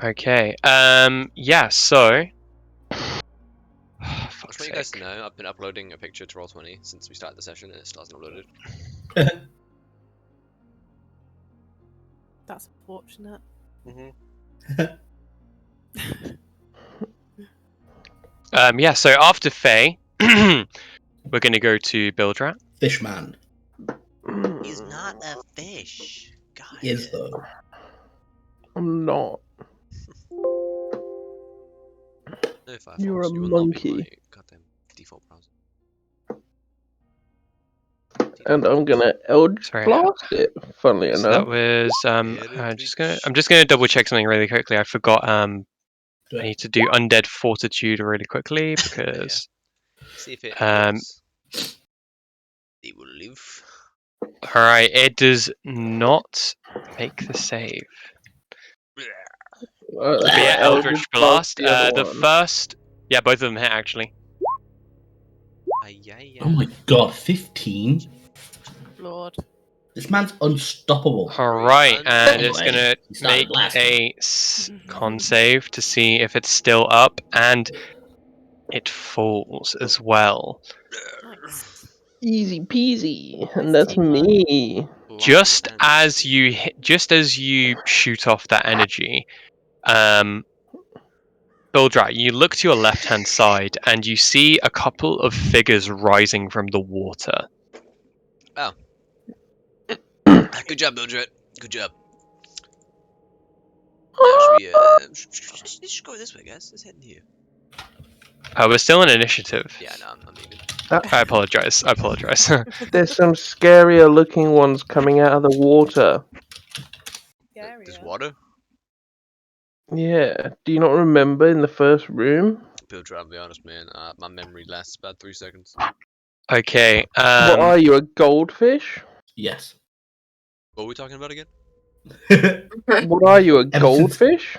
Okay. Yeah. So. I just Fuck's want you guys to sake. know I've been uploading a picture to Roll20 since we started the session and it still hasn't uploaded. That's unfortunate. Yeah. So after Faye, we're gonna go to Bildrat. Fishman. He's not a fish. God. Is though. I'm not. No, Firefox, You're a you will not be monkey. my goddamn default browser. And I'm gonna Eldritch Sorry. Blast it. Funnily So that enough. was I'm Eldritch. just gonna double check something really quickly. I forgot I Do it. need to do Undead Fortitude really quickly because See if it um works. They will live. alright, it does not make the save. But yeah, Eldritch Blast. the other The one. first both of them hit actually. Oh my god, 15? Lord. This man's unstoppable. Alright, and Anyway, it's gonna he started make last a con save to see if it's still up, and it falls as well. Nice. Easy peasy. And Nice that's teamwork. me. Just as you shoot off that energy, Bildrat, you look to your left-hand side and you see a couple of figures rising from the water. Good job, Mildred. Good job. Now, should go this way, guys. Let's head in here. We're still in initiative. Yeah, no, I'm leaving. I apologize. There's some scarier looking ones coming out of the water. There's water. Yeah. Do you not remember in the first room? Mildred, I'll be honest, man. My memory lasts about 3 seconds. Okay. What are you, a goldfish? Yes. What are we talking about again? What are you, a Ever since- goldfish?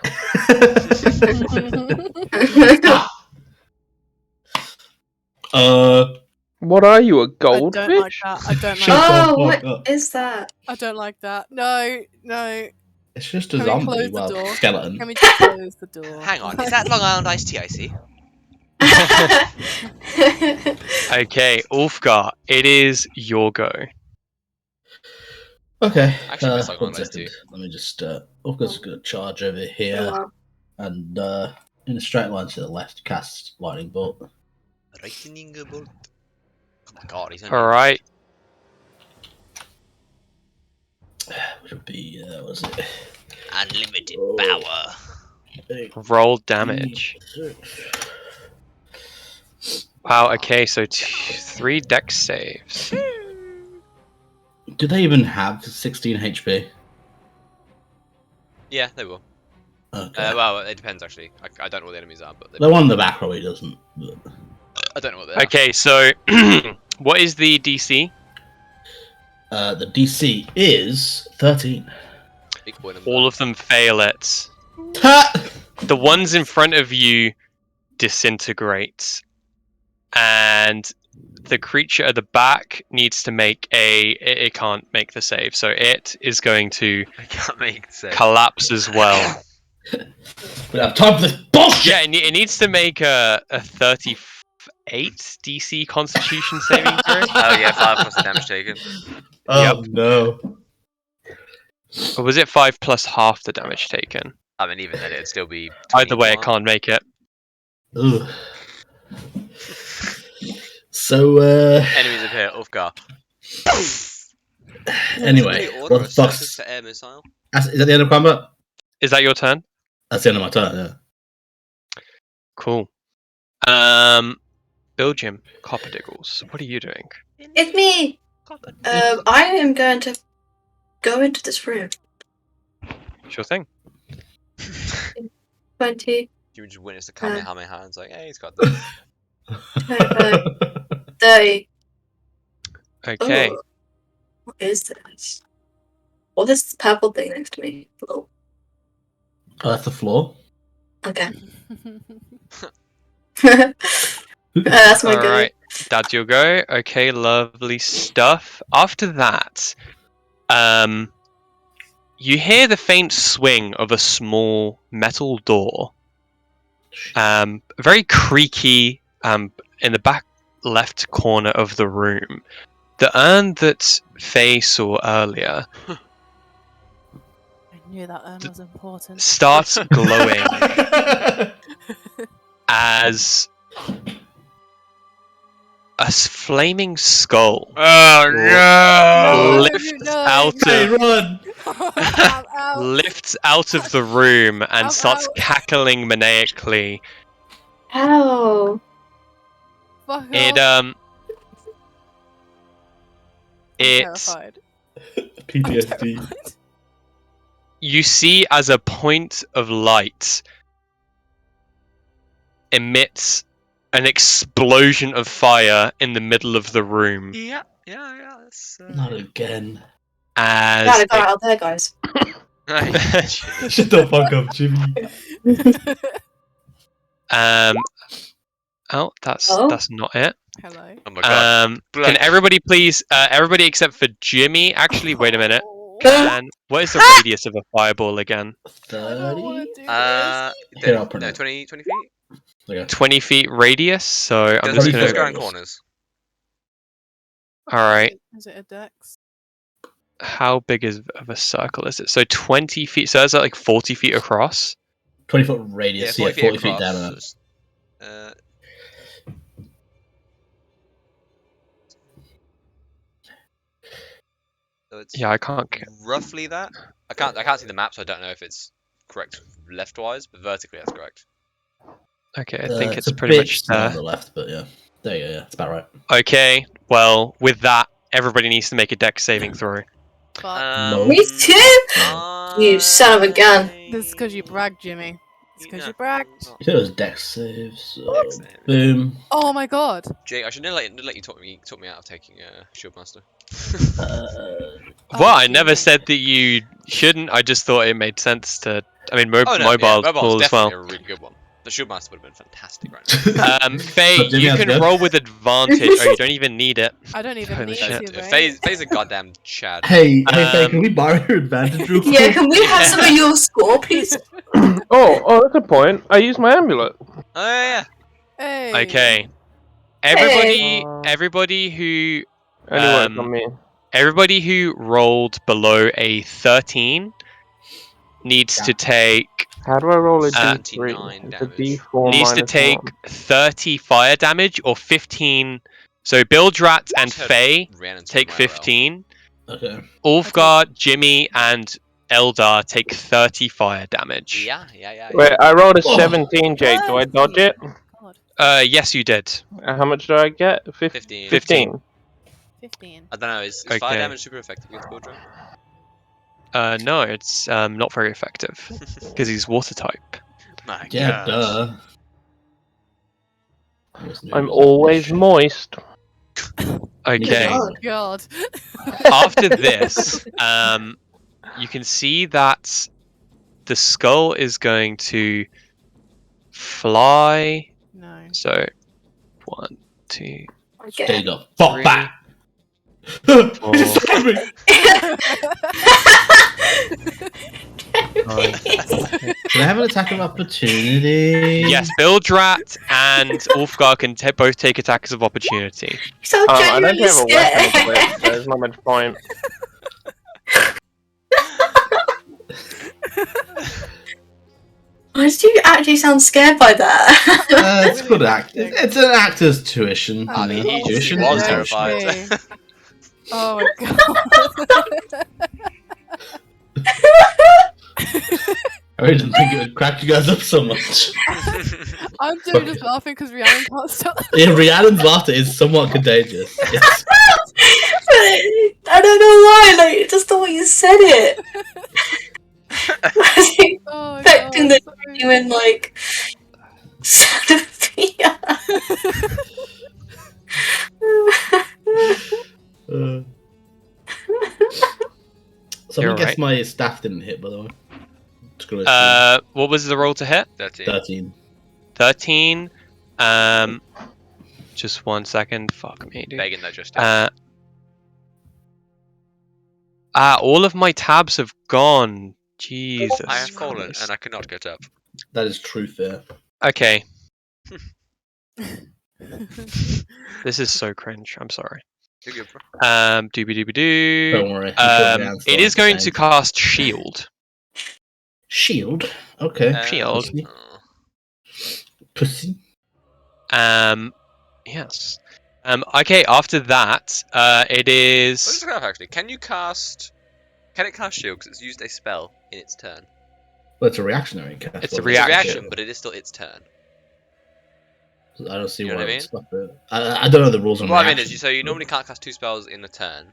What are you, a I don't like goldfish? that. I don't like Shut that. the Oh, fuck what up. is that? I don't like that. No, no. It's just a Can we zombie, close the well, door? skeleton. Can we just close the door? Hang on, is that Long Island iced tea I see? Okay, Ulfgar, it is your go. Okay. Actually, miss Long 1 Island iced tea. second. Let me just. Ulfgar's gonna charge over here Oh, and in a straight line to the left, cast lightning bolt. Lightning bolt. Oh my god, he's All right. Should be, what was it? Unlimited Oh. power. Roll damage. Wow. Okay, so 3 dex saves. Do they even have 16 HP? Yeah, they will. Okay. Well, it depends actually. I don't know what the enemies are, but The one in the back probably doesn't. But... I don't know what they are. Okay, so what is the DC? The DC is 13. Big boy number. All of them fail it. Ha! The ones in front of you disintegrate, and the creature at the back needs to make it can't make the save, so it is going to I can't make the save. collapse as well. We don't have time for this bullshit! Yeah, it needs to make a 38 DC Constitution saving throw. Oh yeah, 5 plus the damage taken. Oh no. Or was it 5 plus half the damage taken? I mean, even then, it'd still be. Either way, it 21. can't make it. Ugh. So, Enemies appear. Ufgar. anyway, Order what a the fuck's... surface to air missile. Is that the end of combat? Is that your turn? That's the end of my turn, yeah. Cool. Belgium, Copperdiggles, what are you doing? It's me. I am going to go into this room. Sure thing. 20, You would just witness the Kamehameha and it's like, hey, he's got this. 25, 30. Okay. Ooh. What is this? What is this purple thing next to me? Oh, Oh, that's the floor? okay. That's my All go. right, that's your go. Okay, lovely stuff. After that, you hear the faint swing of a small metal door. Very creaky. In the back left corner of the room, the urn that Faye saw earlier I knew that urn was important. starts glowing as a flaming skull Oh No, lifts you out Hey, of run! I'm out. lifts out of the room and I'm starts out. cackling maniacally. Ow. Fuck It off. I'm it's terrified. PTSD. I'm terrified. you see as a point of light emits an explosion of fire in the middle of the room Yeah. That's, Not again. as Gotta go out there, guys. Shut the fuck up, Jimmy. that's not it. Hello. Oh my god. Can everybody please everybody except for Jimmy actually wait a minute. Oh, And what is the radius of a fireball again? I don't want 30? to do this. Here, I'll print No, it. 20 feet? Okay. 20 feet radius, so I'm Does just it gonna just go in corners? alright. Is it a dex? How big of a circle is it? So 20 feet, so that's like 40 feet across. 20-foot radius, yeah, 40 feet across, down. so it's, so it's Yeah, I can't. roughly that. I can't see the map, so I don't know if it's correct left-wise, but vertically that's correct. Okay, I think it's a pretty bit much still on there. the left, but yeah. There you go, yeah. It's about right. Okay, well, with that, everybody needs to make a dex saving throw. Fuck. No. Me too! You son of a gun. This is because you bragged, Jimmy. It's because you bragged. You said it was dex saves, so... Dex save. Boom. Oh my god. Jake, I should never let you talk me out of taking Shieldmaster. Well, I Oh, never Jimmy. said that you shouldn't. I just thought it made sense to. I mean, Oh, no, mobile's mobile's cool as well. definitely a really good one. The Shieldmaster would have been fantastic right now. Faye, But Jimmy you has can to go. roll with advantage, or you don't even need it. I don't even Holy need shit. to, right? Faye's a goddamn Chad. Hey, Faye, Um, can we borrow your advantage real quick? Yeah, can we have some of your score, please? Oh, that's a point. I used my amulet. Oh yeah. Hey. Okay. Hey. Everybody who Anyway, on me. everybody who rolled below a 13 needs to take How do I roll a 79 D3? It's a damage. D4 needs to minus take 1. 30 fire damage or 15. So Bildrat and Just heard Faye Rhiannon's take from Rare Elf. 15, Okay. Ulfgar, Jimmy, and Eldar take 30 fire damage. Yeah. Wait, I rolled a Oh. 17, Jake. Do I dodge it? God. Yes, you did. How much do I get? 15. 15. 15. I don't know. Is fire Okay. damage super effective against Bildra? No, it's not very effective because he's water type. My Yeah, gosh. duh. I guess maybe I'm it was always shit. moist. Okay. God. God. After this, you can see that the skull is going to fly. No. So, 1, 2, There Okay. you go. Fuck 3. back! He just stabbed me! Nine. Can I have an attack of opportunity? Yes, Bildrat and Ulfgar can both take attacks of opportunity. So I don't genuinely have a weapon scared. equipped, so there's not much point. Why did you actually sound scared by that? It's good act. It's an actor's tuition. I mean, he Tuition was is terrified. Okay. Oh my god. I really didn't think it would crack you guys up so much. I'm just laughing because Rhiannon can't stop. Yeah, Rhiannon's laughter is somewhat contagious. It's, I don't know why, like, just the way you said it. I was Oh my expecting god. the genuine, like, sound of fear. someone You're guess right. my staff didn't hit, by the way. Screw it. What was the roll to hit? 13. 13. 13. Just 1 second. Fuck me, dude. Begging that just All of my tabs have gone. Jesus. I have fallen Christ. and I cannot get up. That is true fair. Okay. This is so cringe. I'm sorry. You're good, bro. Doobie doobie doo. Don't worry. I'm sure Rhiannon's It still is going to entertained. cast shield. Shield? Okay. Shield. Pussy. Oh. Pussy. Yes. Okay. After that, it Let's is. just go actually. Can it cast shield because it's used a spell in its turn? Well, it's a reactionary cast. It's a It's a reaction. reaction, but it is still its turn. I don't see You know why what I it mean? would stop it. I don't know the rules on What I mean reaction. is, you normally can't cast 2 spells in a turn.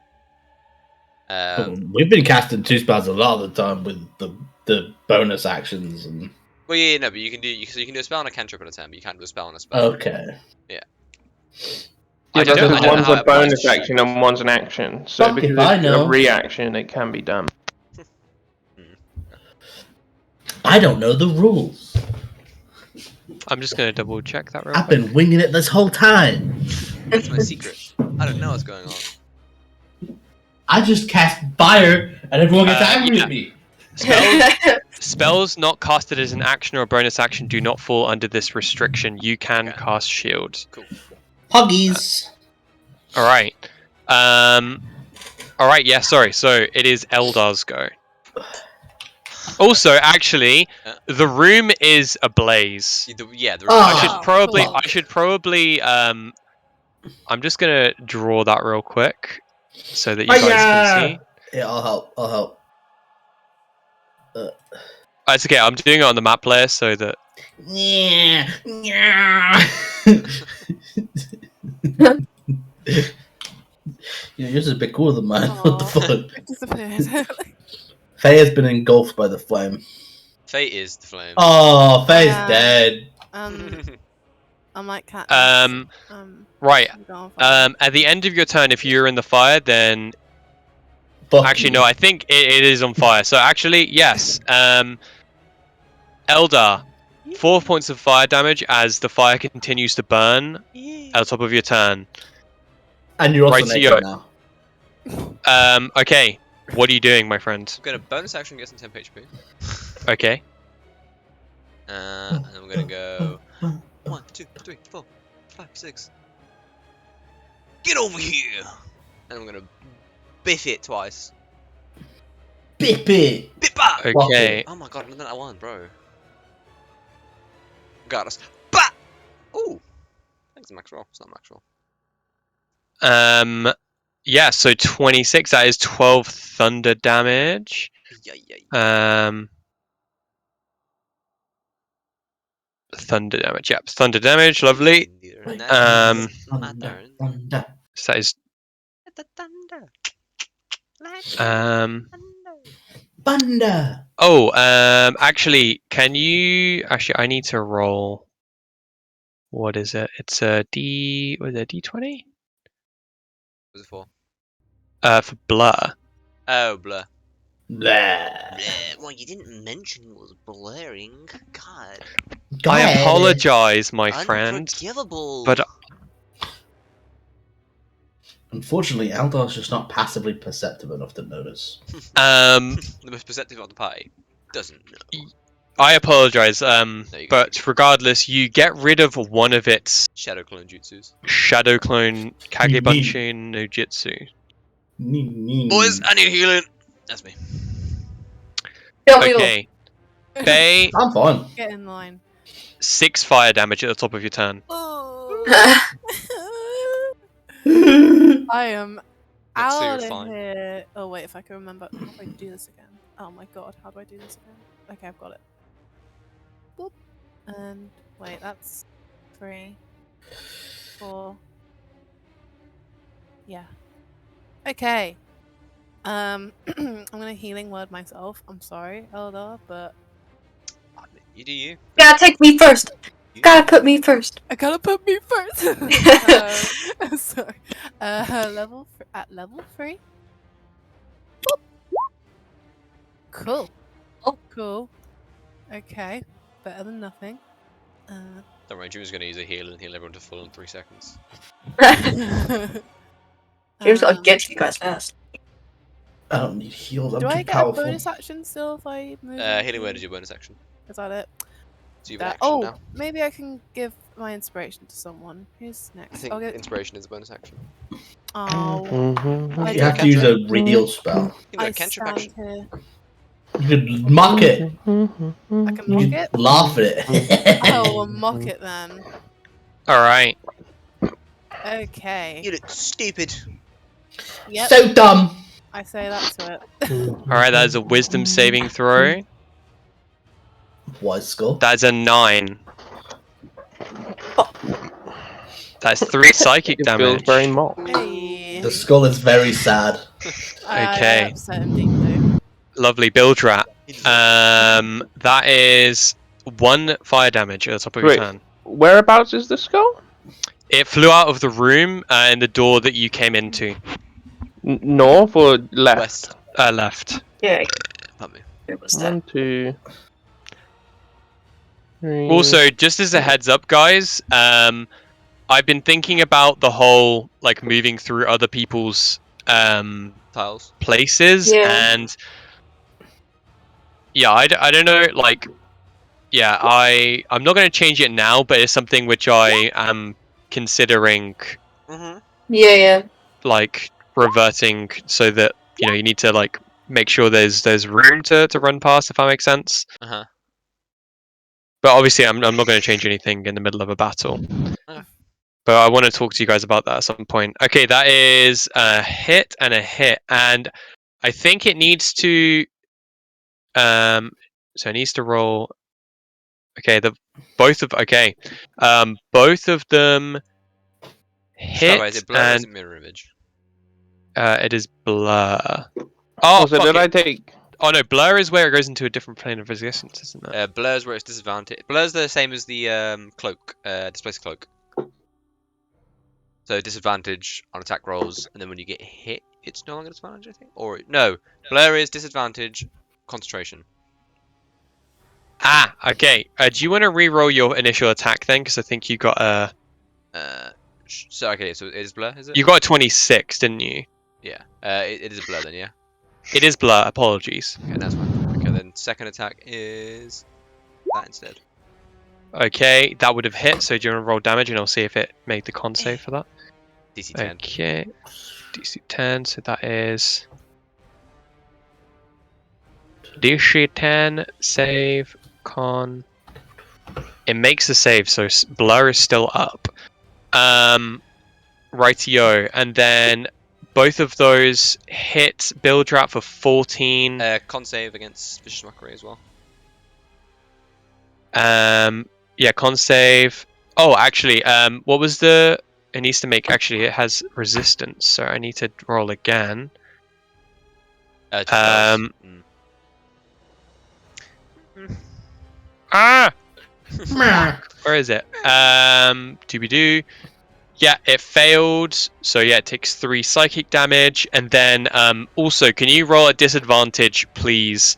We've been casting 2 spells a lot of the time with the bonus actions and. Well, yeah, no, but you can do a spell on a cantrip in a turn, but you can't do a spell on a spell. Okay. Yeah, I because don't know one's how a it applies bonus to action shield. and one's an action. So Fuck because if I it's know. a reaction, it can be done. I don't know the rules. I'm just gonna double check that real I've quick. been winging it this whole time. That's my secret. I don't know what's going on. I just cast fire and everyone gets angry yeah. at me. Spells not casted as an action or a bonus action do not fall under this restriction. You can Okay. cast shield. Cool. Puggies. All right. All right. Yeah. Sorry. So it is Eldar's go. Also, actually, the room is ablaze. Yeah, the Oh. I should probably. I'm just gonna draw that real quick, so that you guys can see. Yeah, I'll help. I'll help. It's okay. I'm doing it on the map layer so that. Yeah. Yeah. Yours is a bit cooler than mine. What the Aw. fuck? It disappeared. Faye has been engulfed by the flame. Fate is the flame. Oh, Faye's Yeah. dead. I might cat. Right. go on fire. At the end of your turn, if you're in the fire, then Fuck actually you. no, I think it is on fire. So actually, yes. Eldar, 4 points of fire damage as the fire continues to burn at the top of your turn. And you're also Right, so naked you're- now. Okay. What are you doing, my friend? I'm gonna bonus action get some temp HP. Okay. And I'm gonna go 1, 2, 3, 4, 5, 6. Get over here! And I'm gonna biff it twice. Bip it. Bip back! Okay. Oh my god, I'm at 1, bro. Got us. Bah! Ooh! Thanks, max roll. It's not max roll. Yeah, so 26. That is 12 thunder damage. Yeah. Thunder damage. Yep, thunder damage. Lovely. Um, Thunder, thunder. So that is The thunder. Thunder. Oh, actually, can you? Actually, I need to roll. What is it? It's a D. Was it a D20? What's it for? For blur. Oh, blur. Blah. Well, you didn't mention it was blurring. God. I God. apologize, my friend. Unforgivable. But Unfortunately, Eldar's just not passively perceptive enough to notice. The most perceptive of the party doesn't know. I apologize. you go. But regardless, you get rid of one of its Shadow clone jutsus. shadow clone Kagebunshin no Jutsu. Boys, I need healing. That's me. Don't we all? Okay, Faye, I'm fine. Get in line. 6 fire damage at the top of your turn. I am Let's say out you're of fine. here. Oh wait, if I can remember, how do I do this again? Oh my god, how do I do this again? Okay, I've got it. Boop. And wait, that's 3, 4. Yeah. Okay. I'm gonna healing word myself. I'm sorry, Eldar, but You do you. Gotta take me first. Gotta put me first. I gotta put me first. Sorry. At level 3. Boop. Cool. Oh. Cool. Okay. Better than nothing. Don't worry, Jimmy's gonna use a heal and heal everyone to full in 3 seconds. Here's gotta um, get you guys fast. I don't need heals. I'm do too I get powerful. a bonus action still if I move? Healing word is your bonus action. Is that it? So you've an That, action oh, now. maybe I can give my inspiration to someone. Who's I next? think I'll get. inspiration is a bonus action. Oh, I You have to did- use a real spell. You can do I a cantrip stand action. here. You could mock it. I can You mock could it. laugh at it. I will mock it then. Alright. Okay. You look stupid. Yep. So dumb. I say that to it. Alright, that is a wisdom saving throw. Wise skull. That's a 9. That's 3 psychic It feels damage. very mocked. Hey. The skull is very sad. I Okay. upset him deeply. Lovely build rat. He deserves That is 1 fire damage at the top of your Wait. turn. Whereabouts is the skull? It flew out of the room in the door that you came into. North or left? West. Left. Yeah, Pardon me. it was that. 1, 2, 3. Also, just as a heads up, guys, I've been thinking about the whole like moving through other people's Tiles. places, Yeah. and yeah, I don't know, like, yeah, I'm not going to change it now, but it's something which I am considering, Mm-hmm. Yeah. like, reverting so that you need to like make sure there's room to run past, if that makes sense. Uh-huh. But obviously, I'm not going to change anything in the middle of a battle. Okay. But I want to talk to you guys about that at some point. Okay, that is a hit and a hit, and I think it needs to. So it needs to roll. Okay, both of them hit, Sorry, is it blur or is and it mirror image? it is blur. Oh, so fuck did it. I take? Oh no, blur is where it goes into a different plane of existence, isn't it? Blur's where it's disadvantage. Blur's the same as the cloak, displace cloak. So disadvantage on attack rolls, and then when you get hit, it's no longer disadvantage, I think. Or no, blur is disadvantage, concentration. Ah, okay. Do you want to re-roll your initial attack then? Because I think you got a So okay, so it is blur, is it? you got a 26, didn't you? Yeah. It is blur then, yeah. It is blur. Apologies. Okay, that's fine. Okay, then second attack is that instead. Okay, that would have hit. So do you want to roll damage, and I'll see if it made the con save for that. DC 10. Okay, DC 10. So that is DC 10 save con. It makes a save, so blur is still up. Rightio, and then both of those hit Bildrat for 14. Con save against Vicious Mockery as well. Yeah, con save. Oh, actually, what was the? It needs to make. Actually, it has resistance, so I need to roll again. To spells. Ah, where is it? Doobie-doo. Yeah, it failed. So yeah, it takes 3 psychic damage, and then also, can you roll at disadvantage, please,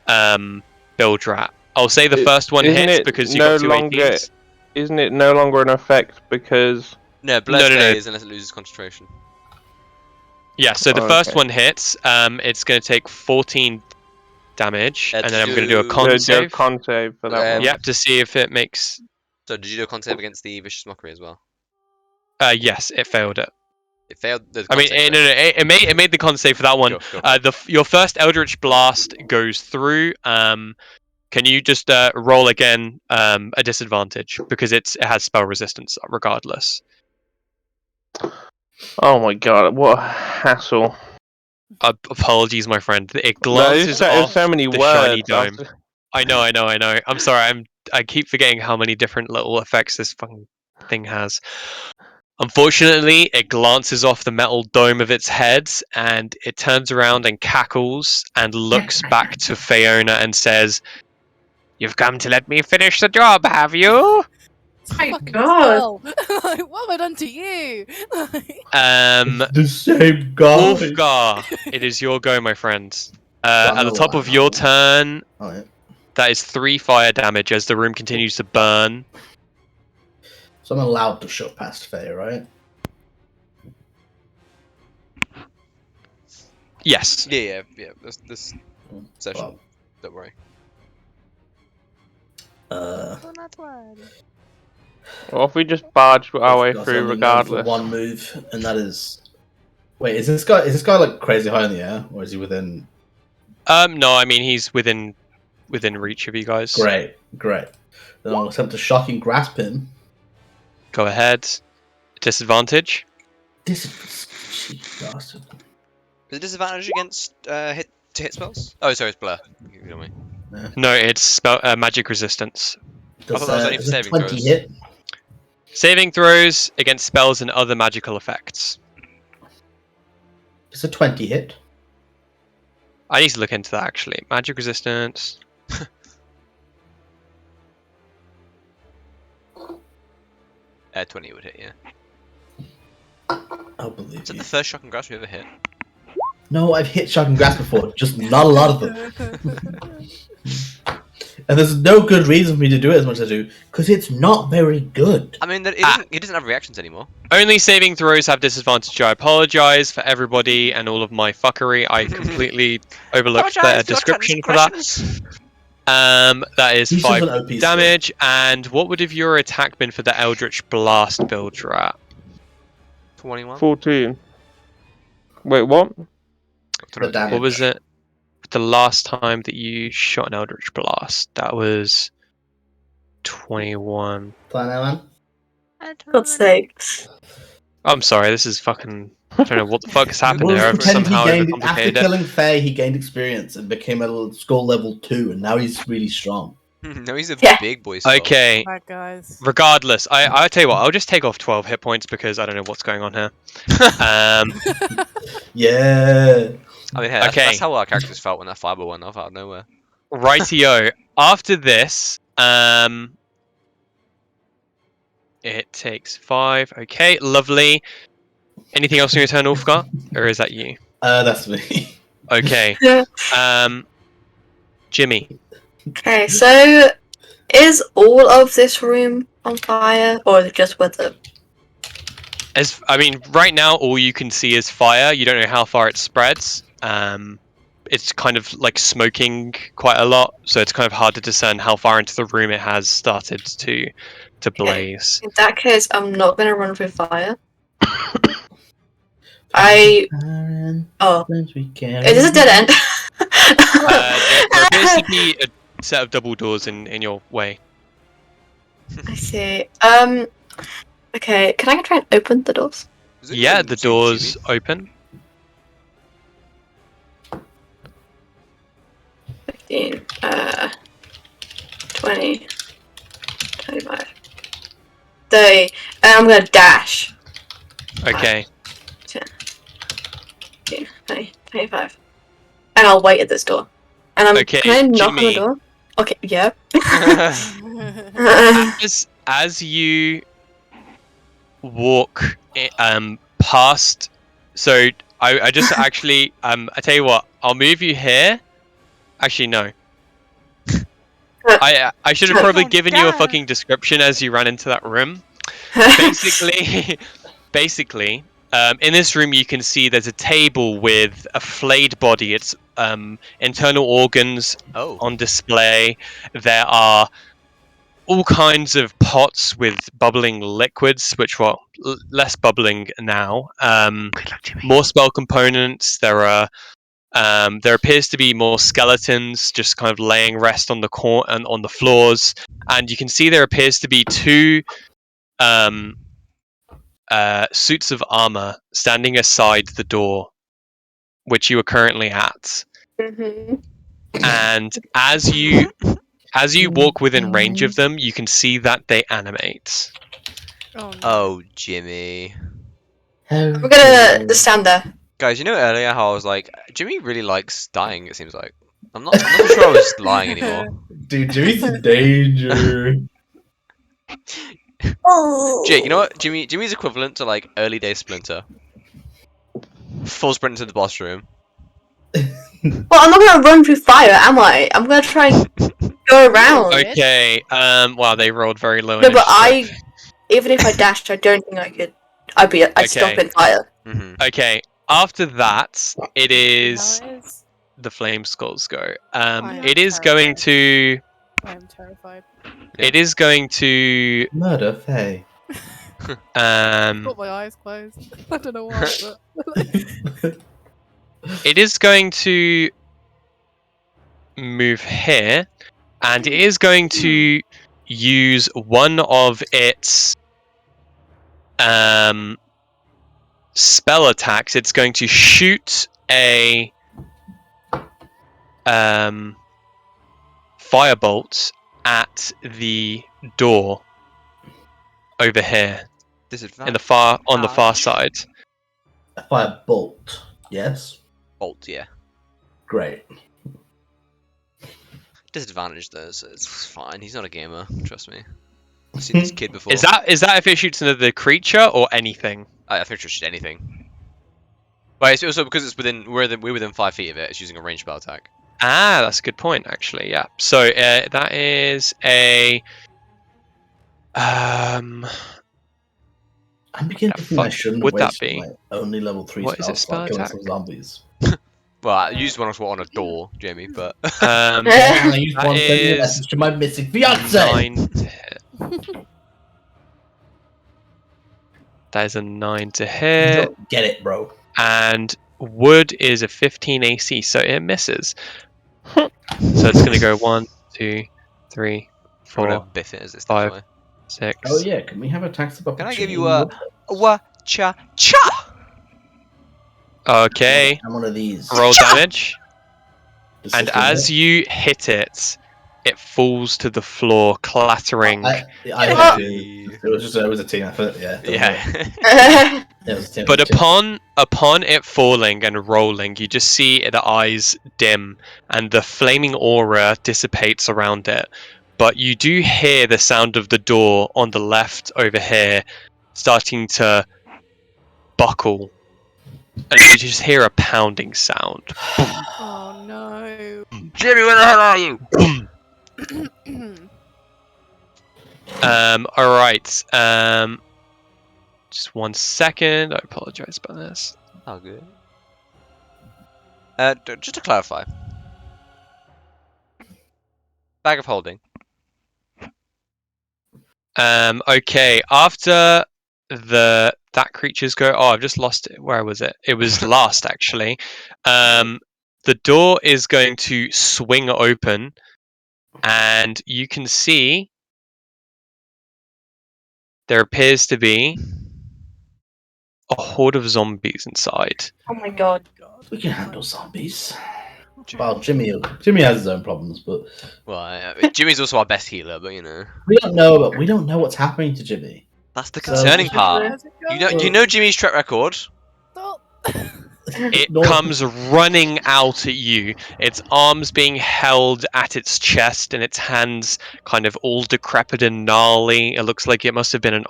Bildrat? I'll say the first one Isn't hits it because you no got 2 longer? 18s. Isn't it no longer an effect because? No, bless No. stays unless it loses concentration. Yeah, so the Oh, first okay. one hits. It's going to take 14 damage, and to then I'm going to do a do- con Do a save. con save for that one. Yep, to see if it makes. So did you do a con save against the Vicious Mockery as well? Yes, it failed it. It failed the I con mean, save, no, right? it made the con save for that one. Go for it. Your first Eldritch Blast goes through. Can you just roll again a disadvantage because it has spell resistance regardless. Oh my god, what a hassle! Apologies, my friend. It There's glances off so many the words. shiny dome. I know. I'm sorry. I keep forgetting how many different little effects this fucking thing has. Unfortunately, it glances off the metal dome of its head, and it turns around and cackles and looks back to Fiona and says, "You've come to let me finish the job, have you?" My Fucking God. spell. Like, what have I done to you? The same guy. Ulfgar, it is your go, my friend. I'm At the top of your alive. turn, Oh, yeah. that is 3 fire damage as the room continues to burn. So I'm allowed to shove past Faye, right? Yes. Yeah. This session. Well, Don't worry. Well, if we just barge our way Ulfgar's through only known regardless. for one move, and that is. Wait, is this guy like crazy high in the air, or is he within? No, I mean he's within reach of you guys. Great. Then I'll attempt to shocking grasp him. Go ahead. Disadvantage. Cheeky bastard. Is it disadvantage against hit spells? Oh, sorry, it's blur. You know me. No, it's spell magic resistance. I thought that was only for Does a saving 20 throws. hit? Saving throws against spells and other magical effects. Does a 20 hit? I need to look into that actually. Magic resistance. 20 would hit, yeah. I'll believe Is that you. the first shock and grasp you ever hit? No, I've hit shocking grasp before, just not a lot of them. And there's no good reason for me to do it as much as I do, because it's not very good. I mean, it doesn't have reactions anymore. Only saving throws have disadvantage. I apologize for everybody and all of my fuckery. I completely overlooked the description for that. That is He's just 5 an OP damage. And what would have your attack been for the Eldritch Blast Bildrat? 21. 14. Wait, what? The damage. What was it? The last time that you shot an Eldritch Blast, that was 21. Plan out, man. God's sakes. I'm sorry, this is fucking. I don't know what the fuck has happened We'll here. I've pretend somehow after overcomplicated it. killing Faye, he gained experience and became a skull level 2, and now he's really strong. No, he's a Yeah. big boy skull. Okay, Bad guys. regardless, I'll tell you what, I'll just take off 12 hit points because I don't know what's going on here. Yeah. I mean, hey, that's Okay. how our characters felt when that fiber went off out of nowhere. Rightio. After this, it takes 5. Okay, lovely. Anything else on your turn, Ulfgar? Or is that you? That's me. Okay. Jimmy. Okay, so is all of this room on fire, or is it just with the? Right now all you can see is fire. You don't know how far it spreads. It's kind of like smoking quite a lot, so it's kind of hard to discern how far into the room it has started to blaze. In that case, I'm not gonna run through fire. Oh, is this a dead end? There appears to be a set of double doors in your way. I see. Okay, can I try and open the doors? Is it Yeah, even the super doors cheapy? open. 15, 20, 25, 30. And I'm gonna dash. Okay. 10, 15, 20, 25. And I'll wait at this door. And Okay, can I knock on the Jimmy. door? Okay, yeah. As you walk past, so I just actually I tell you what, I'll move you here. Actually, no. I should have probably Don't given you a die. fucking description as you ran into that room. Basically, in this room you can see there's a table with a flayed body. Its internal organs Oh. on display. There are all kinds of pots with bubbling liquids, which were less bubbling now. More spell components. There appears to be more skeletons just kind of laying rest on the and on the floors, and you can see there appears to be two suits of armor standing aside the door, which you are currently at. Mm-hmm. And as you walk within range of them, you can see that they animate. Oh no. Oh, Jimmy. I'm gonna stand there. Guys, you know earlier how I was like, Jimmy really likes dying, it seems like. I'm not so sure I was lying anymore. Dude, Jimmy's in danger. Oh. Jake, you know what? Jimmy's equivalent to like early day Splinter. Full sprint into the boss room. Well, I'm not gonna run through fire, am I? I'm gonna try and go around. Okay. Okay. Wow, they rolled very low. No, but initiative. even if I dashed, I don't think I could. I'd stop Okay. in fire. Mm-hmm. Okay. After that, it Now is it is. the flame skulls go. I It am is going to. I am terrified. Yeah. It is going to. Murder Faye. Got my eyes closed. I don't know why, but It is going to move here, and it is going to use one of its spell attacks. It's going to shoot a firebolt at the door over here in the far on the far side. A fire bolt. Yes. Bolt, yeah. Great. Disadvantage though, so it's fine. He's not a gamer, trust me. I've seen this kid before. Is that if it shoots another creature or anything? I think it's just anything. But it's also because it's we're within 5 feet of it. It's using a ranged spell attack. Ah, that's a good point, actually. Yeah. So that is a. I'm beginning to think I fuck shouldn't would have that wasted be? my only level 3 What is spell it, slot spell killing attack? some zombies. Well, I used one on a door, Jamie, but Um, Yeah, I used That one to send you a is message to my missing fiance. 9 to hit. That is a 9 to You hit, don't get it, bro. and wood is a 15 AC, so it misses. So it's going to go 1, 2, 3, I'm gonna 4, biff it as it's 5, this way. 6. Oh yeah, can we have a tax of Can I give opportunity? you a cha cha? Okay, I'm one of these. roll damage, Just and sit there. as you hit it, it falls to the floor, clattering. I Oh. it was a team effort. Yeah. Yeah. It was a team But effort. upon it falling and rolling, you just see the eyes dim and the flaming aura dissipates around it. But you do hear the sound of the door on the left over here starting to buckle. And you just hear a pounding sound. oh no. Jimmy, where the hell are you? Alright. Just 1 second. I apologize about this. Oh, good. Just to clarify. Bag of holding. Okay, after that creature's go. Oh, I've just lost it. Where was it? It was last actually. The door is going to swing open, and you can see there appears to be a horde of zombies inside. Oh my god. We can handle zombies. Well, Jimmy has his own problems, but Well, Jimmy's also our best healer, but you know. we don't know what's happening to Jimmy. That's the So- concerning That's part. true. How's it You going? know Jimmy's track record? Stop. It No- comes running out at you, its arms being held at its chest and its hands kind of all decrepit and gnarly. It looks like it must have been an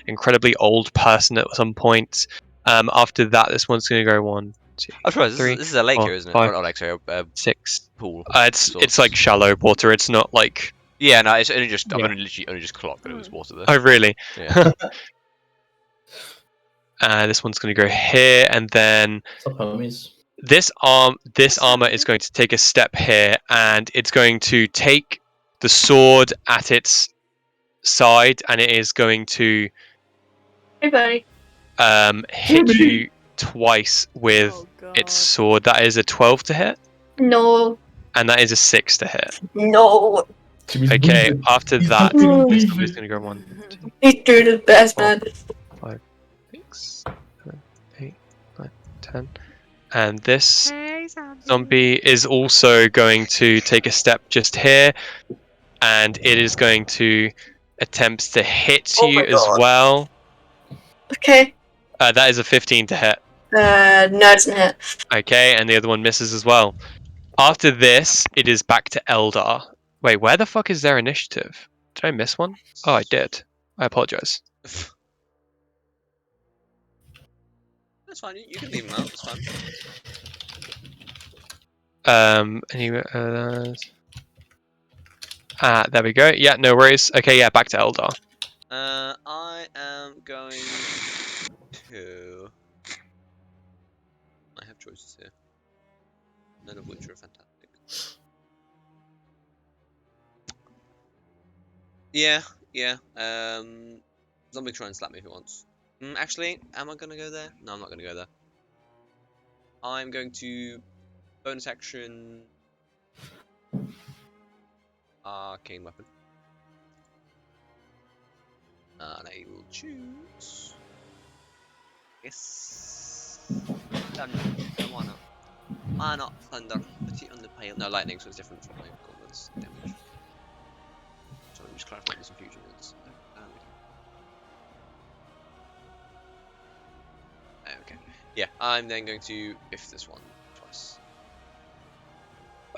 incredibly old person at some point. After that, this one's going to go 1, 2, I'm surprised. three, This is a lake 4, here, isn't it? 5, Or not lake, sorry, a 6. pool. It's like shallow water. It's not like. Yeah, no, it's only just. I've Yeah. literally only just clocked that it was water there. Oh, really? Yeah. This one's going to go here, and then What's up, homies? this armor is going to take a step here, and it's going to take the sword at its side, and it is going to Hey, buddy. hit Jimmy. you twice with Oh, God. its sword. That is a 12 to hit, No. and that is a 6 to hit. No. Jimmy's Okay, moving. after He's that, moving. this zombie's going to go 1, 2, He's doing his best, Oh. man. 5, 6, 7, 8, 9, 10. And this zombie is also going to take a step just here, and it is going to attempt to hit Oh you my as God. well. Okay. That is a 15 to hit. No, it doesn't hit. Okay, and the other one misses as well. After this, it is back to Eldar. Wait, where the fuck is their initiative? Did I miss one? Oh, I did. I apologize. That's fine. You can leave him out. It's fine. Anyway, there we go. Yeah, no worries. Okay, yeah, back to Eldar. I am going to. I have choices here, none of which are fantastic. Yeah. Zombie try and slap me if he wants. Actually, am I gonna go there? No, I'm not gonna go there. I'm going to bonus action arcane weapon. And I will choose. Yes. Thunder. Why not? Why not thunder? Put it on the pile. No, lightning, so it's different from my gauntlet's damage. So let me just clarify what this infusion is. Okay. Yeah, I'm then going to biff this one twice.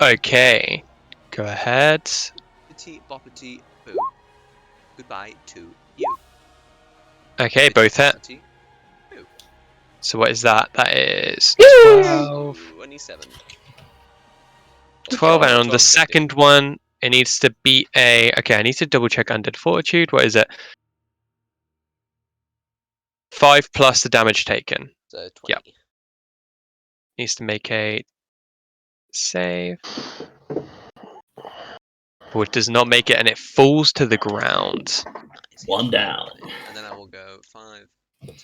Okay, go ahead. Bippity boppity boo. Goodbye to you. Okay, Bippity both hit. boppity boo. So what is that? That is Woo! 12. 27. 12, and on 12 the and 15. second one, it needs to beat a. Okay, I need to double check Undead Fortitude. What is it? 5 plus the damage taken. So 20. Yep. Needs to make a save. Oh, it does not make it, and it falls to the ground. One down. And then I will go 5, 10,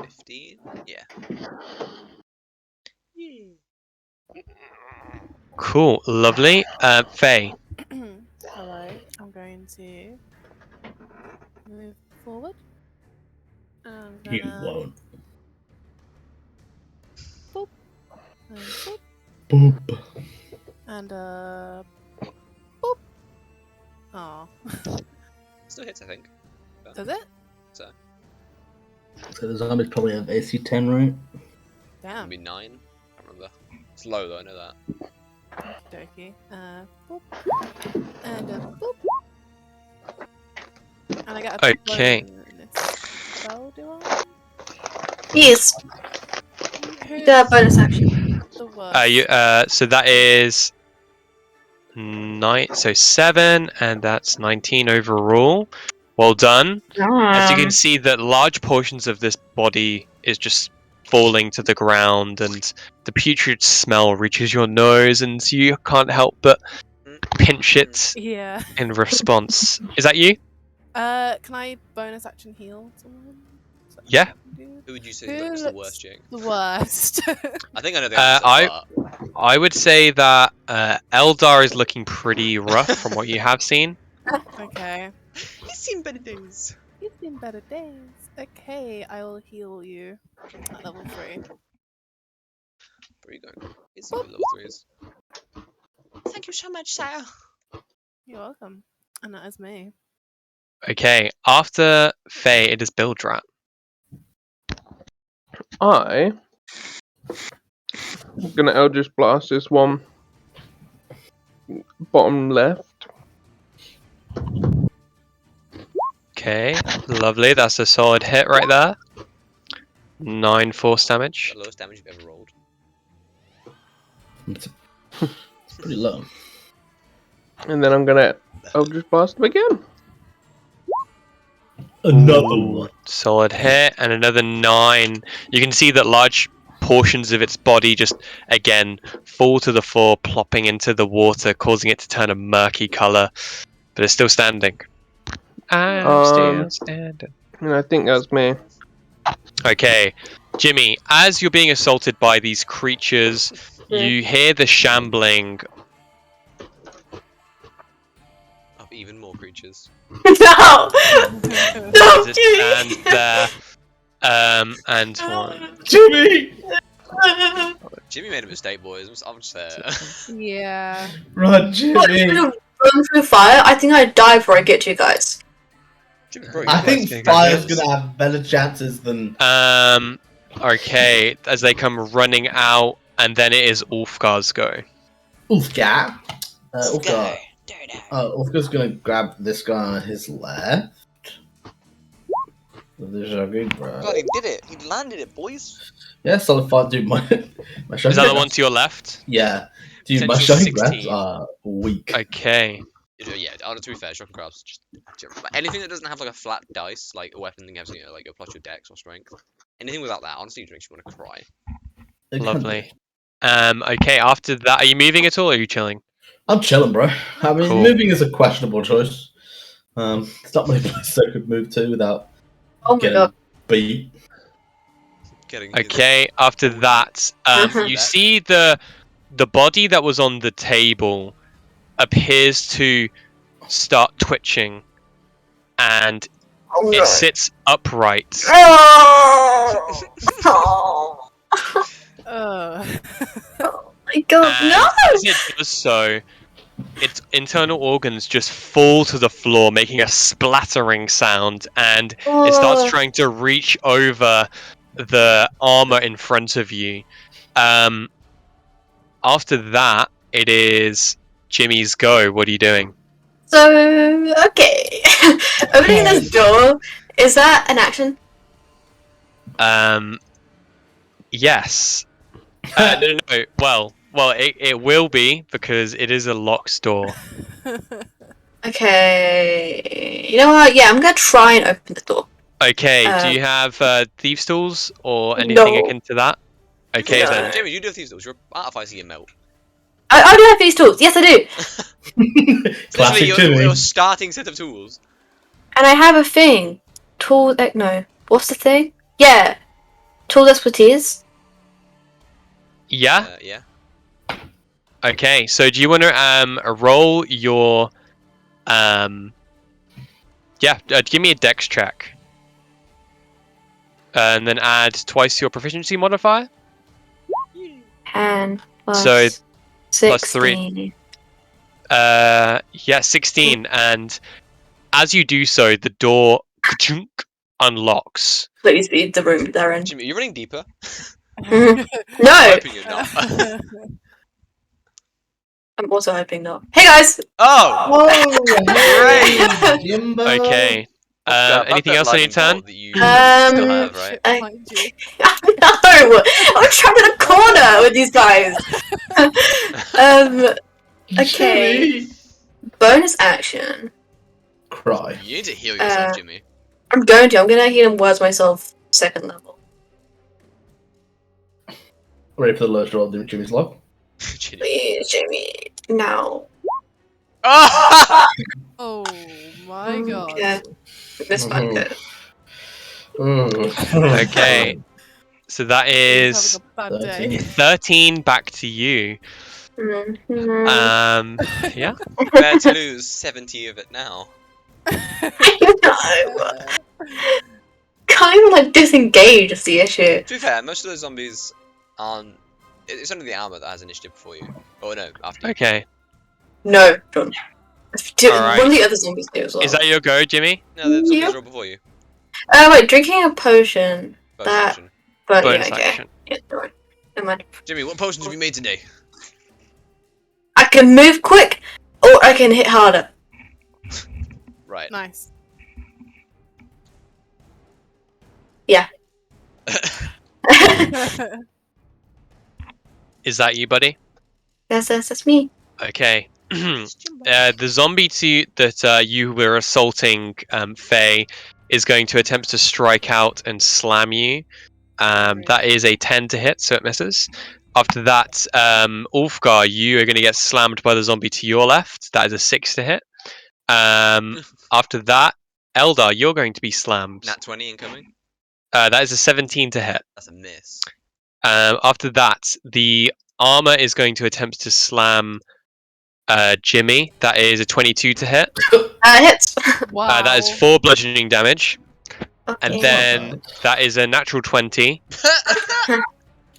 15. Yeah. Cool, lovely. Faye. Hello. I'm going to move forward. I'm You gonna won't. and boop, Boop. and boop. Oh, Still hits, I think. does it? So, So the zombies probably have AC 10, right? Damn. maybe 9. I can't remember. It's low though, I know that. Dokey. Boop. And boop. And I got a Okay. bonus spell, do I? Yes. Who's The bonus action. the worst? So that is 9. So 7, and that's 19 overall. Well done. As you can see, that large portions of this body is just falling to the ground, and the putrid smell reaches your nose, and you can't help but pinch it Yeah. in response. Is that you? Can I bonus action heal someone? Is that Yeah. what I can do? Who would you say Who looks the looks worst, Jake? The worst. I think I know the answer, but I would say that Eldar is looking pretty rough from what you have seen. Okay. he's seen better days. You've seen better days. Okay, I will heal you at level 3. Where are you going? Easy with level 3s. Thank you so much, sire. You're welcome. And that is me. Okay, after Faye, it is Bildrat. I'm gonna Eldritch Blast this one. Bottom left. Okay, lovely. That's a solid hit right there. 9 force damage. The lowest damage you've ever rolled. It's pretty low. And then I'm gonna Eldritch Blast him again. Another Ooh, one. solid hit, and another 9. You can see that large portions of its body just, again, fall to the floor, plopping into the water, causing it to turn a murky colour. But it's still standing. I'm still standing. And I think that's me. Okay, Jimmy, as you're being assaulted by these creatures, you hear the shambling. Of even more creatures. No! No, As it stands Jimmy! there. And one. Jimmy! Jimmy made a mistake, boys. I'm just there. Yeah. Run, What, Jimmy! I'm gonna run through fire? I think I'd die before I get to you guys. Jimmy, bro, I you think gonna go fire's next. gonna have better chances than. Okay, as they come running out, and then it is Ulfgar's go. Ulfgar. Ulfgar. Sky, Dodo. Ulfgar's gonna grab this guy on his left. There's a good bro. God, he did it. He landed it, boys. Yeah, solid fight, dude. My Is that the one to your left? Yeah. Dude, my Potential shocking grabs 16. are weak. Okay. Yeah, to be fair, shocking crabs just anything that doesn't have like a flat dice, like a weapon that gives you like a plus your dex or strength. Anything without that, honestly, makes you want to cry. Lovely. Okay, after that, are you moving at all, or are you chilling? I'm chilling, bro. I mean, Cool. moving is a questionable choice. It's not many places I could move to without Oh my getting god. beat. Getting Okay, after that, you see the body that was on the table appears to start twitching, and Oh it god. sits upright. Oh! Oh my god, And no! as it does so, its internal organs just fall to the floor, making a splattering sound, and it starts trying to reach over the armor in front of you. After that, it is Jimmy's go. What are you doing? So, okay. Opening this door, is that an action? Yes. No. Well, it will be because it is a locked door. Okay. You know what? Yeah, I'm gonna try and open the door. Okay. Do you have thieves' tools or anything No. akin to that? Okay No. then. Jamie, you do have these tools. You're artificing your melt. I do have these tools. Yes, I do. Classic Literally, Jimmy. your starting set of tools. And I have a thing. Tool. No. What's the thing? Yeah. Tool expertise. Yeah. Yeah. Okay. So do you want to roll your give me a dex check. And then add twice your proficiency modifier. And plus So, 16. plus 3. 16. And as you do so, the door ka-chunk unlocks. Please be the room they're in. Jimmy, you're running deeper. No! I'm hoping you're not. I'm also hoping not. Hey guys! Oh! Oh, hey, Jimbo. Okay. Anything else on your turn? That you still have, right? I- Mind you. No! I'm trapped in a corner with these guys! Okay. Jimmy. Bonus action. Cry. You need to heal yourself, Jimmy. I'm going to. I'm gonna heal and words myself second level. Ready for the lowest roll of Jimmy's log? Jimmy. Please, Jamie. Now. Oh! Oh my god. Yeah. This one Mhm. good. Okay. So that is Having a bad day. 13 back to you. Mhm. Yeah. Fair to lose 70 of it now. I know. Can't even like disengage is the issue. To be fair, most of those zombies aren't It's only the armor that has initiative before you. Oh no, after you. Okay. No, John. Alright. One of the other zombies do as well. Is that your go, Jimmy? No, the zombies Yep. are all before you. Wait, drinking a potion. Bonus That- action. But Bonus yeah, okay. action. Yeah, don't worry. Never mind. Jimmy, what potions have you made today? I can move quick, or I can hit harder. Right. Nice. Is that you, buddy? That's me. Okay. The zombie that you were assaulting, Faye, is going to attempt to strike out and slam you. That is a 10 to hit, so it misses. After that, Ulfgar, you are going to get slammed by the zombie to your left. That is a 6 to hit. After that, Eldar, you're going to be slammed. Nat 20 incoming. That is a 17 to hit. That's a miss. After that, the armor is going to attempt to slam Jimmy. That is a 22 to hit. Hits. Wow. That is 4 bludgeoning damage. Okay. And then that is a natural 20.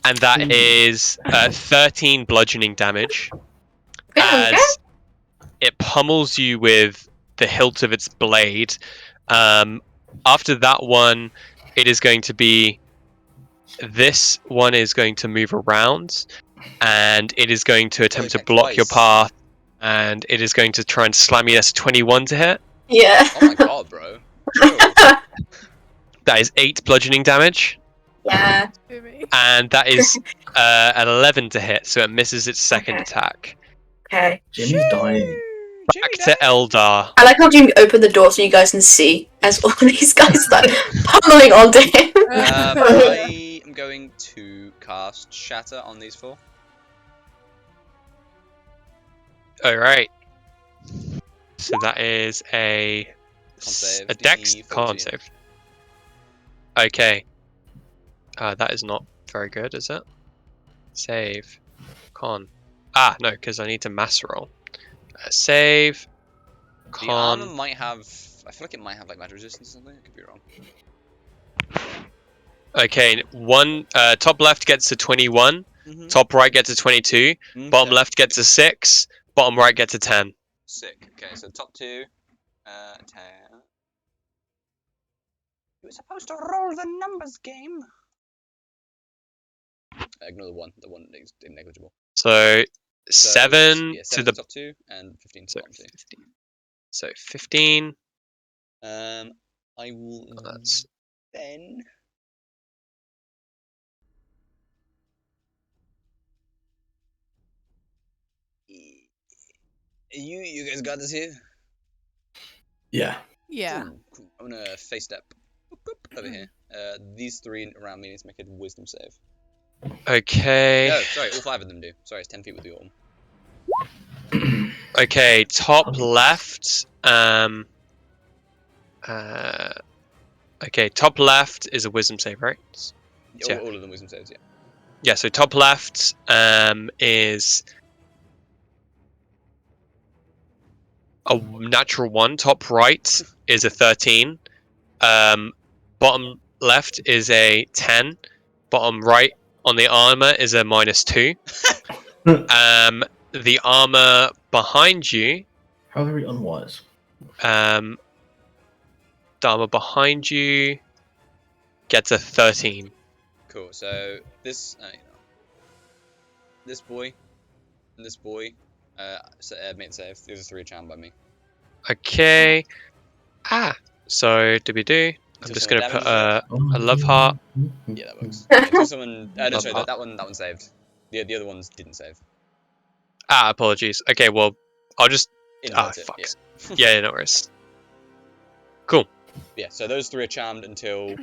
And that is 13 bludgeoning damage. Okay. As it pummels you with the hilt of its blade. After that one, it is going to be... This one is going to move around. And it is going to attempt to attack block your twice. path. And it is going to try and slam you. That's a 21 to hit. Yeah. Oh my god, bro. Chill. That is 8 bludgeoning damage. Yeah. Jimmy. And that is an 11 to hit, so it misses its second Okay. attack. Okay. Jimmy's dying. Back to Eldar. I like how Jimmy opened the door so you guys can see as all these guys start pummeling onto him. I am going to cast Shatter on these 4. Alright. So that is a save, dex DC con 14. save. Okay. That is not very good, is it? Save. Con. Ah, no, because I need to mass roll. Save. The armor Con. might have... I feel like it might have like magic resistance or something. I could be wrong. Okay, one top left gets a 21, Mm-hmm. top right gets a 22, bottom left gets a 6, bottom right gets a 10. Sick. Okay, so top 2, 10. You were supposed to roll the numbers game. Ignore the 1. The 1 is negligible. So, 7 yeah, to 7 the top 2 and 15 to so bottom 2. 15. So 15. I will That's then. You guys got this here? Yeah. Yeah. Cool. I'm gonna face step over here. These 3 around me need to make a wisdom save. okay. No, sorry, all 5 of them do. Sorry, it's 10 feet with the orm. Okay, top left. Okay, top left is a wisdom save, right? Yeah. All of them wisdom saves, yeah. Yeah, so top left is a natural 1. Top right is a 13. Bottom left is a 10. Bottom right on the armor is a -2. The armor behind you, How very unwise. the armor behind you gets a 13. Cool. So this, this boy, and this boy, made the save. The other 3 are charmed by me. Okay. So do. I'm Until just someone gonna put damages a love heart. Yeah, that works. Yeah, until someone. No, Love sorry, heart. that one saved. The other ones didn't save. Apologies. Okay, well, I'll just. Invert it. Fuck. Yeah. Yeah, no worries. Yeah. So those 3 are charmed until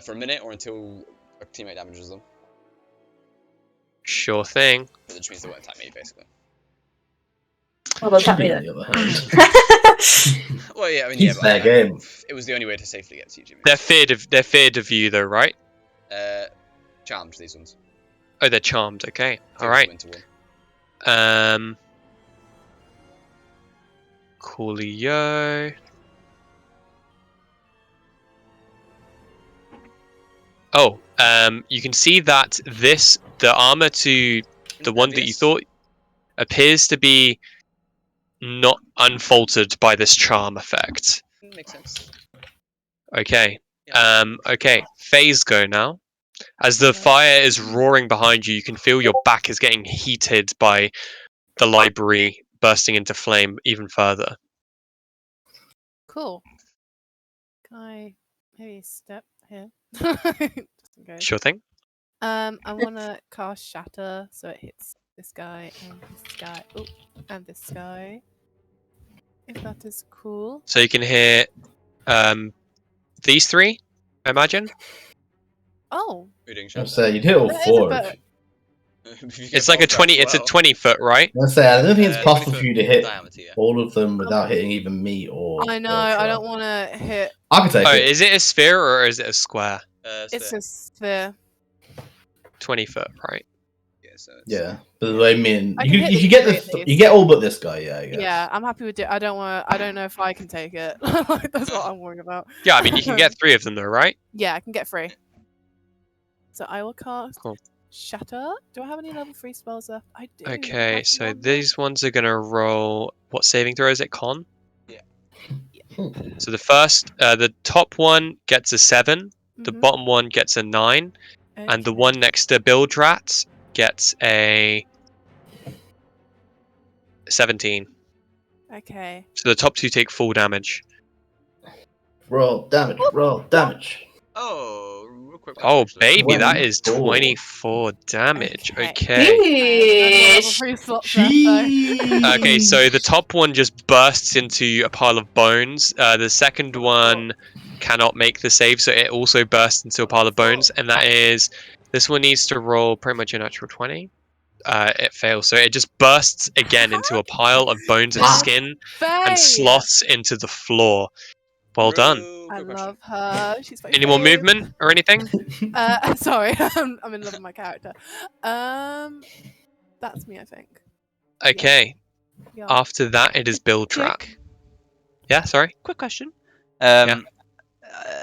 for a minute or until a teammate damages them. Sure thing. Which means they won't attack me, basically. Well, that's Jimmy, happening on the other hand. Well, yeah, I mean, He's yeah, fair but game. it was the only way to safely get to you, Jimmy. They're feared of you, though, right? Charmed, these ones. Oh, they're charmed. Okay. Two All right. went to one. Coolio. Oh, you can see that this the armor to the one that you Impervious? thought appears to be not unfaltered by this charm effect. Makes sense. Okay. Yeah. Okay. Phase go now. As the fire is roaring behind you, you can feel your back is getting heated by the library bursting into flame even further. Cool. Can I maybe step here? Just in case. Sure thing. I want to cast Shatter so it hits this guy and this guy. Oh, and this guy. If that is cool. So you can hear these three, I imagine. Oh, You're doing I'll shot say you'd hit all That is a four. better- It's like a 20. It's a 20-foot, right? Let's say I don't think it's 20 possible for foot you to hit diameter, yeah. all of them without hitting even me or. I know. Ultra. I don't want to hit. I can take Oh, it. is it a sphere or is it a square? It's a sphere. 20 foot, right? Yeah, so it's, Yeah, but I mean, I you, can hit you these get three the at least. you get all but this guy. Yeah, I guess. Yeah, I'm happy with it. I don't want. I don't know if I can take it. Like, that's what I'm worrying about. Yeah, I mean you can get 3 of them though, right? Yeah, I can get 3. So I will cast Cool. Shatter. Do I have any level 3 spells left? I do. Okay, Have so one more. these ones are gonna roll. What saving throw is it? Con. Yeah. So the top one gets a 7, the Mhm. bottom one gets a 9, and the Okay. one next to Bildrat gets a 17. Okay. So the top 2 take full damage. Roll damage. Roll damage. Oh, real quick. Oh actually. baby, that 24. is 24 damage. Okay. Okay. Level Sheesh. 3 slots left, though. Okay, so the top one just bursts into a pile of bones. The second one cannot make the save, so it also bursts into a pile of bones, and that is this one needs to roll pretty much a natural 20. It fails, so it just bursts again into a pile of bones and Wow. skin Faye! and sloths into the floor. Well done. Real I quick question. love her. She's my Any more fave. movement or anything? Sorry, I'm in love with my character. That's me, I think. Okay. Yeah. After that, it is Bill Trap. Yeah, sorry. Quick question. Yeah.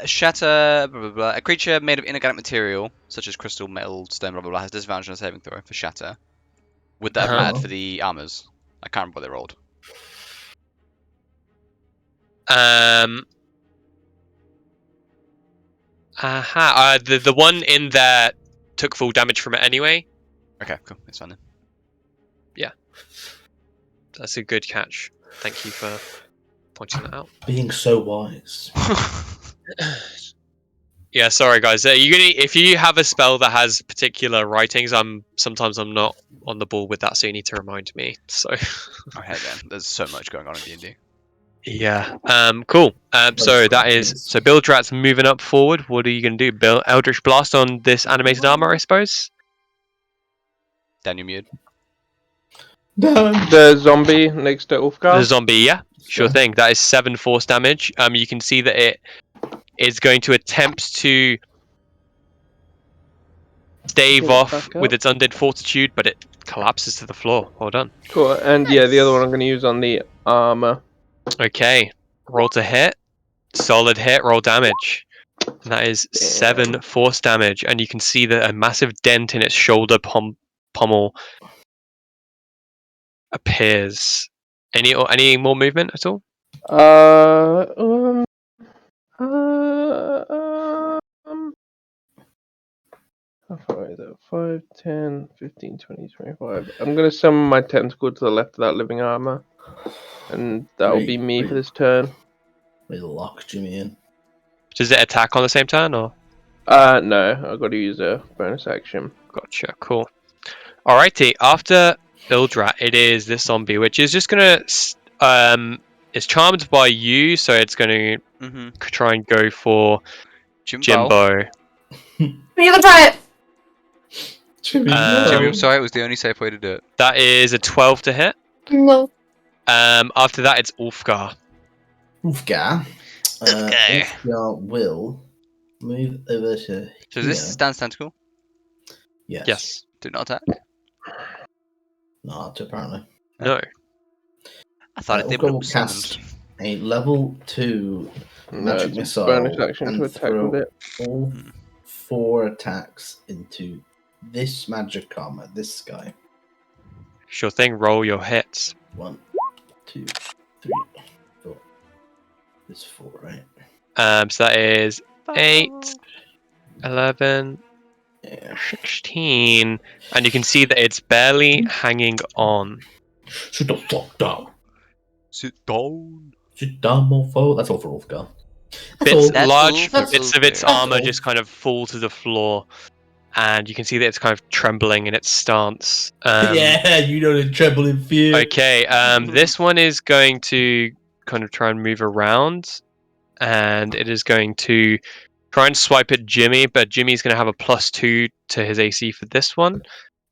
Shatter, blah, blah, blah. A creature made of inorganic material, such as crystal, metal, stone, blah, blah, blah, has disadvantage on a saving throw for Shatter. Would that have Uh-huh. mattered for the armors? I can't remember what they rolled. The one in there took full damage from it anyway. Okay, cool. It's fine then. That's a good catch. Thank you for pointing that out. Being so wise. Yeah, sorry guys. If you have a spell that has particular writings, sometimes I'm not on the ball with that, so you need to remind me. So Oh, hey man, there's so much going on in D&D. yeah. Cool. So that is Bill Drat's moving up forward. What are you gonna do? Bill Eldritch Blast on this animated armor, I suppose. Dan, you're muted. The zombie next to Ulfgar. The zombie, yeah. Sure thing. That is 7 force damage. You can see that it is going to attempt to stave Pull it off back with up. its undead fortitude, but it collapses to the floor. Well done. Cool. And yeah, the other one I'm going to use on the armor. Okay. Roll to hit. Solid hit. Roll damage. And that is 7 force damage, and you can see that a massive dent in its shoulder pommel appears. Any more movement at all? How far is it? 5, 10, 15, 20, 25. I'm going to summon my tentacle to the left of that living armor. And that'll be me for this turn. We lock Jimmy in. Does it attack on the same turn, or? No, I've got to use a bonus action. Gotcha, cool. Alrighty, after Bildrat, it is this zombie, which is just gonna it's charmed by you, so it's gonna try and go for Jimbo. You can try it. Jimmy, Jimmy, I'm sorry, it was the only safe way to do it. That is a 12 to hit. No. After that, it's Ulfgar. Ulfgar. Ulfgar will move over to So here. is this Stan's tentacle? Yes. Do not attack? Not apparently. No. I thought it did, Ulfgar but it will was cast summoned. a level 2 No, magic it's a missile bonus action and to attack throw with it. all 4 attacks into this magic armor, this guy. Sure thing. Roll your hits. 1, 2, 3, 4. This 4, right? So that is 8, 11, Yeah. 16, and you can see that it's barely hanging on. Sit the fuck down. Sit down. Sit down, mofo. That's all for Ulfgar. Bits, That's large all for bits of its Ulfgar. armor all. just kind of fall to the floor, and you can see that it's kind of trembling in its stance. Yeah, you know the tremble in fear. Okay, this one is going to kind of try and move around, and it is going to try and swipe at Jimmy, but Jimmy's going to have a +2 to his AC for this one.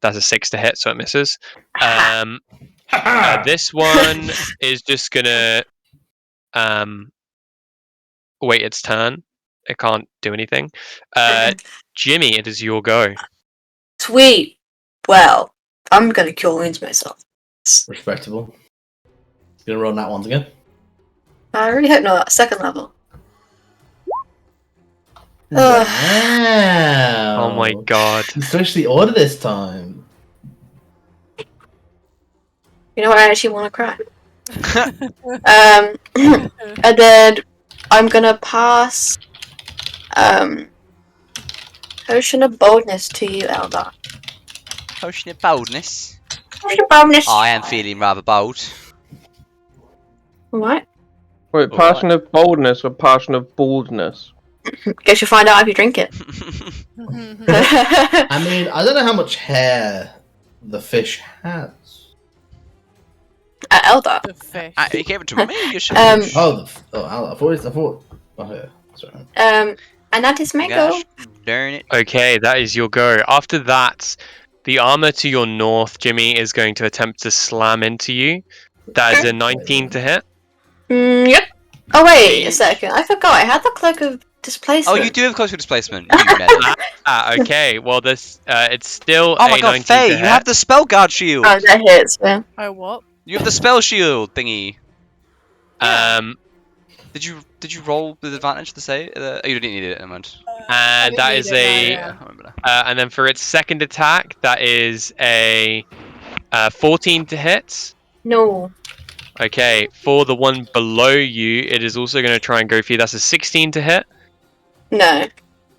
That's a 6 to hit, so it misses. This one is just going to wait its turn. It can't do anything. Jimmy, it is your go. Sweet. Well, I'm gonna cure wounds myself. Respectable. Gonna roll that ones again. I really hope not. Second level. Ugh. Wow. Oh my god. You switched the order this time. You know what? I actually want to cry. And then I'm gonna pass Potion of Boldness to you, Eldar. Potion of boldness. Potion of Boldness. I am feeling rather bold. What? Wait, passion of boldness or passion of baldness? Guess you'll find out if you drink it. I mean, I don't know how much hair the fish has. Eldar. The fish. He gave it to me. You should. Um, Oh, I thought. Oh, yeah. Sorry. And that is my go. Gosh, darn it. Okay, that is your go. After that, the armor to your north, Jimmy, is going to attempt to slam into you. That is a 19 to hit. Yep. Oh wait a second. I forgot. I had the cloak of displacement. Oh, you do have closer displacement. You meddle. Okay. Well, this it's still Oh my a god, 19 Faye, to you hit. have the spell guard shield. Oh, that hits. Yeah. Oh, what? You have the spell shield thingy. Um, Did you roll with advantage to say? Oh, you didn't need it. Never mind. and that is a Yeah, I remember that. and then for its second attack, that is a 14 to hit. No. Okay, for the one below you, it is also going to try and go for you. That's a 16 to hit. No.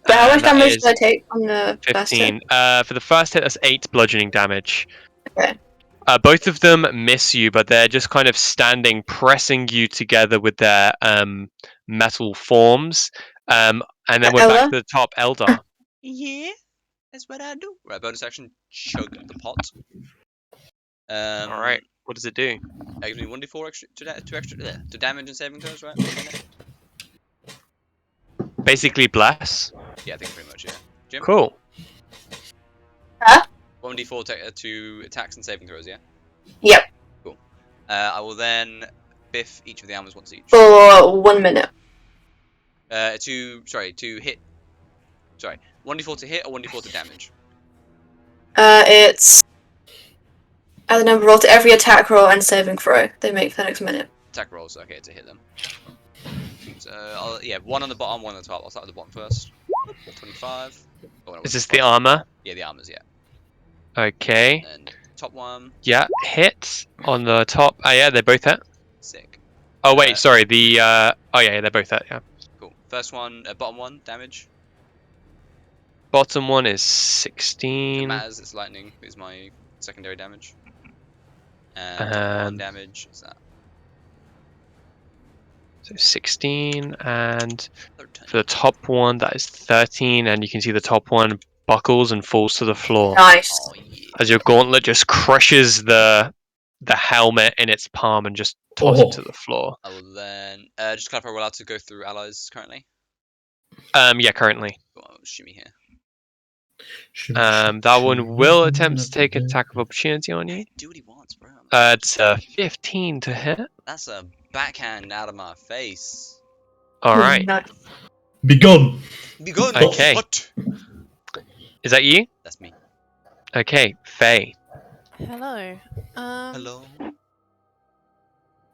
But how much that damage is did I take on the first hit? 15. For the first hit, that's 8 bludgeoning damage. Okay. Both of them miss you, but they're just kind of standing, pressing you together with their metal forms. And then we're back Ella? to the top. Eldar. Yeah, that's what I do. Right, bonus action, chug the pot. All right. What does it do? That gives me 1d4 extra to damage and saving throws, right? 1 minute? Basically, bless. Yeah, I think pretty much, yeah. Jim? Cool. 1d4 to attacks and saving throws, yeah? Yep. Cool. I will then biff each of the armors once each. For 1 minute. To hit. Sorry, 1d4 to hit or 1d4 to damage? It's add the number roll to every attack roll and saving throw they make for the next minute. Attack rolls, okay, to hit them. So, yeah, 1 on the bottom, 1 on the top. I'll start with the bottom first. 25. Oh, no, Is this the armor? Yeah, the armors, yeah. Okay. And top one, Yeah, hit on the top. Oh, yeah, they both hit. sick. Oh, wait, sorry. The oh yeah, they're both hit. Yeah. Cool. First one, bottom one, damage. Bottom one is It 16. matters, it's lightning, is my secondary damage. And top one damage is that. So 16, and 13. for the top one, that is 13, and you can see the top one buckles and falls to the floor Nice. Oh, yeah. as your gauntlet just crushes the helmet in its palm and just tosses it to the floor. I will then, just to clarify, we're allowed to go through allies currently? Yeah, currently. Cool, I'll shimmy here. That one will attempt to take an attack of opportunity on you. Do what he wants, bro. It's a 15 to hit. That's a backhand out of my face. All right. Nice. Be gone. Be good. Okay. What? Is that you? That's me. Okay, Faye. Hello. Hello.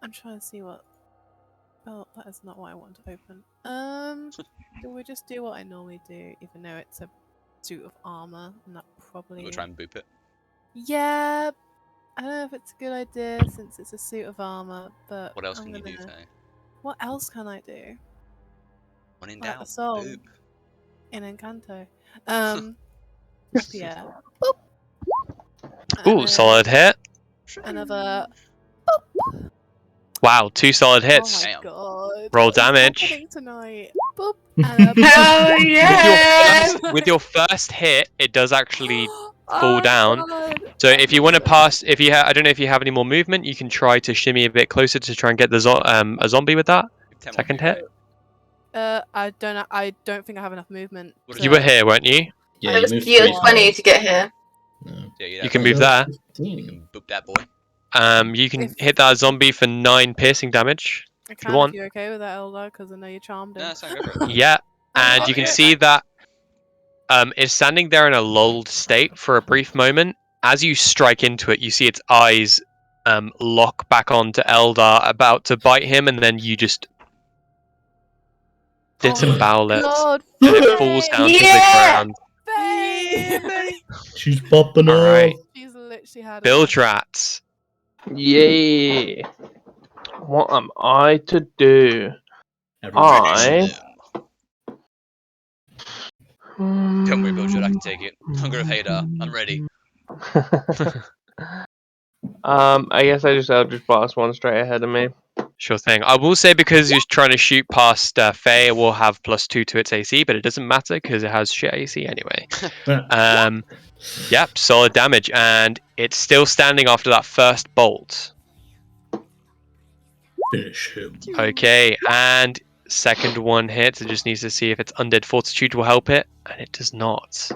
I'm trying to see what. Oh, that is not what I want to open. Do we just do what I normally do, even though it's a suit of armor, and that probably. We'll try and boop it. Yeah, I don't know if it's a good idea since it's a suit of armor, but What else I'm can you do, gonna- Faye? What else can I do? When in Like doubt, a song boop. in Encanto. Yeah. Boop. And Ooh, then solid hit. Another. Wow, 2 solid Oh hits. my Damn. god. Roll what is damage. happening tonight? Boop. And a boop. Oh yeah! With your first hit, it does actually fall Oh, down. God. So if you want to pass, I don't know if you have any more movement, you can try to shimmy a bit closer to try and get the a zombie with that 10 more second feet. hit. I don't know. I don't think I have enough movement. What is You it? were here, weren't you? Yeah, It you was moved you 3 was 20 to get here. No. Yeah, you'd You have can to- move there. You can boop that boy. You can If- hit that zombie for 9 piercing damage. I you can want. if you're okay with that, Elder, because I know you charmed him. No, it's not go for it. Yeah, and I'm you can here, see thanks. that it's standing there in a lulled state for a brief moment. As you strike into it, you see its eyes lock back onto Eldar, about to bite him, and then you just disembowel it, God, and it falls down to the Yeah! ground. Faye! She's popping All right. She's literally had Bilge enough. rats. Yeah. What am I to do? Everybody. Don't worry, Bilge, I can take it. Hunger of Hadar, I'm ready. I guess I just Eldritch Blast one straight ahead of me. Sure thing. I will say because you're trying to shoot past Faye, it will have +2 to its AC, but it doesn't matter because it has shit AC anyway. Yep, solid damage, and it's still standing after that first bolt. Finish him. Okay, and second one hits. It just needs to see if its undead fortitude will help it, and it does not,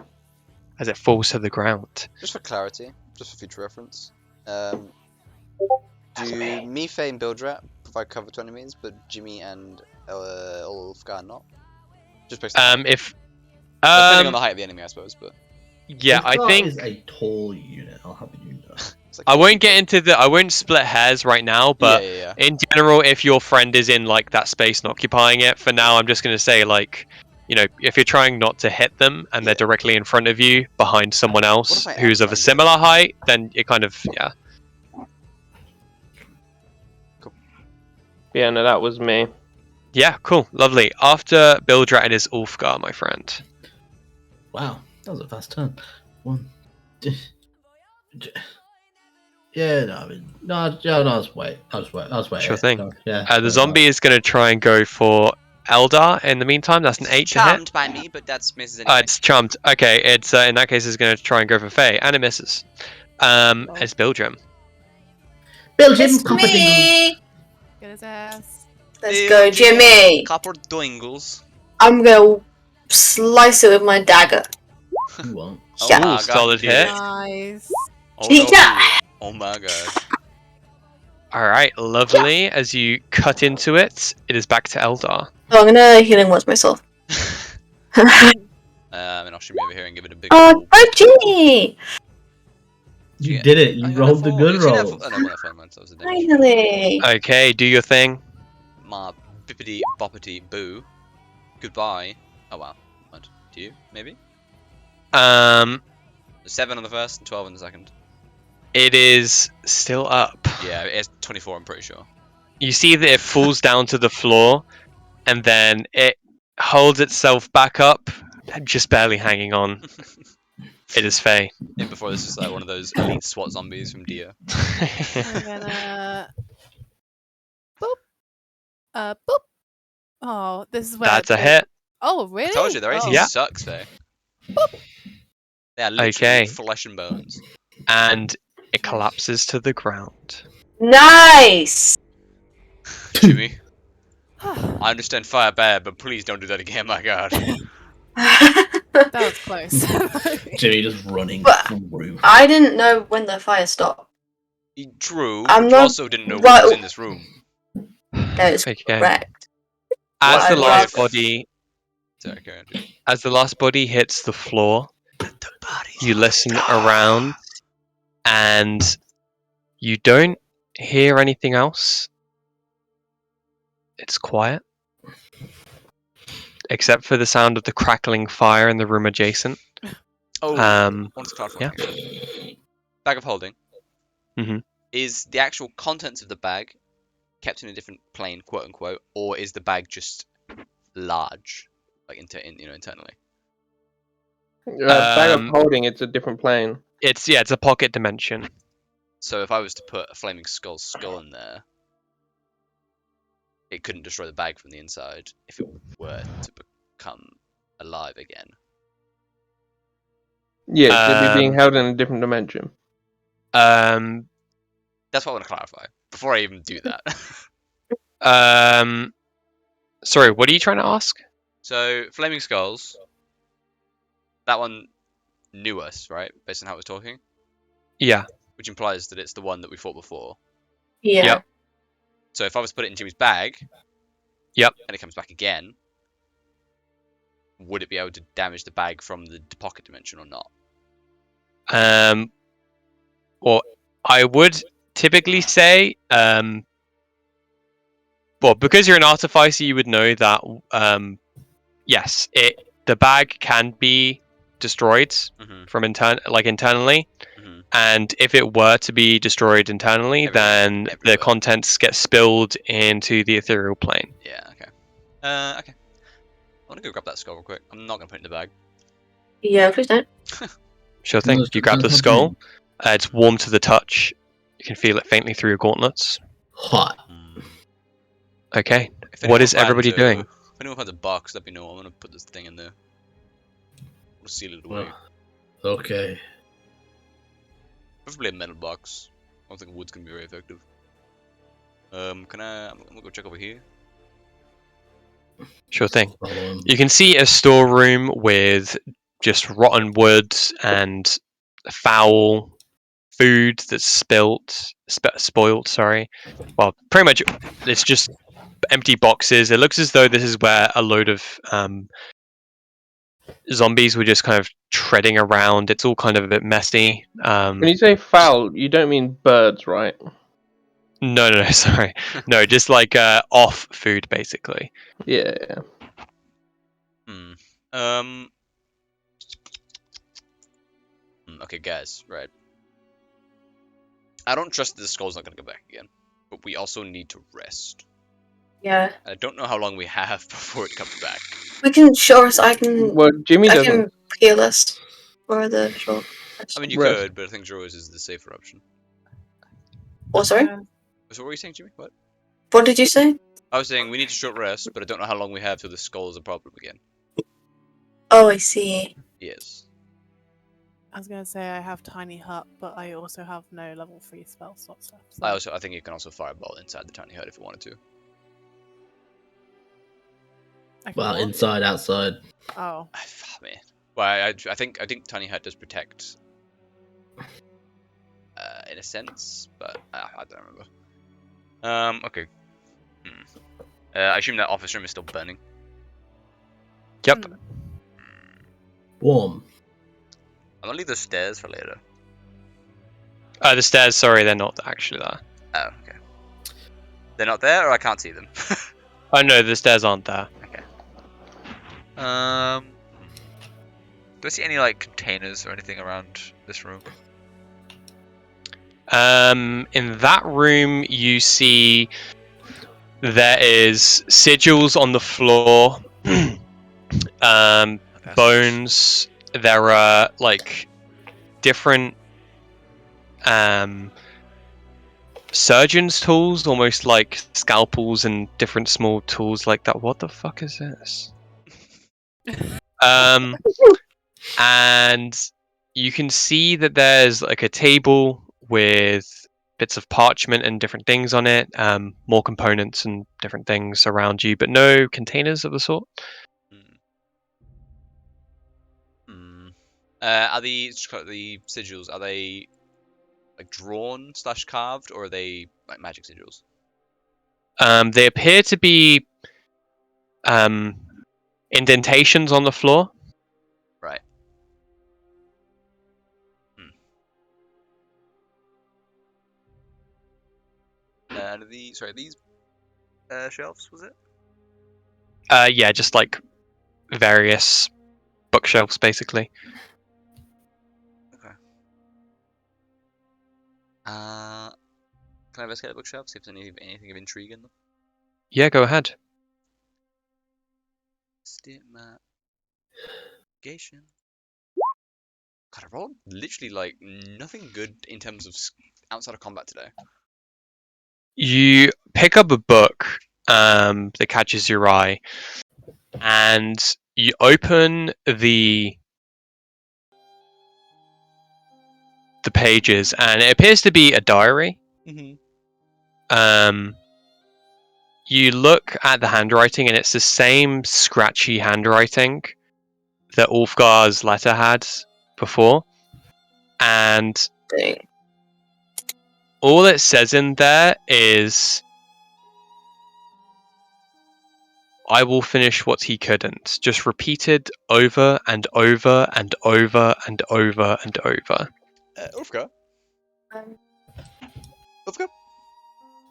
as it falls to the ground. Just for clarity, just for future reference, do me, Faye, and Bildrat provide cover to enemies, but Jimmy and Ulfgar not? Just based on depending on the height of the enemy, I suppose. But Yeah, I Ulfgar think is a tall unit. I'll have you know. it's like I won't get into I won't split hairs right now, but yeah. in general, if your friend is in like that space and occupying it, for now, I'm just gonna say like, if you're trying not to hit them and they're directly in front of you behind someone else if I am who's of a trying to- similar height, then it kind of Yeah, no, that was me. Yeah, cool, lovely. After Bildrat, it is Ulfgar, my friend. Wow, that was a fast turn. One. Yeah, no, I mean, no, I'll just wait. I'll just wait. Sure thing. Yeah. The zombie is gonna try and go for Eldar. In the meantime, that's an 8 to hit. Charmed by me, but that's misses anyway. It's charmed. Okay, it's in that case, it's going to try and go for Faye, and it misses. It's Bildrim. Build him, It's Copper Dingle. me! Get his ass. Let's go, Jimmy! Copper Doingles. I'm gonna slice it with my dagger. You won't. Oh Yeah. my Ooh, god, solid you did hit. it. Nice. Oh Yeah. no. Oh my god. All right, lovely. As you cut into it, it is back to Eldar. So I'm gonna healing once myself. And I'll shimmy over here and give it a big Oh, roll. no, Jimmy! You Yeah. did it. You I got a rolled the four. good You see that roll. four- Oh no, well, never mind, that was a damage. Finally! Okay, do your thing. Ma bippity boppity boo. Goodbye. Oh wow. What? Do you? Maybe? Um, 7 on the first and 12 on the second. it is still up. Yeah, it's 24, I'm pretty sure. You see that it falls down to the floor, and then it holds itself back up, just barely hanging on. It is Faye. And before this is like one of those elite SWAT zombies from Dia. I'm gonna. Boop. Boop. Oh, this is where. That's a hit. Oh, really? I told you, their AC Oh. Yeah. sucks, Faye. They are literally Okay. flesh and bones. And it collapses to the ground. Nice! Jimmy, I understand fire bad, but please don't do that again, my god. That was close. Jimmy just running But- from roof. I didn't know when the fire stopped. True, I'm but you not- also didn't know right- what was in this room. That is Okay. correct. As Well, the I last love- body, Sorry, carry on, dude. as the last body hits the floor, you listen around, and you don't hear anything else. It's quiet, except for the sound of the crackling fire in the room adjacent. Oh, I want to clarify. yeah. Something. Bag of holding. Mhm. Is the actual contents of the bag kept in a different plane, quote unquote, or is the bag just large, like internally? Bag of Um, holding, it's a different plane. it's a pocket dimension. So if I was to put a flaming skull in there, it couldn't destroy the bag from the inside if it were to become alive again. Yes, it'd be being Um, held in a different dimension. um, That's what I want to clarify before I even do that. sorry, what are you trying to ask? So flaming skulls, that one knew us, right? Based on how it was talking, Yeah. which implies that it's the one that we fought before. Yeah. Yep. So if I was to put it in Jimmy's bag, Yep. and it comes back again, would it be able to damage the bag from the pocket dimension or not? Or I would typically say, well, because you're an artificer, you would know that, yes, the bag can be destroyed Mm-hmm. from internally, Mm-hmm. and if it were to be destroyed internally, then the everywhere. contents get spilled into the ethereal plane. Yeah. Okay. Okay. I want to go grab that skull real quick. I'm not gonna put it in the bag. Yeah, please don't. Sure thing. You grab the skull. It's warm to the touch. You can feel it faintly through your gauntlets. Hot. Okay. If What anyone is everybody finds a- doing? If anyone finds a box, let me know. I'm gonna put this thing in there. We'll seal it away. Okay. Preferably a metal box. I don't think wood's gonna be very effective. I'm gonna go check over here. Sure thing. Follow him. You can see a storeroom with just rotten wood and foul food that's spoilt. Sorry. Well, pretty much it's just empty boxes. It looks as though this is where a load of zombies were just kind of treading around. It's all kind of a bit messy. When you say foul, you don't mean birds, right? No, sorry. No, just like off food, basically. Yeah. Um. Okay, guys. Right. I don't trust that the skull's not gonna go back again, but we also need to rest. Yeah. I don't know how long we have before it comes back. We can sure as I can Well, Jimmy doesn't. can heal us for the short rest. I mean, you Rest. could, but I think Joe's is the safer option. Oh, sorry? So what were you saying, Jimmy? What? What did you say? I was saying we need a short rest, but I don't know how long we have till the skull is a problem again. Oh, I see. Yes. I was gonna say I have tiny hut, but I also have no level 3 spell slot stuff. So. I think you can also fireball inside the tiny hut if you wanted to. I can Well, what? inside, outside. Oh, Man. Well, I think tiny hut does protect, in a sense, but I don't remember. Okay. I assume that office room is still burning. Yep. Hmm. Warm. I'm gonna leave the stairs for later. The stairs, sorry, they're not actually there. Oh, okay. They're not there, or I can't see them. Oh no, the stairs aren't there. Okay. Do I see any like containers or anything around this room? In that room, you see there is sigils on the floor, bones. There are like different surgeon's tools, almost like scalpels and different small tools like that. What the fuck is this? And you can see that there's like a table with bits of parchment and different things on it, more components and different things around you, but no containers of the sort. Are the sigils, are they like drawn / carved, or are they like magic sigils? They appear to be indentations on the floor. Right. And are these shelves, was it? Yeah, just like various bookshelves, basically. Can I investigate the bookshelf? See if there's anything of intrigue in them. Yeah, go ahead. Stigmatization. God, I rolled literally like nothing good in terms of outside of combat today. You pick up a book that catches your eye, and you open the pages, and it appears to be a diary. Mm-hmm. You look at the handwriting, and it's the same scratchy handwriting that Ulfgar's letter had before, and Dang. all it says in there is, "I will finish what he couldn't," just repeated over and over and over and over and over. Ulfgar? Um, Ulfgar?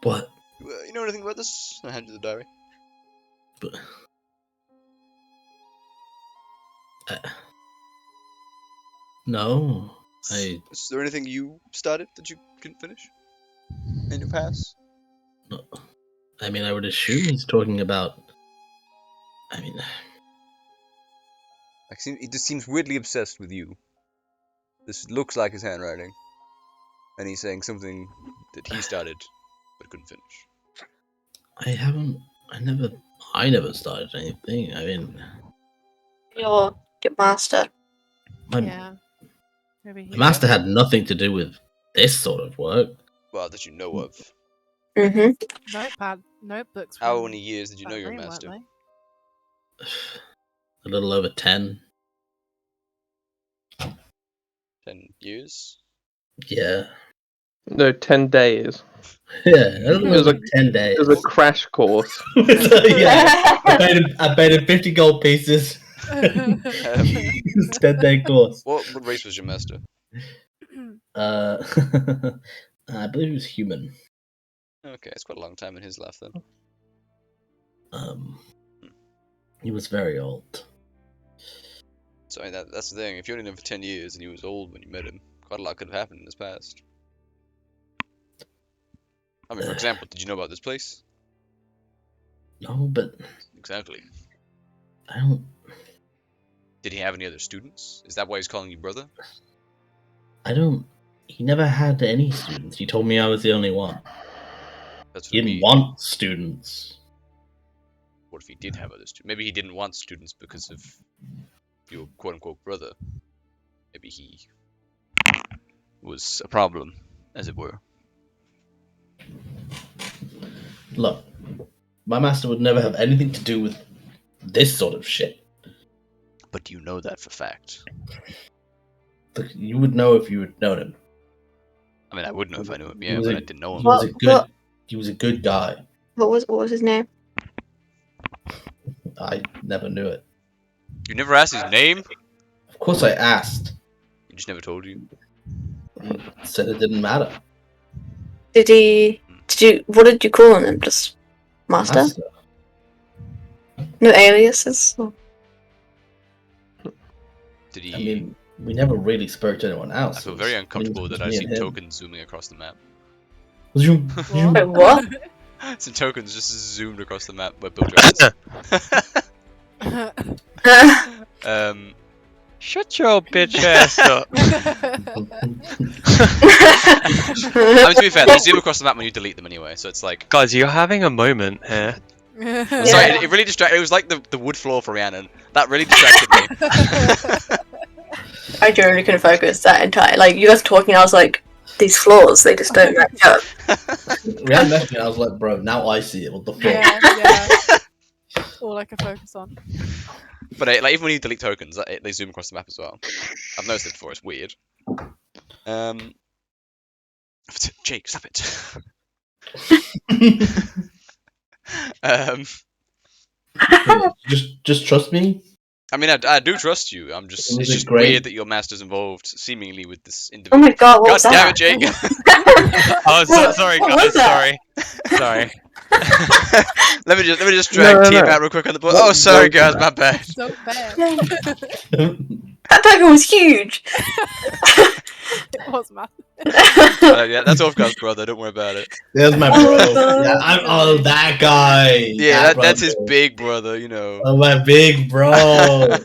What? You know anything about this? I hand you the diary. But, no. Is there anything you started that you couldn't finish? In your past? No. I mean, I would assume he's talking about. I mean, Like, he just seems weirdly obsessed with you. This looks like his handwriting. And he's saying something that he started but couldn't finish. I never started anything. I mean, your master. my Yeah. Maybe he. master had nothing to do with this sort of work. Well, that you know of. Mm-hmm. Notebooks. How from many years did you know that your room, master? weren't A little over 10. 10 years? Yeah. No, 10 days. Yeah, a little It was over a- 10 days. It was a crash course. So, yeah, I paid him 50 gold pieces. they? 10-day course. What race was your master? Uh, I believe he was human. Okay, it's quite a long time in his life then. He was very old. So I mean, that's the thing. If you only knew him for 10 years and he was old when you met him, quite a lot could have happened in his past. I mean, for example, did you know about this place? No, but Exactly. I don't. Did he have any other students? Is that why he's calling you brother? I don't. He never had any students. He told me I was the only one. That's what He I didn't mean. want students. What if he did have other students? Maybe he didn't want students because of your quote-unquote brother. Maybe he was a problem, as it were. Look, my master would never have anything to do with this sort of shit. But you know that for fact. Look, you would know if you had known him. I mean, I would know if I knew him, He yeah, was but a- I didn't know him. He was a good guy. What was his name? I never knew it. You never asked his name? Of course, I asked. He just never told you. He said it didn't matter. Did you? What did you call him? Just master? Master. No aliases? Or- Did he? I mean, we never really spoke to anyone else. I feel It very was uncomfortable me that and I see him. tokens zooming across the map. Zoom, zoom. Wait, what? Some tokens just zoomed across the map where Bilger is. Shut your bitch ass up. I mean, to be fair, they zoom across the map when you delete them anyway, so it's like... Guys, you're having a moment here. Sorry, it really distracted. It was like the wood floor for Rhiannon. That really distracted me. I generally couldn't focus that entire. Like you guys talking, I was like, these floors, they just don't match up. We had messaged me, I was like, bro, now I see it. What the fuck? yeah. All I can focus on. But like, even when you delete tokens, they zoom across the map as well. I've noticed it before. It's weird. Jake, stop it. Just trust me. I mean, I do trust you. I'm just. It was It's just great- weird that your master's involved, seemingly, with this Oh individual. my god, what God was damn that? it, Jake! Oh, sorry, what guys. was that? Sorry. let me just drag No. Team out real quick on the board. What- Oh, sorry, what guys, was my bad. So bad. That dagger was huge. It was massive. Yeah, that's Ulfgar's brother. Don't worry about it. There's my Oh, bro. Yeah, God. that guy. Yeah, that's his brother. big brother. You know. Oh, my big bro.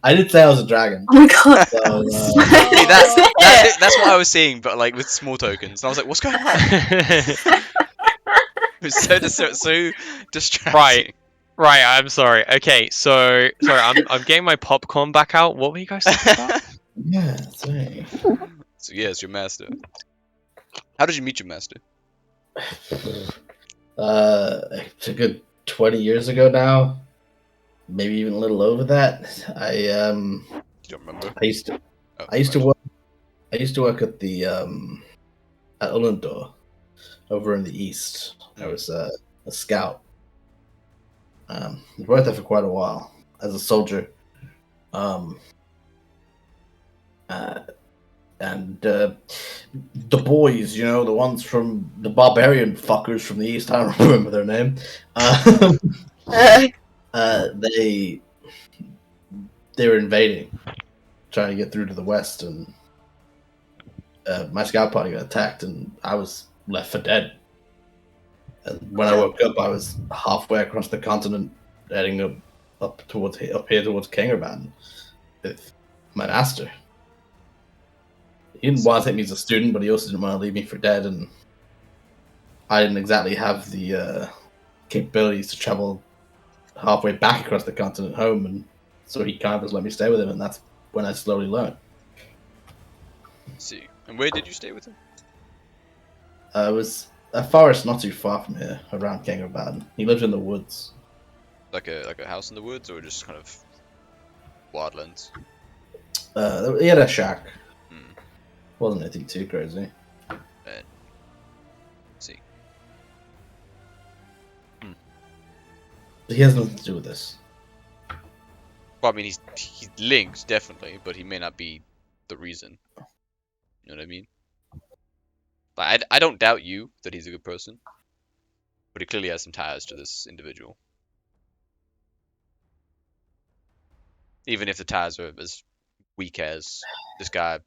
I did say I was a dragon. Oh my god. So, See, that's what I was saying, but like with small tokens. And I was like, what's going on? It was so distracting. Right, I'm sorry. Okay, sorry, I'm getting my popcorn back out. What were you guys talking about? yeah, that's right. So yeah, it's your master. How did you meet your master? It's a good 20 years ago now. Maybe even a little over that. You don't remember? I used to Oh, I used to right. work I used to work at the at Ullendor over in the east. I was a scout. I worked there for quite a while as a soldier. And the boys, you know, the ones from the barbarian fuckers from the east, I don't remember their name. They were invading, trying to get through to the west, and my scout party got attacked, and I was left for dead. And when I woke up, I was halfway across the continent, heading up here towards Kangerban with my master. He didn't want to take me as a student, but he also didn't want to leave me for dead, and I didn't exactly have the capabilities to travel halfway back across the continent home, and so he kind of just let me stay with him, and that's when I slowly learned. Let's see. And where did you stay with him? It was a forest not too far from here, around Kangerban. He lived in the woods. Like a house in the woods, or just kind of wildlands? He had a shack. Hmm. Wasn't anything too crazy. Let's see. He has nothing to do with this. Well, I mean, he's linked definitely, but he may not be the reason. You know what I mean? Like, I don't doubt you that he's a good person, but he clearly has some ties to this individual. Even if the ties are as weak as this guy,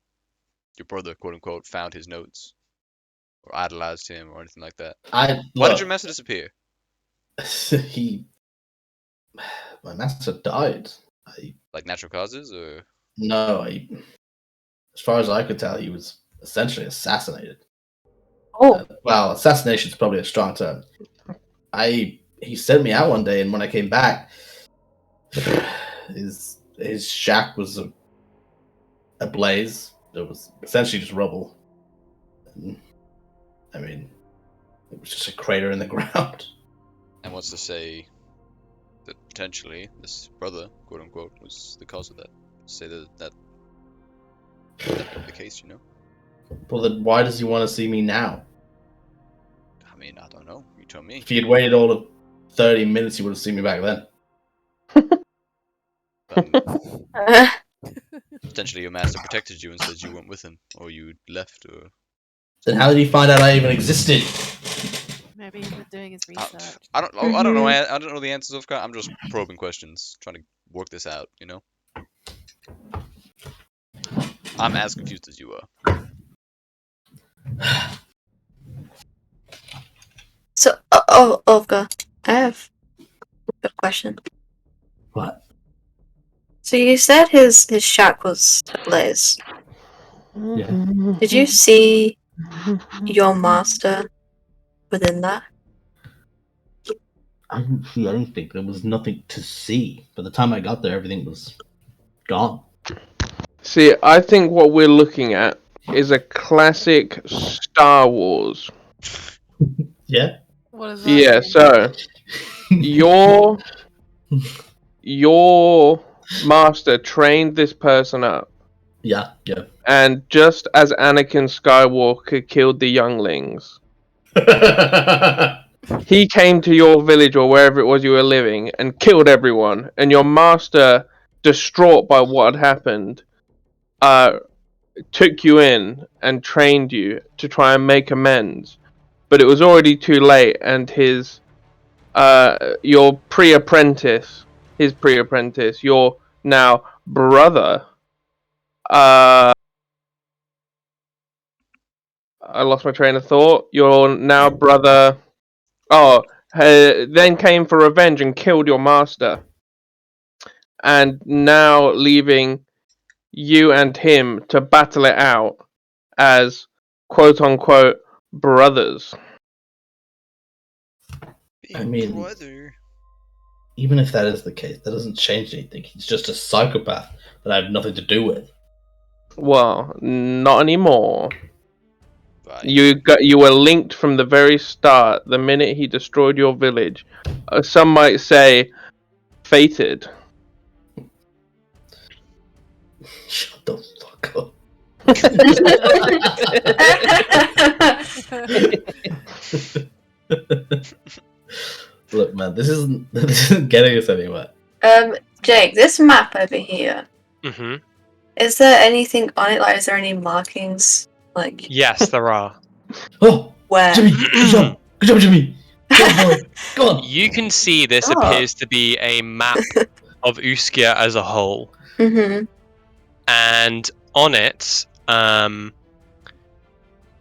your brother, quote unquote, found his notes or idolized him or anything like that. Why did your master disappear? My master died. Like natural causes, or No, as far as I could tell, he was essentially assassinated. Oh. Well, assassination is probably a strong term. He sent me out one day, and when I came back, his shack was ablaze. It was essentially just rubble. And, I mean, it was just a crater in the ground. and what's to say that potentially this brother, quote unquote, was the cause of that? Say that could be the case, you know? Well, then why does he want to see me now? I mean, I don't know. You tell me. If he had waited all of 30 minutes, he would have seen me back then. Potentially your master protected you and said you went with him, or you left, or... Then how did he find out I even existed? Maybe he was doing his research. I don't know. I don't know. I don't know the answers of. I'm just probing questions, trying to work this out. You know. I'm as confused as you are. So, Olga, I have a question. What? So you said his shack was ablaze. Yeah. Did you see your master within that? I didn't see anything. There was nothing to see. By the time I got there, everything was gone. See, I think what we're looking at is a classic Star Wars. Yeah? What is that? Yeah, so your master trained this person up, Yeah. and just as Anakin Skywalker killed the younglings, he came to your village or wherever it was you were living and killed everyone, and your master, distraught by what had happened, took you in and trained you to try and make amends. But it was already too late, and your pre-apprentice, your now brother. I lost my train of thought. Your now brother. Then came for revenge and killed your master. And now leaving you and him to battle it out as quote unquote brothers. I mean- brother. Even if that is the case, that doesn't change anything. He's just a psychopath that I have nothing to do with. Well, not anymore. Right. You were linked from the very start, the minute he destroyed your village. Some might say, fated. Shut the fuck up. Look, man, this isn't getting us anywhere. Jake, this map over here, Hmm. is there anything on it? Like, is there any markings? Like, Yes, there are. Oh, where? Jimmy, good job, Jimmy. Go on, boy. Go on. You can see this Oh. appears to be a map of Uskia as a whole, Mm-hmm. and on it,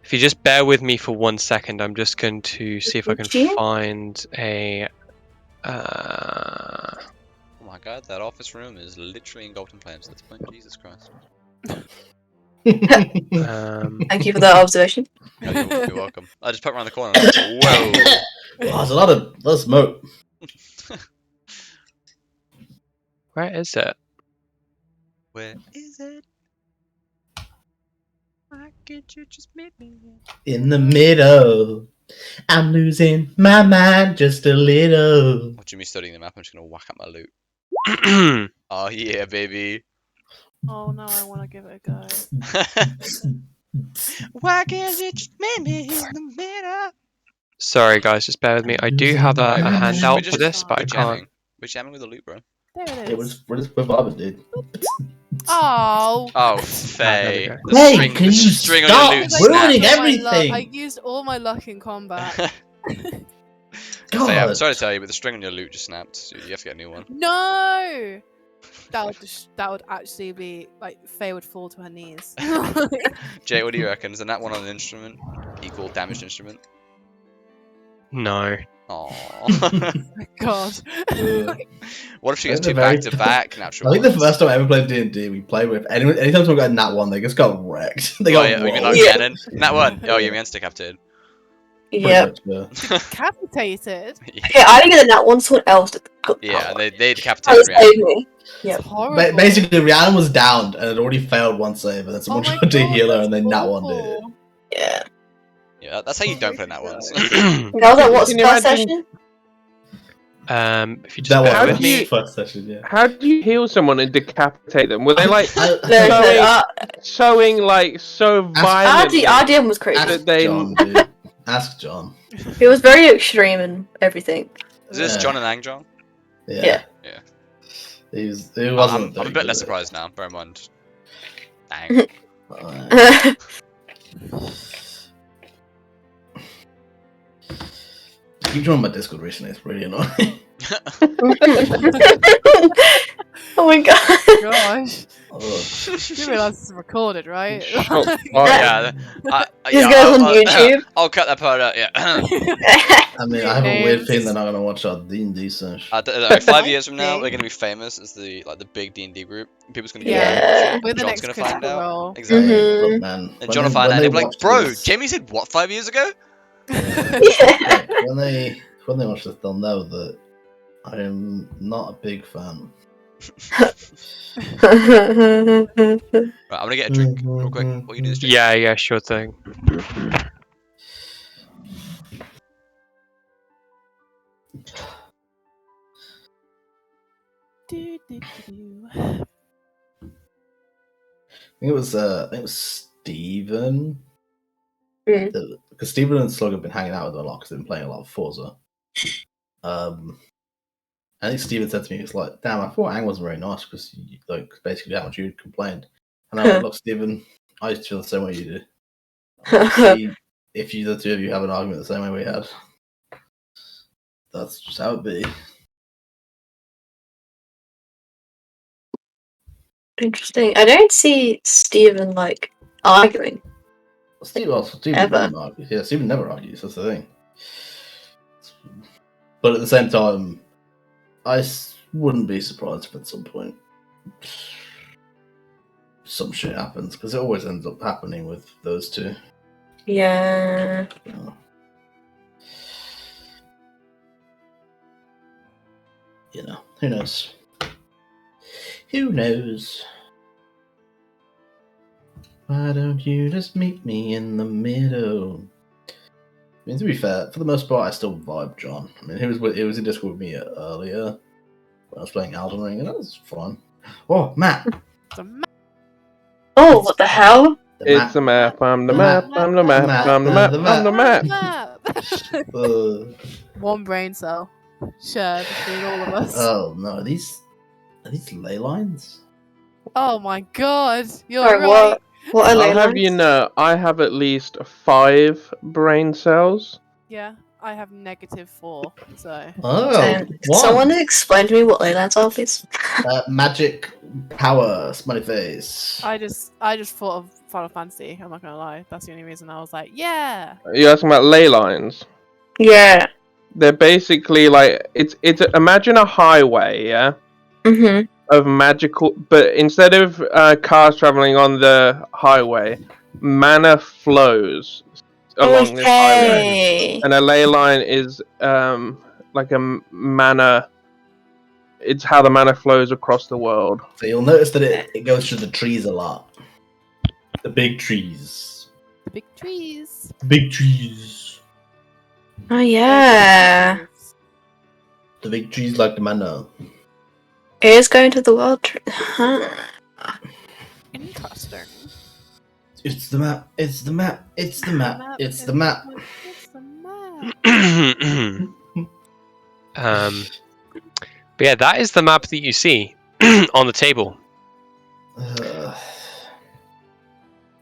if you just bear with me for 1 second, I'm just going to see if I can Yeah. find a. Oh my god, that office room is literally in golden flames at this point. Jesus Christ. Thank you for that observation. No, you're welcome. I just put around the corner. And I was like, whoa. Well, there's a lot of smoke. Where is it? Where is it? Why can't you just meet me? In the middle, I'm losing my mind just a little. Watching me studying the map, I'm just gonna whack up my loot. Sorry, Oh yeah, baby. Oh no, I want to give it a go. Why can't you just meet me in the middle? guys, just bear with me. I do have a Right, we handout just- for this, but I We're can't. jamming. We're jamming with the loot, bro. There it Yeah, is. we're just vibing, dude. Oh. Oh, there we Faye. go. The Hey, string, can the you string on stop your loot ruining snapped. everything? I used all my luck in combat. Faye, I'm God. sorry to tell you, but the string on your loot just snapped. So you have to get a new one. No! That would actually be like Faye would fall to her knees. Jay, what do you reckon? Is that one on an instrument equal damaged instrument? No. Aww. God. What if she I gets think two they're back to back natural I think the ones? first time I ever played D&D, we played with anytime someone got nat one, they just got wrecked. They Oh, got yeah, you mean rolled. like Yeah. Shannon? That one. Oh, you mean decapitated. Pretty Yep. much, yeah. Decapitated? Okay, I didn't get that one. Someone else did. Yeah, they That decapitated was Rhiannon. me. Yep. It's horrible. Basically, Rhiannon was downed and had already failed one save, and then someone Oh my tried to God, heal her, that's and then nat one did it. awful. Yeah. Yeah, that's how you don't play nat ones. That was at what Can you first imagine- session? If you just That bear How with do me. you- first session, yeah. How do you heal someone and decapitate them? Were they like No, Sorry. no, sowing like so violently our DM was crazy. that Ask they? John, dude. Ask John. It was very extreme and everything. Is this Yeah. John and Ang-John? Yeah. Yeah. He I'm wasn't. a very bit less good surprised now, bear in mind. Dang. at it. Keep joining my Discord recently. It's really annoying. Oh my god. Gosh. Ugh. You realise this is recorded, right? Shut up. Yeah, This goes on YouTube. I'll cut that part out, yeah. I mean, I have a weird Names. feeling they're not gonna watch our D&D soon. Like 5 years from now, Okay. we're gonna be famous as the big D&D group. People's gonna go Yeah. and watch it. We're the John's next gonna find Critical out. Role. Exactly. Mhm. Look, man. And when John will they- find when out. He'll they be like, watch "Bro, this- Jamie said what 5 years ago?" Yeah. when they watch this, they'll know that I am not a big fan. Right, I'm gonna get a drink real quick. What you do this, Jamie? Yeah, sure thing. Do, do, do. I think it was Steven. Mm. Because Steven and Slug have been hanging out with them a lot because they've been playing a lot of Forza. I think Steven said to me, he was like, "Damn, I thought Ang wasn't very nice because like basically how much you complained." And I'm like, "Look, Steven, I used to feel the same way you do. See, if you the two of you have an argument the same way we had, that's just how it be." Interesting. I don't see Steven like arguing. Steve Ever. never argues. Yeah, Steven never argues. That's the thing. But at the same time, wouldn't be surprised if at some point some shit happens, because it always ends up happening with those two. Yeah. You know, who knows? Who knows? Why don't you just meet me in the middle? I mean, to be fair, for the most part, I still vibe John. I mean, he was in Discord with me earlier when I was playing Elden Ring, and that was fun. Oh, Matt! Oh, what the hell? It's the map. I'm the map. I'm the map. I'm the map. I'm the map. One brain cell shared between all of us. Oh no, are these ley lines? Oh my god, you're Sorry, right. what are I'll ley have you lines? know, I have at least 5 brain cells. Yeah, I have -4, so. Oh, Could someone explain to me what ley lines are, please? magic power, smiley face. I just thought of Final Fantasy. I'm not gonna lie. That's the only reason I was like, yeah. Are you asking about ley lines? Yeah. They're basically like it's imagine a highway, yeah, Mhm. of magical, but instead of cars traveling on the highway, mana flows along this highway, Okay. and a ley line is like a mana. It's how the mana flows across the world. So you'll notice that it goes through the trees a lot. The big trees. The big trees. Big trees. Oh yeah. The big trees like the mana. It is going to the world. Huh. Interesting. It's the map. It's the map. It's the map. It's the map. It's the map. But yeah, that is the map that you see on the table.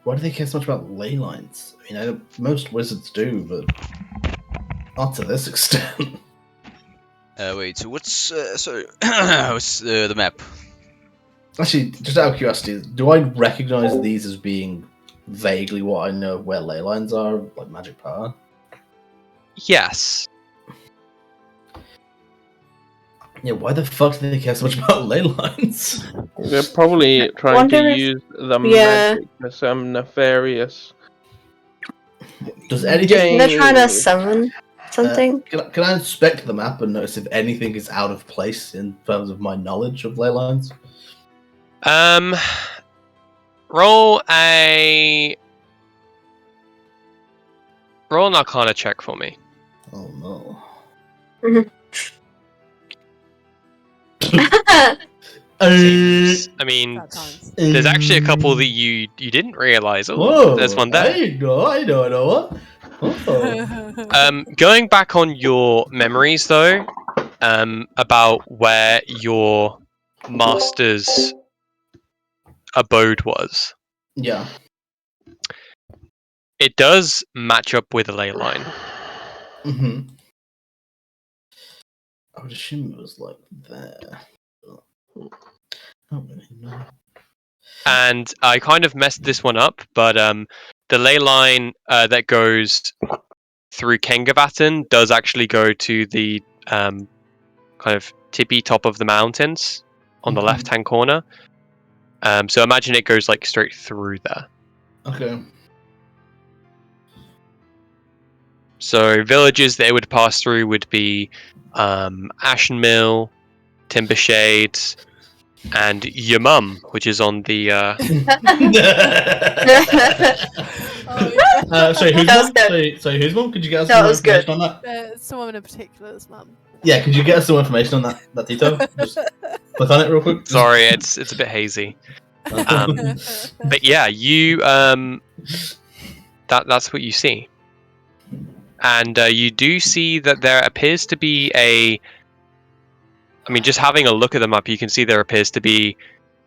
Why do they care so much about ley lines? I mean, most wizards do, but not to this extent. Wait, so what's what's the map? Actually, just out of curiosity, do I recognize these as being vaguely what I know of where ley lines are, like magic power? Yes. Yeah, why the fuck do they care so much about ley lines? They're probably trying Wonder to if- use the yeah. magic for some nefarious. Does anything? They're trying to summon something. Can I inspect the map and notice if anything is out of place in terms of my knowledge of ley lines? Roll an Arcana check for me. Oh no. Seems- I mean, Bad times. there's actually a couple that you didn't realize. Oh, Whoa, there's one there. I know what. Oh. Going back on your memories, though, about where your master's abode was, Yeah. it does match up with a ley line. Mm-hmm. I would assume it was like there. I don't really know. And I kind of messed this one up, but the ley line that goes through Kengavatten does actually go to the kind of tippy top of the mountains on the Mhm. left-hand corner. So imagine it goes like straight through there. Okay. So villages that it would pass through would be Ashen Mill, Timbershade, and your mum, which is on the Sorry, who's That was mum? Sorry, who's mum? Could you get us That some was good. information on that? Someone in particular's mum. Yeah, could you get us some information on that detail? Just click on it real quick. sorry, it's a bit hazy. But yeah, you that's what you see. And you do see that there appears to be I mean, just having a look at the map, you can see there appears to be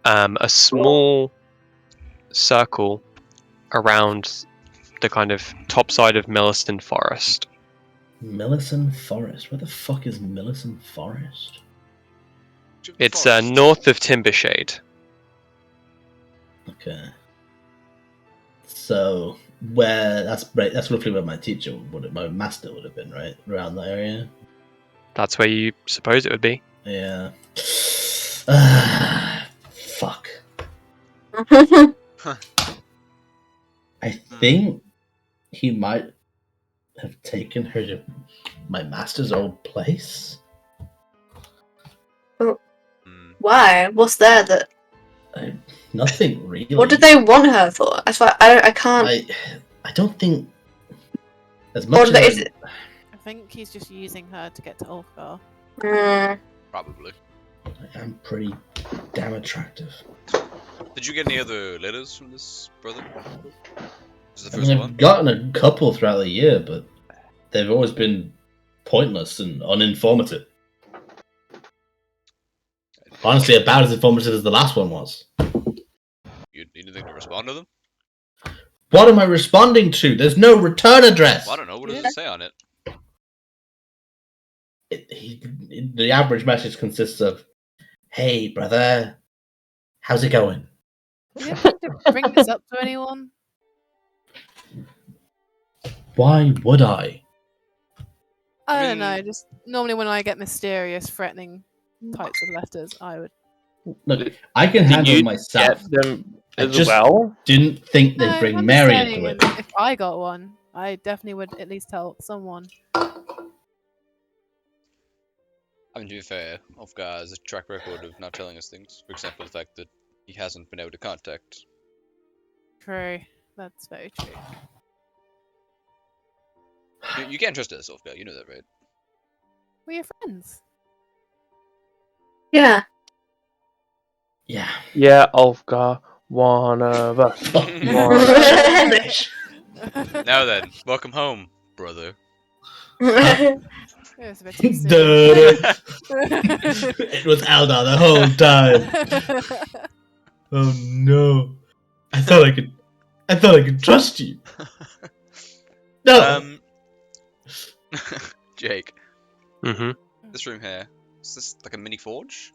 a small circle around the kind of top side of Milliston Forest. Millicent Forest. Where the fuck is Millicent Forest? It's north of Timbershade. Okay. So that's roughly where my my master would have been, right? Around that area. That's where you suppose it would be. Yeah. Fuck. I think he might have taken her to my master's old place. Why? What's there that? Nothing really. What did they want her for? That's why I can't. I don't think as Or much do they, as I think he's just using her to get to Ulfgar. Probably. I am pretty damn attractive. Did you get any other letters from this brother? This is the I first mean, one? I've gotten a couple throughout the year, but they've always been pointless and uninformative. Honestly, about as informative as the last one was. You need anything to respond to them? What am I responding to? There's no return address. Well, I don't know. What does it say on it? The average message consists of, "Hey, brother, how's it going?" You didn't think to bring this up to anyone? Why would I? I don't know. Just normally when I get mysterious, threatening types of letters, I would. Look, I can Do handle you myself. get them I as just well? didn't think they'd No, bring I'm just Mary saying, into it. if I got one, I definitely would at least tell someone. I mean, to be fair, Ulfgar has a track record of not telling us things. For example, the fact that he hasn't been able to contact. True. That's very true. You can't trust us, Ulfgar. You know that, right? We're your friends. Yeah. Yeah. Yeah, Ulfgar, one of us. Fuck you. One of us. Finish. Now then, welcome home, brother. It was a bit too soon. It was Eldar the whole time. Oh no! I thought I could trust you. No. Jake, Mm-hmm. this room here, is this like a mini forge?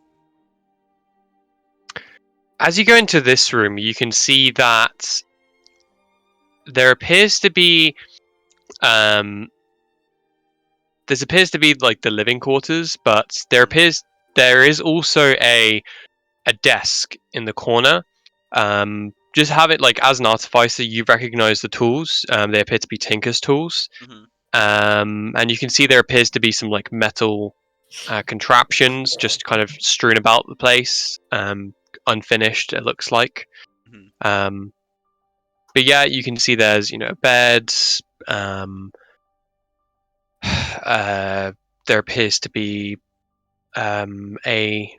As you go into this room, you can see that there appears to be like the living quarters, but there is also a desk in the corner. Just have it like as an artificer, you recognize the tools. They appear to be Tinker's tools. And you can see there appears to be some like metal contraptions just kind of strewn about the place, unfinished it looks like. But yeah, you can see there's beds. There appears to be a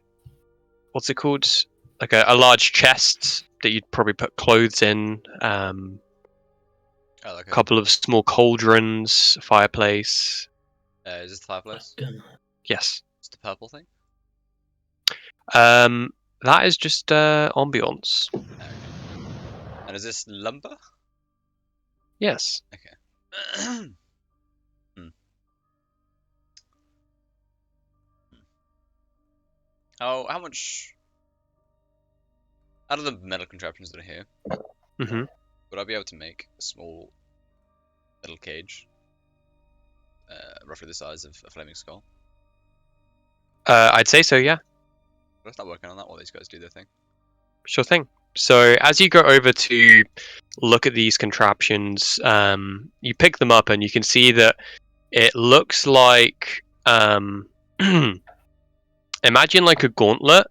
what's it called, like a large chest that you'd probably put clothes in. Like a couple of small cauldrons, fireplace. Is this the fireplace? Yes. It's the purple thing? That is just ambiance. Okay. And is this lumber? Yes. Okay. How much out of the metal contraptions that are here, would I be able to make a small metal cage, roughly the size of a flaming skull? I'd say so, yeah. Let's start working on that while these guys do their thing. Sure thing. So as you go over to look at these contraptions, you pick them up and you can see that it looks like imagine like a gauntlet,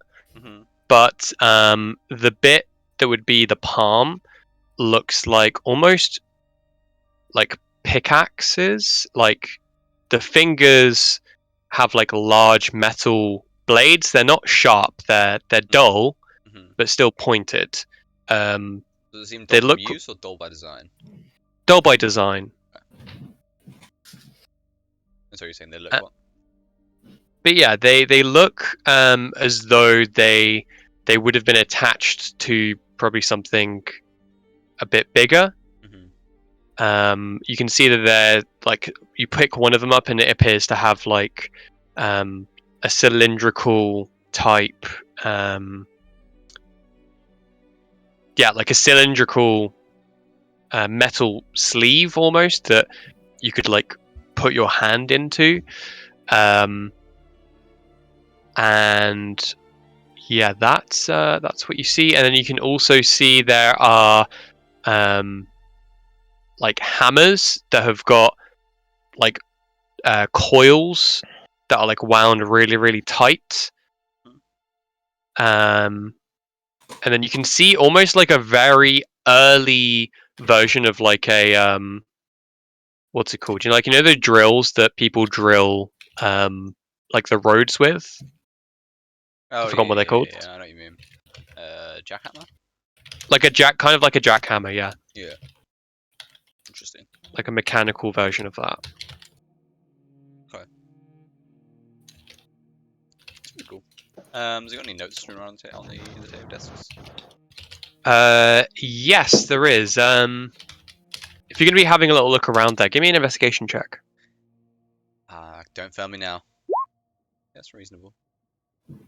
but the bit that would be the palm looks like almost like pickaxes. Like the fingers have like large metal blades. They're not sharp. They're dull, but still pointed. Does it seem dull from use or dull by design? Dull by design. And so you're saying they look what? But yeah, they look as though they would have been attached to probably something a bit bigger. You can see that they're like, you pick one of them up and it appears to have like a cylindrical type like a cylindrical metal sleeve almost that you could like put your hand into, and yeah, that's what you see. And then you can also see there are like hammers that have got like coils that are like wound really, really tight. And then you can see almost like a very early version of like a what's it called? You know the drills that people drill like the roads with? Oh, I forgot what they're called. Yeah, I know what you mean. Jackhammer? Like kind of like a jackhammer, yeah. Yeah. Interesting. Like a mechanical version of that. Okay. That's pretty cool. Has it got any notes strewn around on the save desks? Yes, there is. If you're gonna be having a little look around there, give me an investigation check. Don't fail me now. That's reasonable.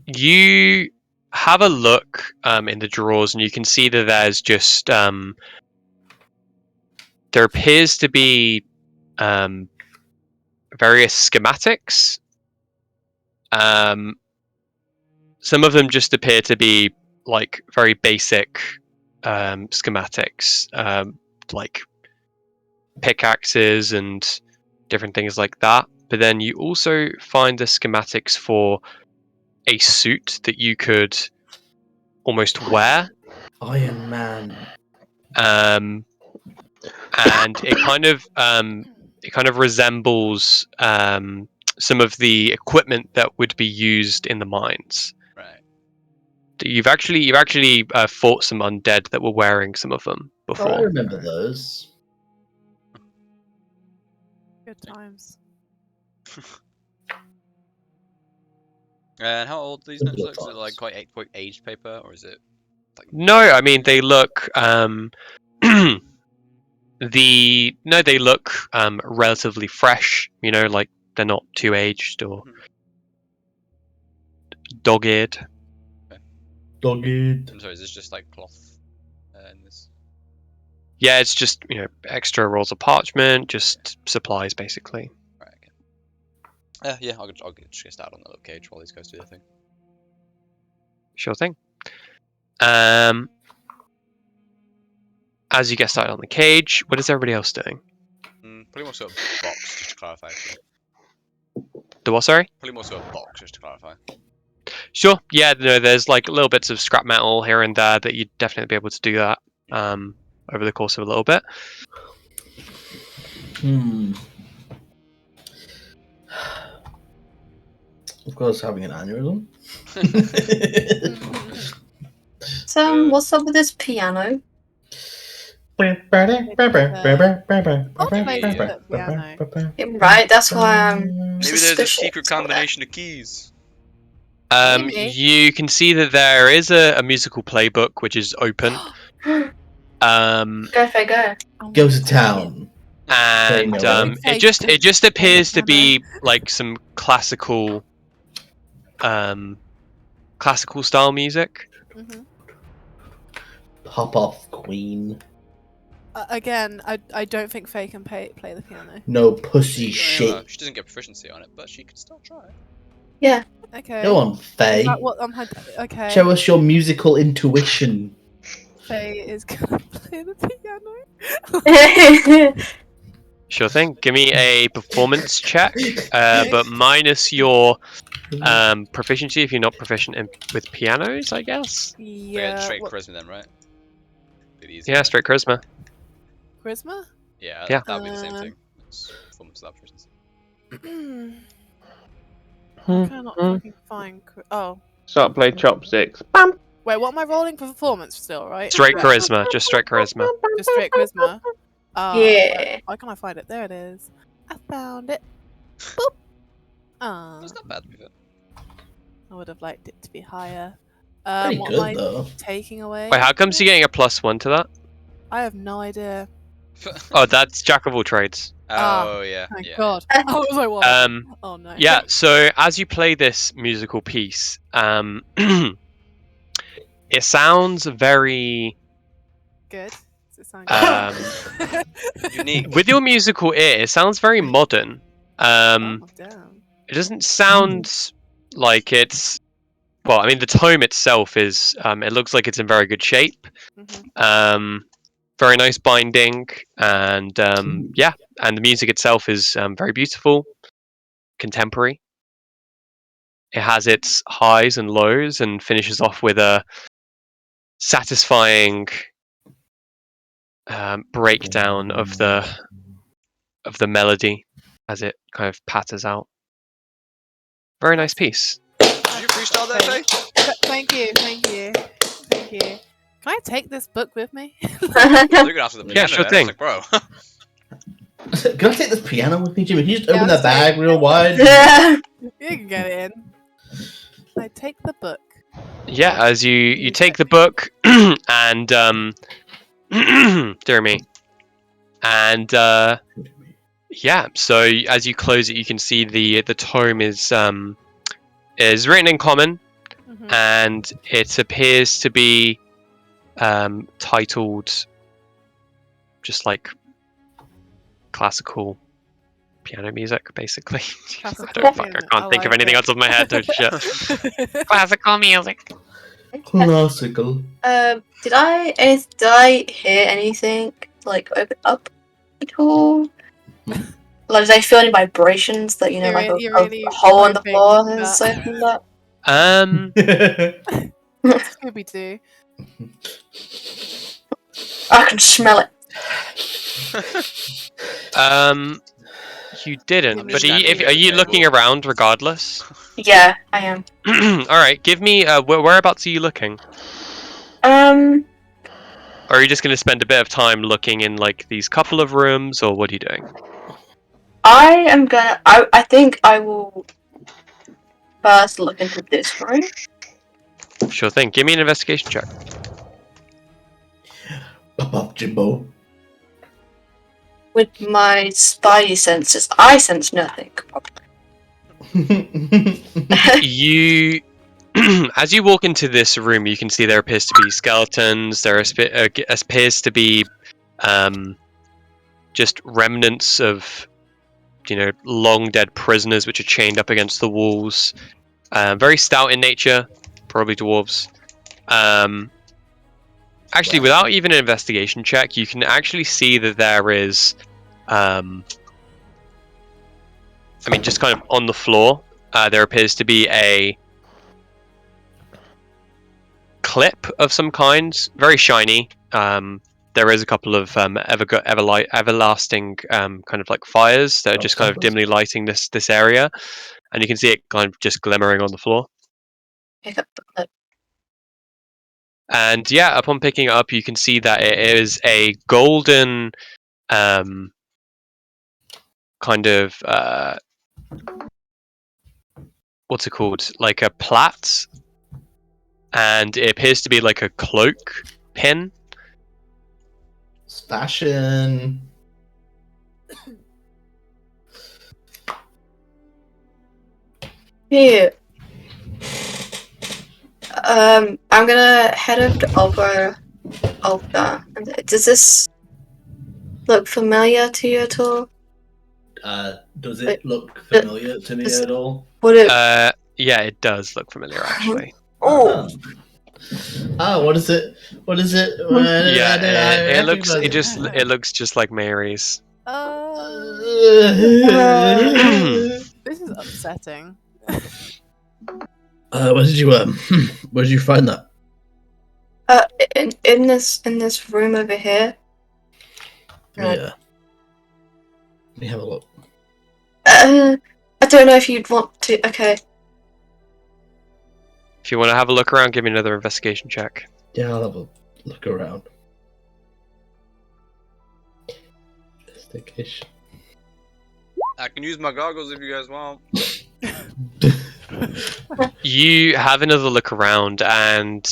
You have a look in the drawers, and you can see that there's just there appears to be various schematics. Some of them just appear to be like very basic schematics, like pickaxes and different things like that. But then you also find the schematics for a suit that you could almost wear. Iron Man. And it kind of resembles some of the equipment that would be used in the mines. Right. You've actually fought some undead that were wearing some of them Oh, I before. remember those. Good times. And how old do these notes look? Is it like quite aged paper, or is it like... No, I mean they look they look relatively fresh. You know, like they're not too aged or dog-eared. Dog-eared. I'm sorry, is this just like cloth in this? Yeah, it's just extra rolls of parchment, just supplies basically. Right. Okay. Yeah, I'll just get started on the little cage while these guys do their thing. Sure thing. As you get started on the cage, what is everybody else doing? Pretty much sort of box, just to clarify. Actually. The what? Sorry. Pretty much sort of box, just to clarify. Sure. Yeah. No, there's like little bits of scrap metal here and there that you'd definitely be able to do that over the course of a little bit. Of course, having an aneurysm. So, what's up with this piano? Piano. Right, that's why I'm Maybe there's a suspicious secret of that. combination of keys. Maybe. You can see that there is a musical playbook which is open. Go, Faye, go. Go to town. And it just appears to be like some classical style music. Pop off, Queen. Again, I don't think Faye can play the piano. No pussy Yeah, shit. she doesn't get proficiency on it, but she could still try. Yeah. Okay. Go on, Faye. Is that what okay. Show us your musical intuition. Faye is gonna play the piano. Sure thing. Give me a performance check, but minus your proficiency if you're not proficient with pianos, I guess. Yeah. Straight charisma then, right? Yeah, straight charisma. Charisma? Yeah, Yeah. that would be the same thing. It's performance without proficiency. I cannot fucking find. Oh. Start play chopsticks. Bam. Wait, what am I rolling for performance still, right? Straight charisma, just straight charisma. Just straight charisma. Yeah. Why can't I find it? There it is. I found it. Boop. It's not bad to be fair. I would have liked it to be higher. Pretty What good, am I though. taking away? Wait, how comes you're getting a +1 to that? I have no idea. Oh, that's Jack of all trades. Oh yeah. Thank Yeah. God. I was like, what? Oh no. Yeah, so as you play this musical piece, it sounds very Good. Does it sound good? Unique. With your musical ear, it sounds very modern. Oh, damn. It doesn't sound like it's. Well, I mean, the tome itself is. It looks like it's in very good shape. Mhm. Very nice binding, and yeah, and the music itself is very beautiful, contemporary. It has its highs and lows, and finishes off with a satisfying breakdown of the melody as it kind of patters out. Very nice piece. Did you freestyle that, Faye? Thank you. Can I take this book with me? They're gonna ask for the Yeah, piano. sure then. I was thing. like, bro. Can I take this piano with me, Jimmy? Can you just Yeah, open I'll that bag take- real wide? Yeah. You can get it in. I take the book. Yeah, as you Use take it. the book and dear me, and yeah, so as you close it, you can see the tome is written in common, Mhm. and it appears to be titled just like classical piano music, basically. I can't think of anything else off my head. Classical music. Classical. Did I hear anything like open up at all? Like, did I feel any vibrations that You're like really- you're a really hole in the hoping floor has that- opened up? Scooby Doo. I can smell it. You didn't, I'm but just standing are at you the looking table. around regardless? Yeah, I am. All right, give me whereabouts are you looking? Um, Or are you just going to spend a bit of time looking in like these couple of rooms, or what are you doing? I am gonna. I think I will first look into this room. Sure thing. Give me an investigation check. Pop up, Jimbo. With my spidey senses, I sense nothing. You, as you walk into this room, you can see there appears to be skeletons. There appears to be just remnants of long dead prisoners which are chained up against the walls. Very stout in nature, probably dwarves. Actually, without even an investigation check, you can actually see that there is, just kind of on the floor, there appears to be a clip of some kind, very shiny. There is a couple of everlasting kind of like fires that are just kind of dimly lighting this area, and you can see it kind of just glimmering on the floor. Pick up the clip. And yeah, upon picking it up, you can see that it is a golden kind of what's it called? Like a plait, and it appears to be like a cloak pin. It's fashion. Here. I'm gonna head over to Olga. Does this look familiar to you at all? Does it look familiar to me at all? Would it? Yeah, it does look familiar actually. Oh, What is it? What is it? Yeah, it looks recognize it looks just like Mary's. This is upsetting. Where did you where did you find that? in this room over here. Yeah. Let me have a look. I don't know if you'd want to. Okay. If you want to have a look around, give me another investigation check. Yeah, I'll have a look around. Investigation. I can use my goggles if you guys want. You have another look around, and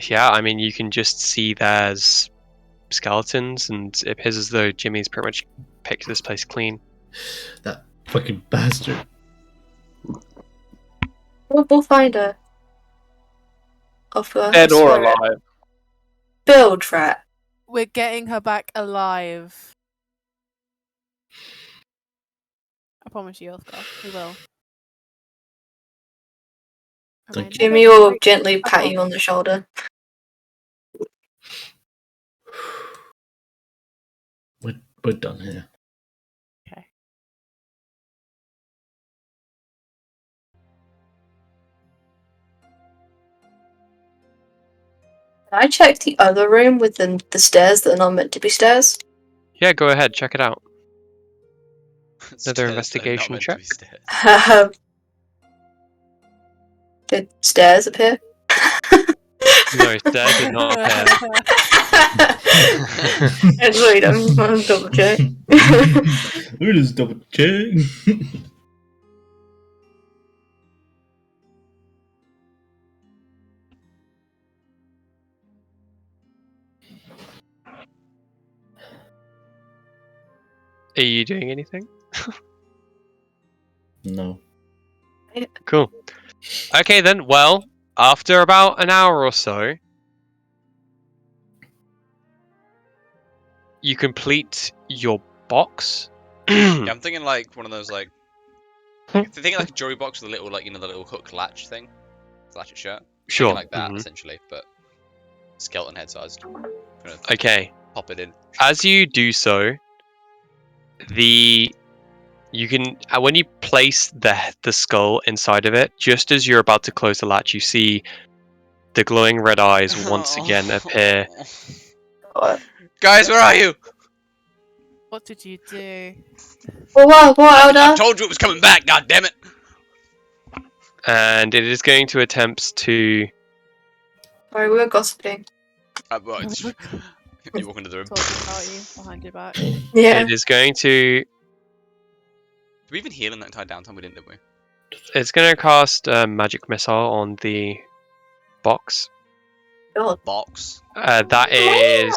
yeah, I mean, you can just see there's skeletons, and it appears as though Jimmy's pretty much picked this place clean. That fucking bastard. We'll find her. Dead or alive. build rat. We're getting her back alive. I promise you, Uskia. We will. And Thank I you. never Jimmy will break gently a pat you on promise. the shoulder. We're done here. Okay. Can I check the other room with the stairs that are not meant to be stairs? Yeah, go ahead, check it out. Stairs that are not investigation meant to check? be stairs. The stairs appear. No, stairs did not appear. Let's wait, I'm gonna double check. We just double check. Are you doing anything? No. Cool. Okay then, well, after about an hour or so, you complete your box. Yeah, I'm thinking like one of those like thinking like a jewelry box with a little like the little hook latch thing, to latch it shut. Sure. Thinking like that Mhm. essentially, but skeleton head sized. Gonna Okay. pop it in. As you do so, you can when you place the skull inside of it, just as you're about to close the latch, you see the glowing red eyes once again appear. What? Guys, where are you? What did you do? What, I Elder? told you it was coming back. God damn it! And it is going to attempt to. Sorry, we were gossiping. Well, you walk into the room. Talking about you behind your back. Yeah. It is going to. Did we even heal in that entire downtime? We didn't, did we? It's going to cast a magic missile on the box. God. Box. That is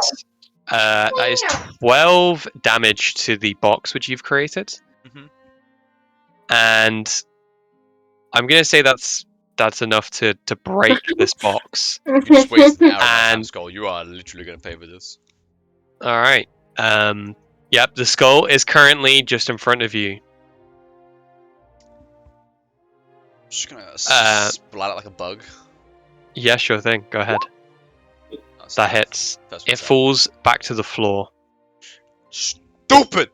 12 damage to the box which you've created, Mhm. and I'm going to say that's enough to break this box. You just wasted an hour of my time, And- Skull. You are literally gonna pay for this. All right. Yep. The skull is currently just in front of you. I'm just gonna splat it like a bug. Yeah, sure thing. Go ahead. That's That the hits. first It one's out. falls back to the floor. Stupid!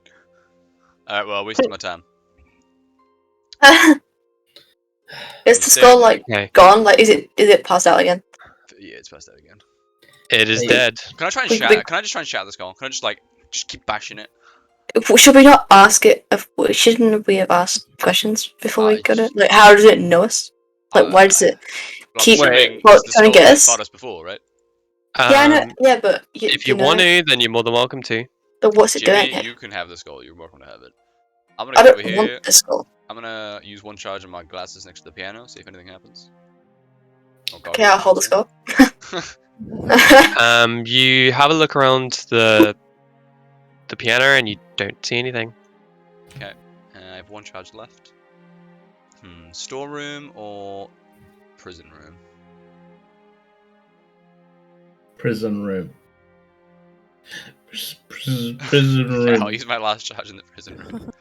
Alright, well, I wasted my time. Is the skull like Okay. gone? Like, is it passed out again? Yeah, it's passed out again. It is Hey. dead. Can I try and We- shatter? we- Can I just try and shatter the skull? Can I just keep bashing it? Should we not ask it? Shouldn't we have asked questions before we got it? just- Like, how does it know us? Like, why does it? Well, Keep- I'm assuming Well, it's the trying skull to get that us? fought us before, right? Yeah, I know. Um, Yeah, but if you want to, then you're more than welcome to. But what's it Jimmy, doing here? you can have the skull. You're welcome to have it. I'm I gonna go over don't here. want the skull. I'm gonna use one charge on my glasses next to the piano, see if anything happens. Oh, God, Okay, I'll hold the skull. You have a look around the piano and you don't see anything. I have one charge left. Storeroom or prison room? Prison room. Prison Okay, I'll room. use my last charge in the prison room.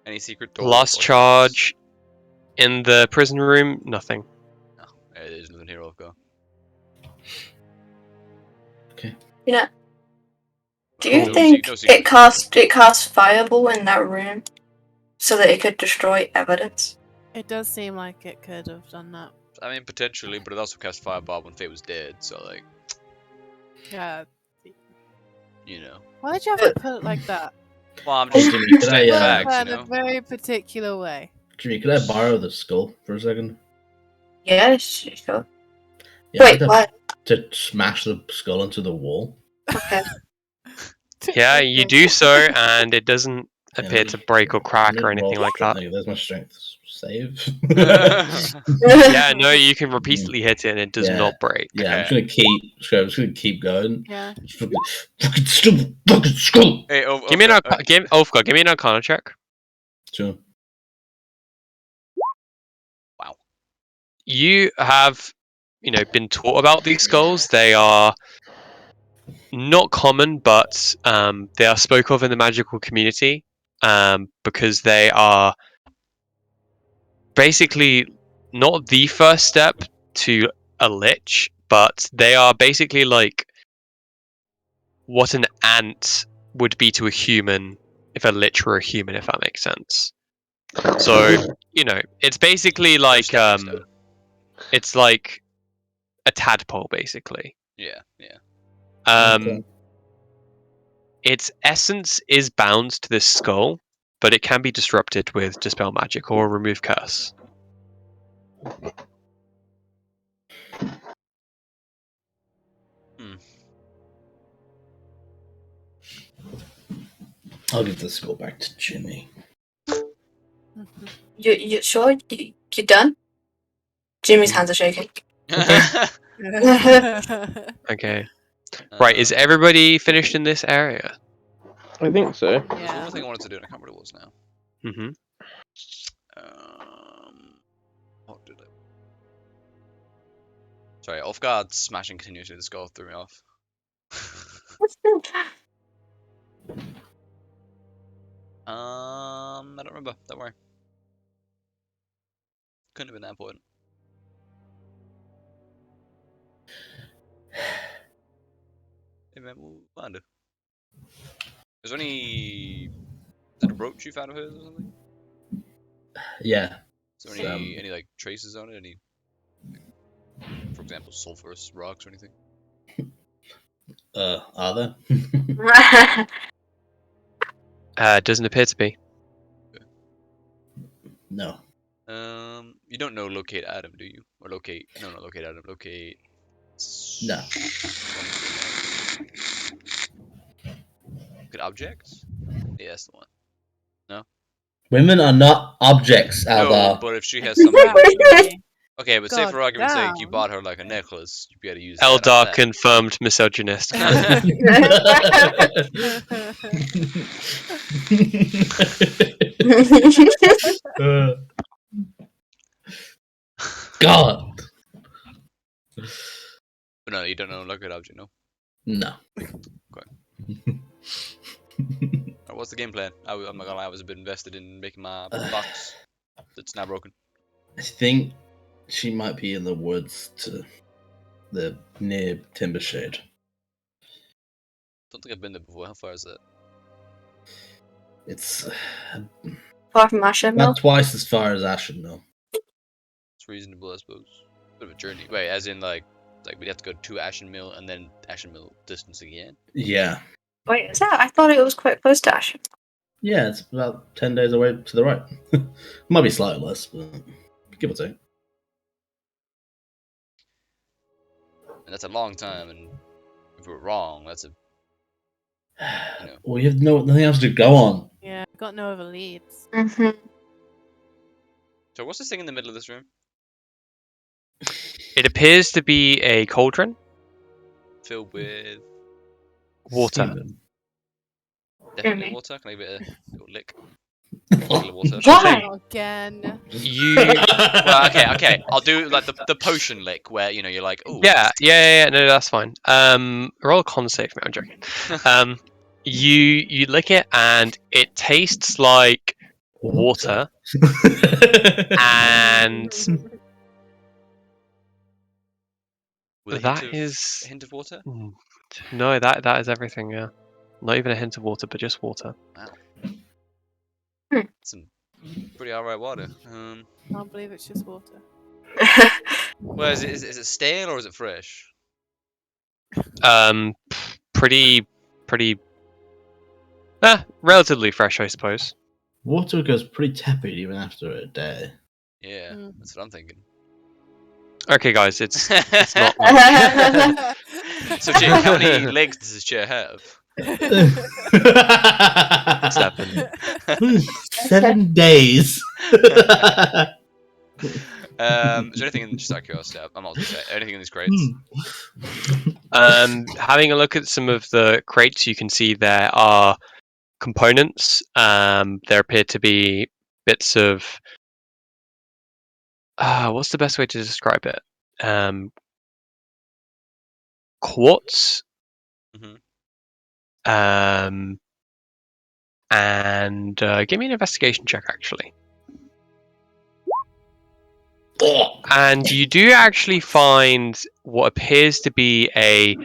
Any secret doors? Last or charge in the prison room, nothing. No, there's nothing here. I'll go. You know, do Cool. you No think no secret it cast fireball in that room so that it could destroy evidence? It does seem like it could have done that. I mean, potentially, but it also cast fireball when Fate was dead. So, like, Yeah. you know. Why did you have to put it like that? Well, I'm Hey, just Jimmy, could stating I, facts, Put you it in know. a very particular way. Jimmy, could I borrow the skull for a second? Yeah, sure. Yeah, Wait, I'd what? like to smash the skull into the wall. Okay. Yeah, you Okay. do so, and it doesn't appear to break or crack or anything like that. There's my strength save. Yeah, no, you can repeatedly hit it and it does Yeah. not break. Yeah, I'm Okay. just gonna keep going. Yeah. Just fucking stupid fucking skull. Hey, Give me an Ulfgar, give me an Arcana check. Sure. You have been taught about these skulls. They are not common, but they are spoke of in the magical community because they are basically not the first step to a lich, but they are basically like what an ant would be to a human if a lich were a human, if that makes sense. So, it's basically like stepping stone. it's like a tadpole, basically. Yeah. Um, its essence is bound to this skull, but it can be disrupted with dispel magic or remove curse. I'll give the skull back to Jimmy. You sure? You done? Jimmy's hands are shaking. Okay. Right, is everybody finished in this area? I think so. There's one Yeah. more thing I wanted to do, and I can't remember what it was now. Mm-hmm. What did I? Sorry, off guard smashing continuously the skull threw me off. I don't remember. Don't worry. Couldn't have been that important. Hey man, we'll find it. Is there any? Is that a brooch you found of hers or something? Yeah. Is there any like traces on it? Any, for example, sulfurous rocks or anything? Are there? Doesn't appear to be. No. You don't know locate Adam, do you? Or locate? No, not locate Adam. Locate. No. Locate objects. Yeah, that's the one. Women are not objects, No, Aldar. but if she has something. Wow, Jimmy. Okay, but say God for argument's sake, you damn. bought her like a necklace, you'd be able to use that on Eldar that. confirmed misogynist. God. But no, you don't know locate object, no? No. Alright, what's the game plan? I'm not gonna lie, I was a bit invested in making my box that's now broken. I think she might be in the woods to the near Timber Shade. Don't think I've been there before. How far is that? It's Far from Ashen Mill. about twice as far as Ashenmill. It's reasonable, I suppose. Bit of a journey. Wait, as in like we'd have to go to Ashen Mill and then Ashen Mill distance again? Yeah. Wait, is that? I thought it was quite close to Ashen. Yeah, it's about 10 days away to the right. Might be slightly less, but give or take. And that's a long time, and if we're wrong, that's a... We have nothing else to go on. Yeah, got no other leads. Mm-hmm. So what's this thing in the middle of this room? It appears to be a cauldron. Filled with... Water. Semen. Definitely Jimmy. water? Can I give it a little lick? Regular water. Why? Oh, again. You. Well, okay. I'll do like the potion lick where you're like, oh. Yeah. No, that's fine. Roll a con save, I'm joking. You lick it and it tastes like water, and With a that hint of, is a hint of water. no, that is everything. Yeah, not even a hint of water, but just water. Some pretty alright water. Can't believe it's just water. Well, is it stale or is it fresh? Pretty, relatively fresh, I suppose. Water goes pretty tepid even after a day. Yeah, Mm. that's what I'm thinking. Okay, guys, it's not. So, Jake, how many legs does this chair have? 7. 7 days. Is there anything in just out of curiosity? I'm not gonna say anything in these crates. Having a look at some of the crates, you can see there are components. There appear to be bits of. What's the best way to describe it? quartz. Mhm. And give me an investigation check, actually. And you do actually find what appears to be a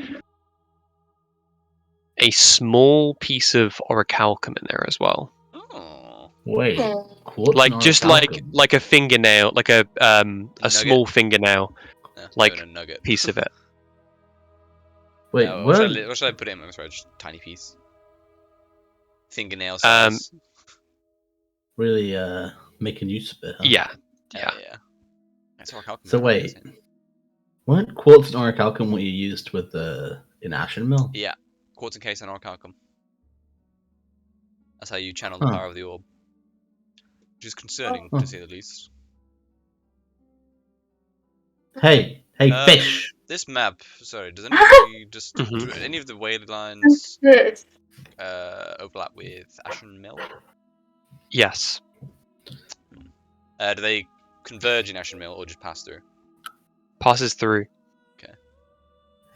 small piece of orichalcum in there as well. Oh. Wait, Hmm. quartz Like and just orichalcum? like a fingernail, like a nugget? small fingernail like, Not even a nugget. piece of it. Wait, what what? should I put it in? Sorry, just a tiny piece. Fingernail Um, size. Really making use of it, huh? Yeah. Yeah. That's all calculated. So wait, weren't quartz and orichalcum what you used with in Ashen Mill? Yeah. Quartz encased and orichalcum. That's how you channel the Huh. power of the orb. Which is concerning, Oh. to say the least. Hey, fish! This map, sorry, does anybody just... Mhm. do any of the way lines Yes. overlap with Ashen Mill? Yes. Do they converge in Ashen Mill or just pass through? Passes through.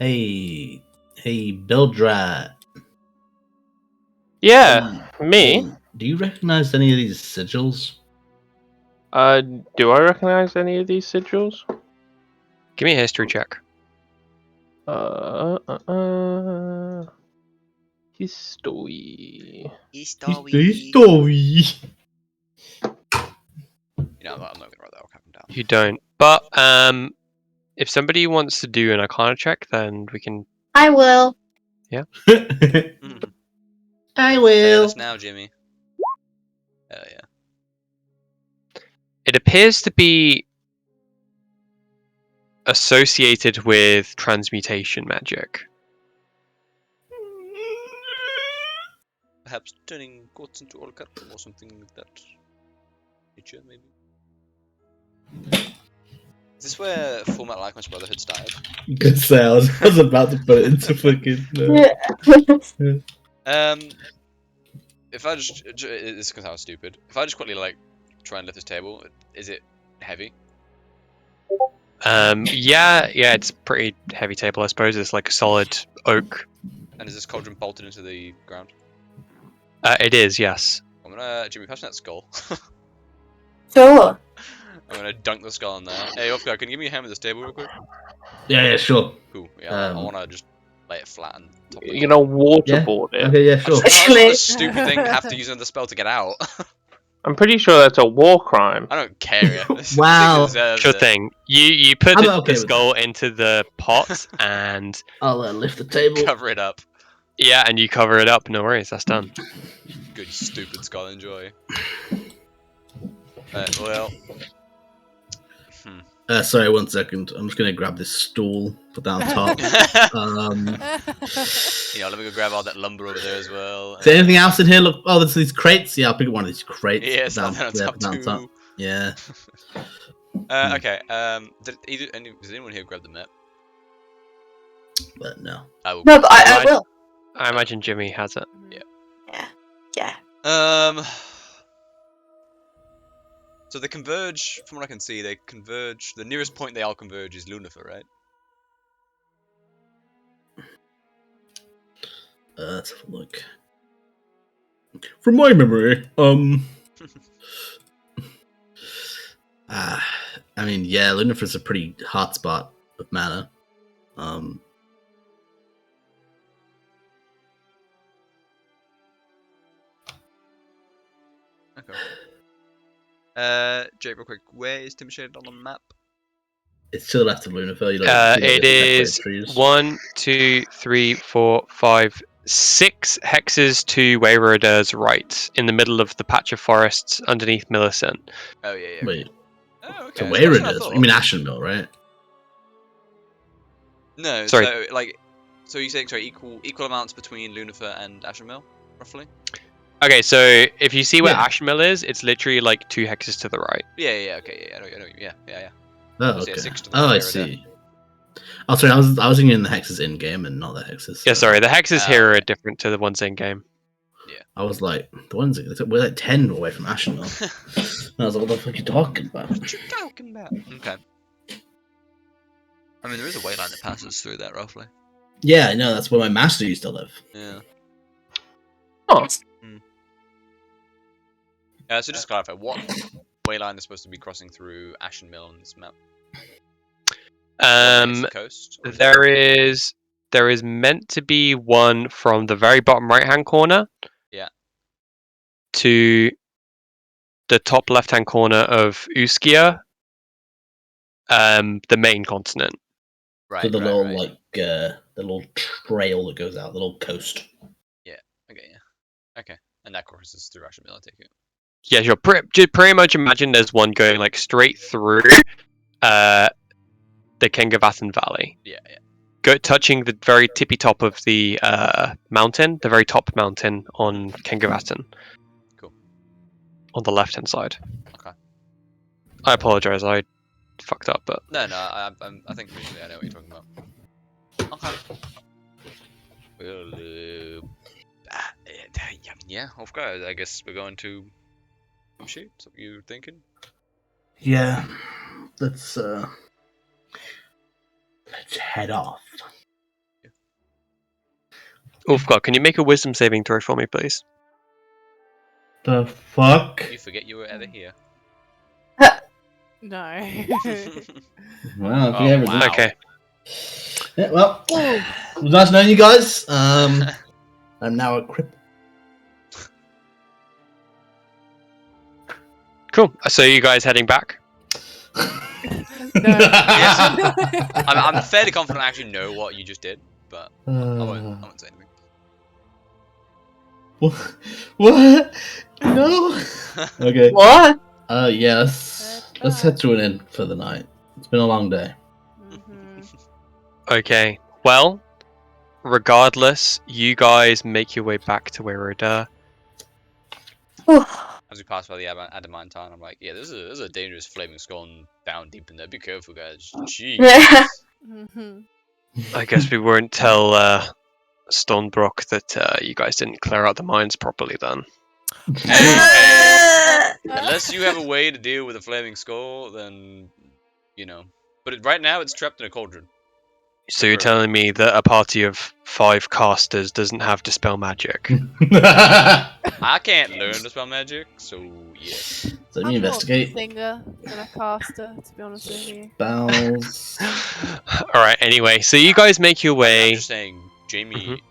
Hey, Bildrat. Yeah, me. Hey, do you recognize any of these sigils? Do I recognize any of these sigils? Give me a history check. History. Story. You know, I'm not going to write that. I'll cap them down. You don't. But if somebody wants to do an Arcana check, then we can. I will. Mm. I Fail will. us now, Jimmy. Hell yeah. It appears to be associated with transmutation magic. Perhaps turning quartz into orichalcum or something like that. Nature, maybe. Is this where Format Like My Brotherhood started? Good sales. I was about to put it into fucking. If I just... This is because I was stupid. If I just quickly, like, try and lift this table, is it heavy? Yeah, it's a pretty heavy table, I suppose. It's like a solid oak. And is this cauldron bolted into the ground? It is, yes. I'm gonna... Jimmy, pass me that skull. Sure. I'm gonna dunk the skull in there. Hey, Uskia, can you give me a hand with this table real quick? Yeah, sure. Cool. Yeah, I Um, wanna just lay it flat on top of the You know, waterboard it. Okay, yeah, I sure. just Actually- the stupid thing have to use another spell to get out. I'm pretty sure that's a war crime. I don't care. This Wow. thing deserves Sure it. thing. You put I'm the, okay the with skull into the pot, and I'll lift the table. Cover it up. yeah, and you cover it up. No worries, that's done. Good, stupid skull. Enjoy. Well. Sorry, 1 second. I'm just gonna grab this stool, put that on top. Let me go grab all that lumber over there as well. Is there anything else in here? Look, oh, there's these crates. Yeah, I'll pick up one of these crates. Yeah, put slap that on top put that too. Yeah. Okay. Does anyone here grab the map? But no. I will. No, but I will. I imagine Jimmy has it. Yeah. So they converge, from what I can see, they converge. The nearest point they all converge is Lunifer, right? Let's have a look. From my memory, I mean, yeah, Lunifer's a pretty hot spot of mana. Okay. Jake, real quick, where is Tim shaded on the map? It's to the left of Lunifer. You don't, It is 1, 2, 3, 4, 5, 6 hexes to Wayroder's right, in the middle of the patch of forests underneath Millicent. Oh yeah, yeah. Wait, Oh, to okay. That's what I Wayroder's? thought. You mean Ashen Mill, right? No, Sorry. so you're saying equal amounts between Lunifer and Ashenmill, roughly? Okay, so if you see where Yeah. Ashmill is, it's literally like 2 hexes to the right. Yeah, okay, yeah, I know, yeah. Oh, So, yeah, okay. 6 to the Oh, I Wayroder. see. Oh, sorry. I was thinking the hexes in game and not the hexes. Yeah, sorry, the hexes here okay. are different to the ones in game. I was like, the ones we're like 10 away from Ashen Mill. I was like, what the fuck are you talking about? What you talking about? Okay. I mean, there is a way line that passes through that, roughly. Yeah, I know. That's where my master used to live. Yeah. Oh, So just to clarify, what way line is supposed to be crossing through Ashen Mill on this map? One against the coast? Or is it- There is meant to be one from the very bottom right hand corner. Yeah. To the top left hand corner of Uskia, the main continent. Right. So the right, little right. the little trail that goes out, the little coast. Okay. Yeah. Okay. And that crosses through Ashen Mill. I take it. Yeah, sure. Pretty much imagine there's one going like straight through the Kengavasan Valley. Yeah. Touching the very tippy top of the mountain, the very top mountain on Kengavasan. Cool. On the left hand side. Okay. I apologize, I fucked up, but No. I think visually I know what you're talking about. Okay. Well, yeah. Of course. I guess we're going to. Shoot. So you thinking? Yeah, let's head off. Ulfgar, can you make a wisdom saving throw for me, please? The fuck? You forget you were ever here. No. Well, if Oh, you ever wow. do. Okay. Yeah, well, it was nice knowing you guys. I'm now a cripple. Cool. So you guys heading back? I'm fairly confident I actually know what you just did, but I won't say anything. What? No. Okay. What? Yeah. Let's head to an inn for the night. It's been a long day. Okay. Well, regardless, you guys make your way back to Weirida. As we pass by the Adamantine, I'm like, yeah, there's a dangerous flaming skull down deep in there. Be careful, guys. Jeez. Yeah. I guess we won't tell Stonebrook that you guys didn't clear out the mines properly then. Hey, unless you have a way to deal with a flaming skull, then you know. But right now, it's trapped in a cauldron. So you're telling me that a party of 5 casters doesn't have dispel magic? I can't learn to spell magic, so yes. So let me investigate. I'm more of a singer than a caster, to be honest with you. Spells. Alright, anyway, so you guys make your I'm way. just saying, Jamie,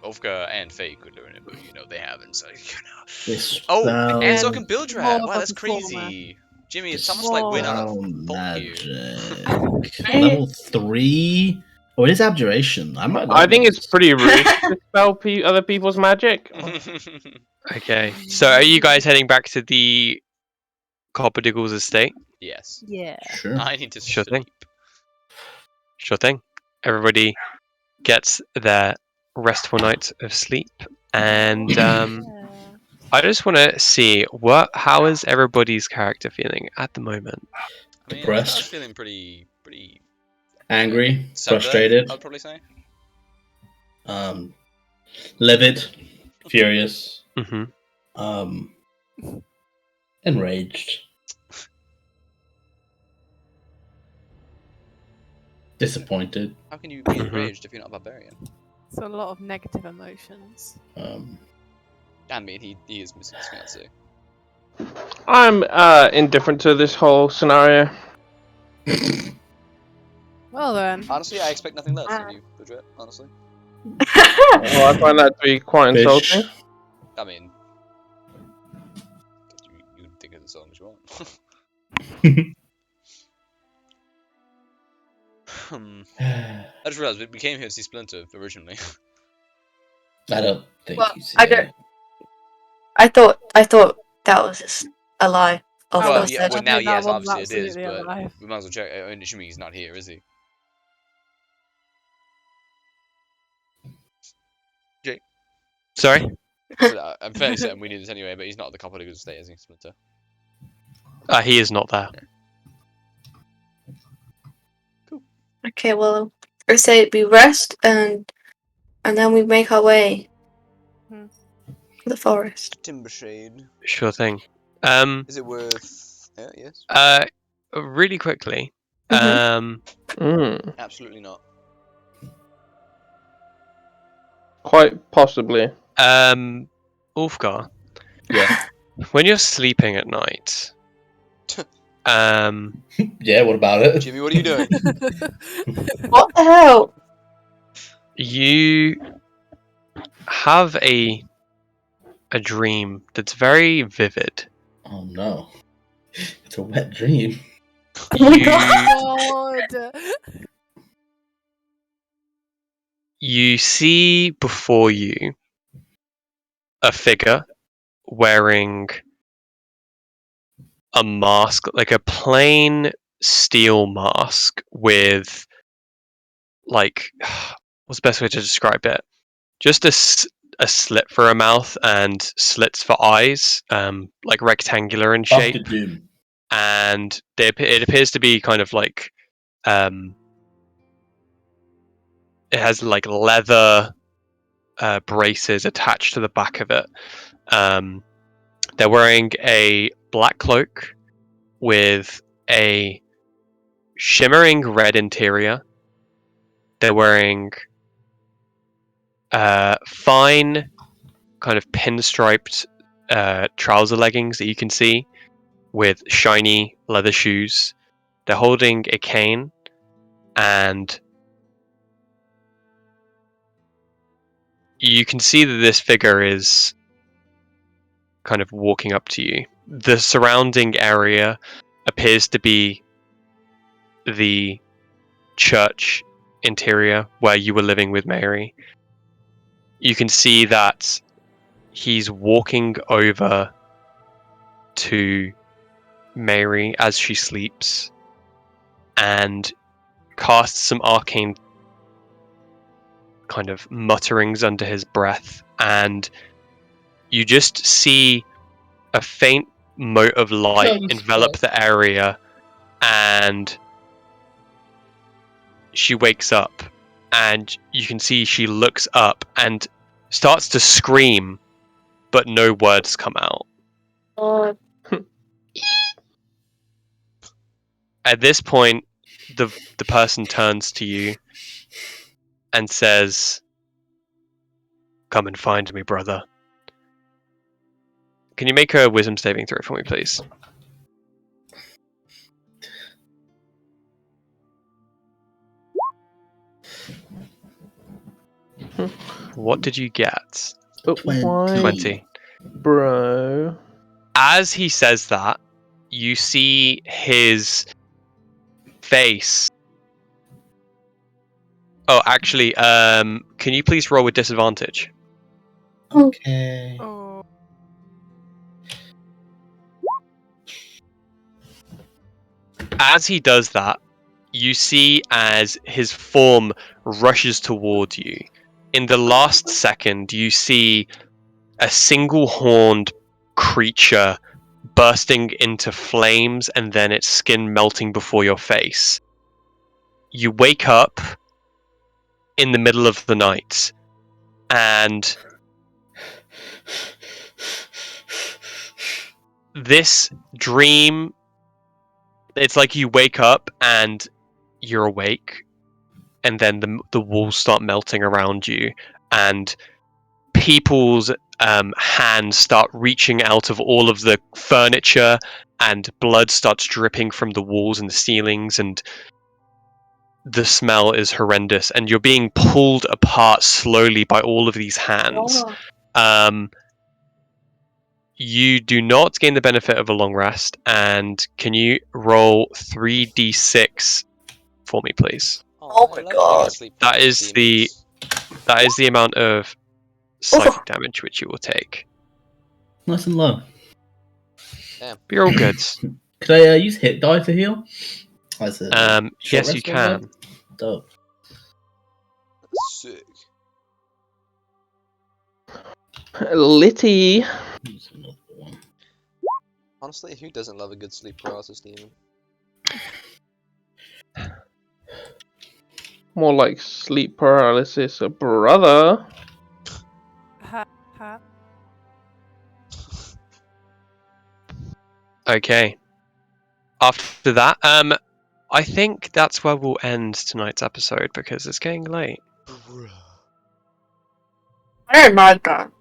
Ulfgar and Faye could learn it, but you know they haven't. So you know. And so can Bildrat. More of Wow, a that's performer. crazy. Jimmy, it's almost like we're not a fault here. Magic. Level 3. Oh, it is abjuration. I might. I think it's pretty rude to dispel other people's magic. Okay, so are you guys heading back to the Copperdiggles estate? Yes. Yeah. Sure. I need to Sure sleep. thing. Sure thing. Everybody gets their restful night of sleep, and I just want to see how is everybody's character feeling at the moment. I mean, Depressed. I was feeling pretty Angry, sunburned, frustrated, I'd probably say. livid, furious, Mm-hmm. enraged, disappointed. How can you be enraged if you're not a barbarian? It's a lot of negative emotions. I mean, he is missing his fiancée. I'm indifferent to this whole scenario. Well then. Honestly, I expect nothing less of you, Bridget, honestly. Well, I find that to be quite insulting. I mean, you can think of the song as you want. I just realized we came here to see Splinter originally. I don't think Well, you see I don't. I thought that was just a lie. Of well, course, yeah, well, now, that yes, one's obviously it is, absolutely but alive. we might as well check. I mean, assuming he's not here, is he? Jake? Sorry? I'm fairly certain we knew this anyway, but he's not at the Copperdiggles estate, is he, Splinter? He is not there. Okay, well, I say we rest and then we make our way to the forest. Timbershade. Sure thing. Is it worth? Yeah, yes. Really quickly. Mhm. Absolutely not. Quite possibly. Ulfgar, Yeah. when you're sleeping at night, Yeah, what about it? Jimmy, what are you doing? What the hell? you have a dream that's very vivid. Oh no. It's a wet dream. Oh my You God. you see before you a figure wearing a mask, like a plain steel mask with, like, what's the best way to describe it? Just a slit for a mouth and slits for eyes, like rectangular in shape, Doctor Doom. and it appears to be kind of like, it has like leather braces attached to the back of it. They're wearing a black cloak with a shimmering red interior. They're wearing fine, kind of pinstriped trouser leggings that you can see with shiny leather shoes. They're holding a cane, and you can see that this figure is kind of walking up to you. The surrounding area appears to be the church interior where you were living with Mary. You can see that he's walking over to Mary as she sleeps and casts some arcane kind of mutterings under his breath, and you just see a faint mote of light envelop the area, and she wakes up, and you can see she looks up and starts to scream, but no words come out. God. At this point, the person turns to you and says, "Come and find me, brother." Can you make a wisdom saving throw for me, please? What did you get? But 20. why, 20. bro? As he says that, you see his face. Oh, actually, can you please roll with disadvantage? Okay. Oh. As he does that, you see as his form rushes toward you. In the last second, you see a single-horned creature bursting into flames and then its skin melting before your face. You wake up in the middle of the night, and this dream, it's like you wake up and you're awake, and then the walls start melting around you, and people's hands start reaching out of all of the furniture, and blood starts dripping from the walls and the ceilings, and the smell is horrendous, and you're being pulled apart slowly by all of these hands. Oh. You do not gain the benefit of a long rest, and can you roll 3d6 for me, please? Oh my I like God. getting sleep That from is the demons. that is the amount of psychic damage which you will take. Nice and low. But you're all good. Could I use hit die to heal? As a short Yes, you rest or whatever? can. Dope. That's sick. Litty. Use another one. Honestly, who doesn't love a good sleep paralysis demon? More like sleep paralysis, brother. Ha, ha. Okay. After that, I think that's where we'll end tonight's episode because it's getting late. I ain't mad, man.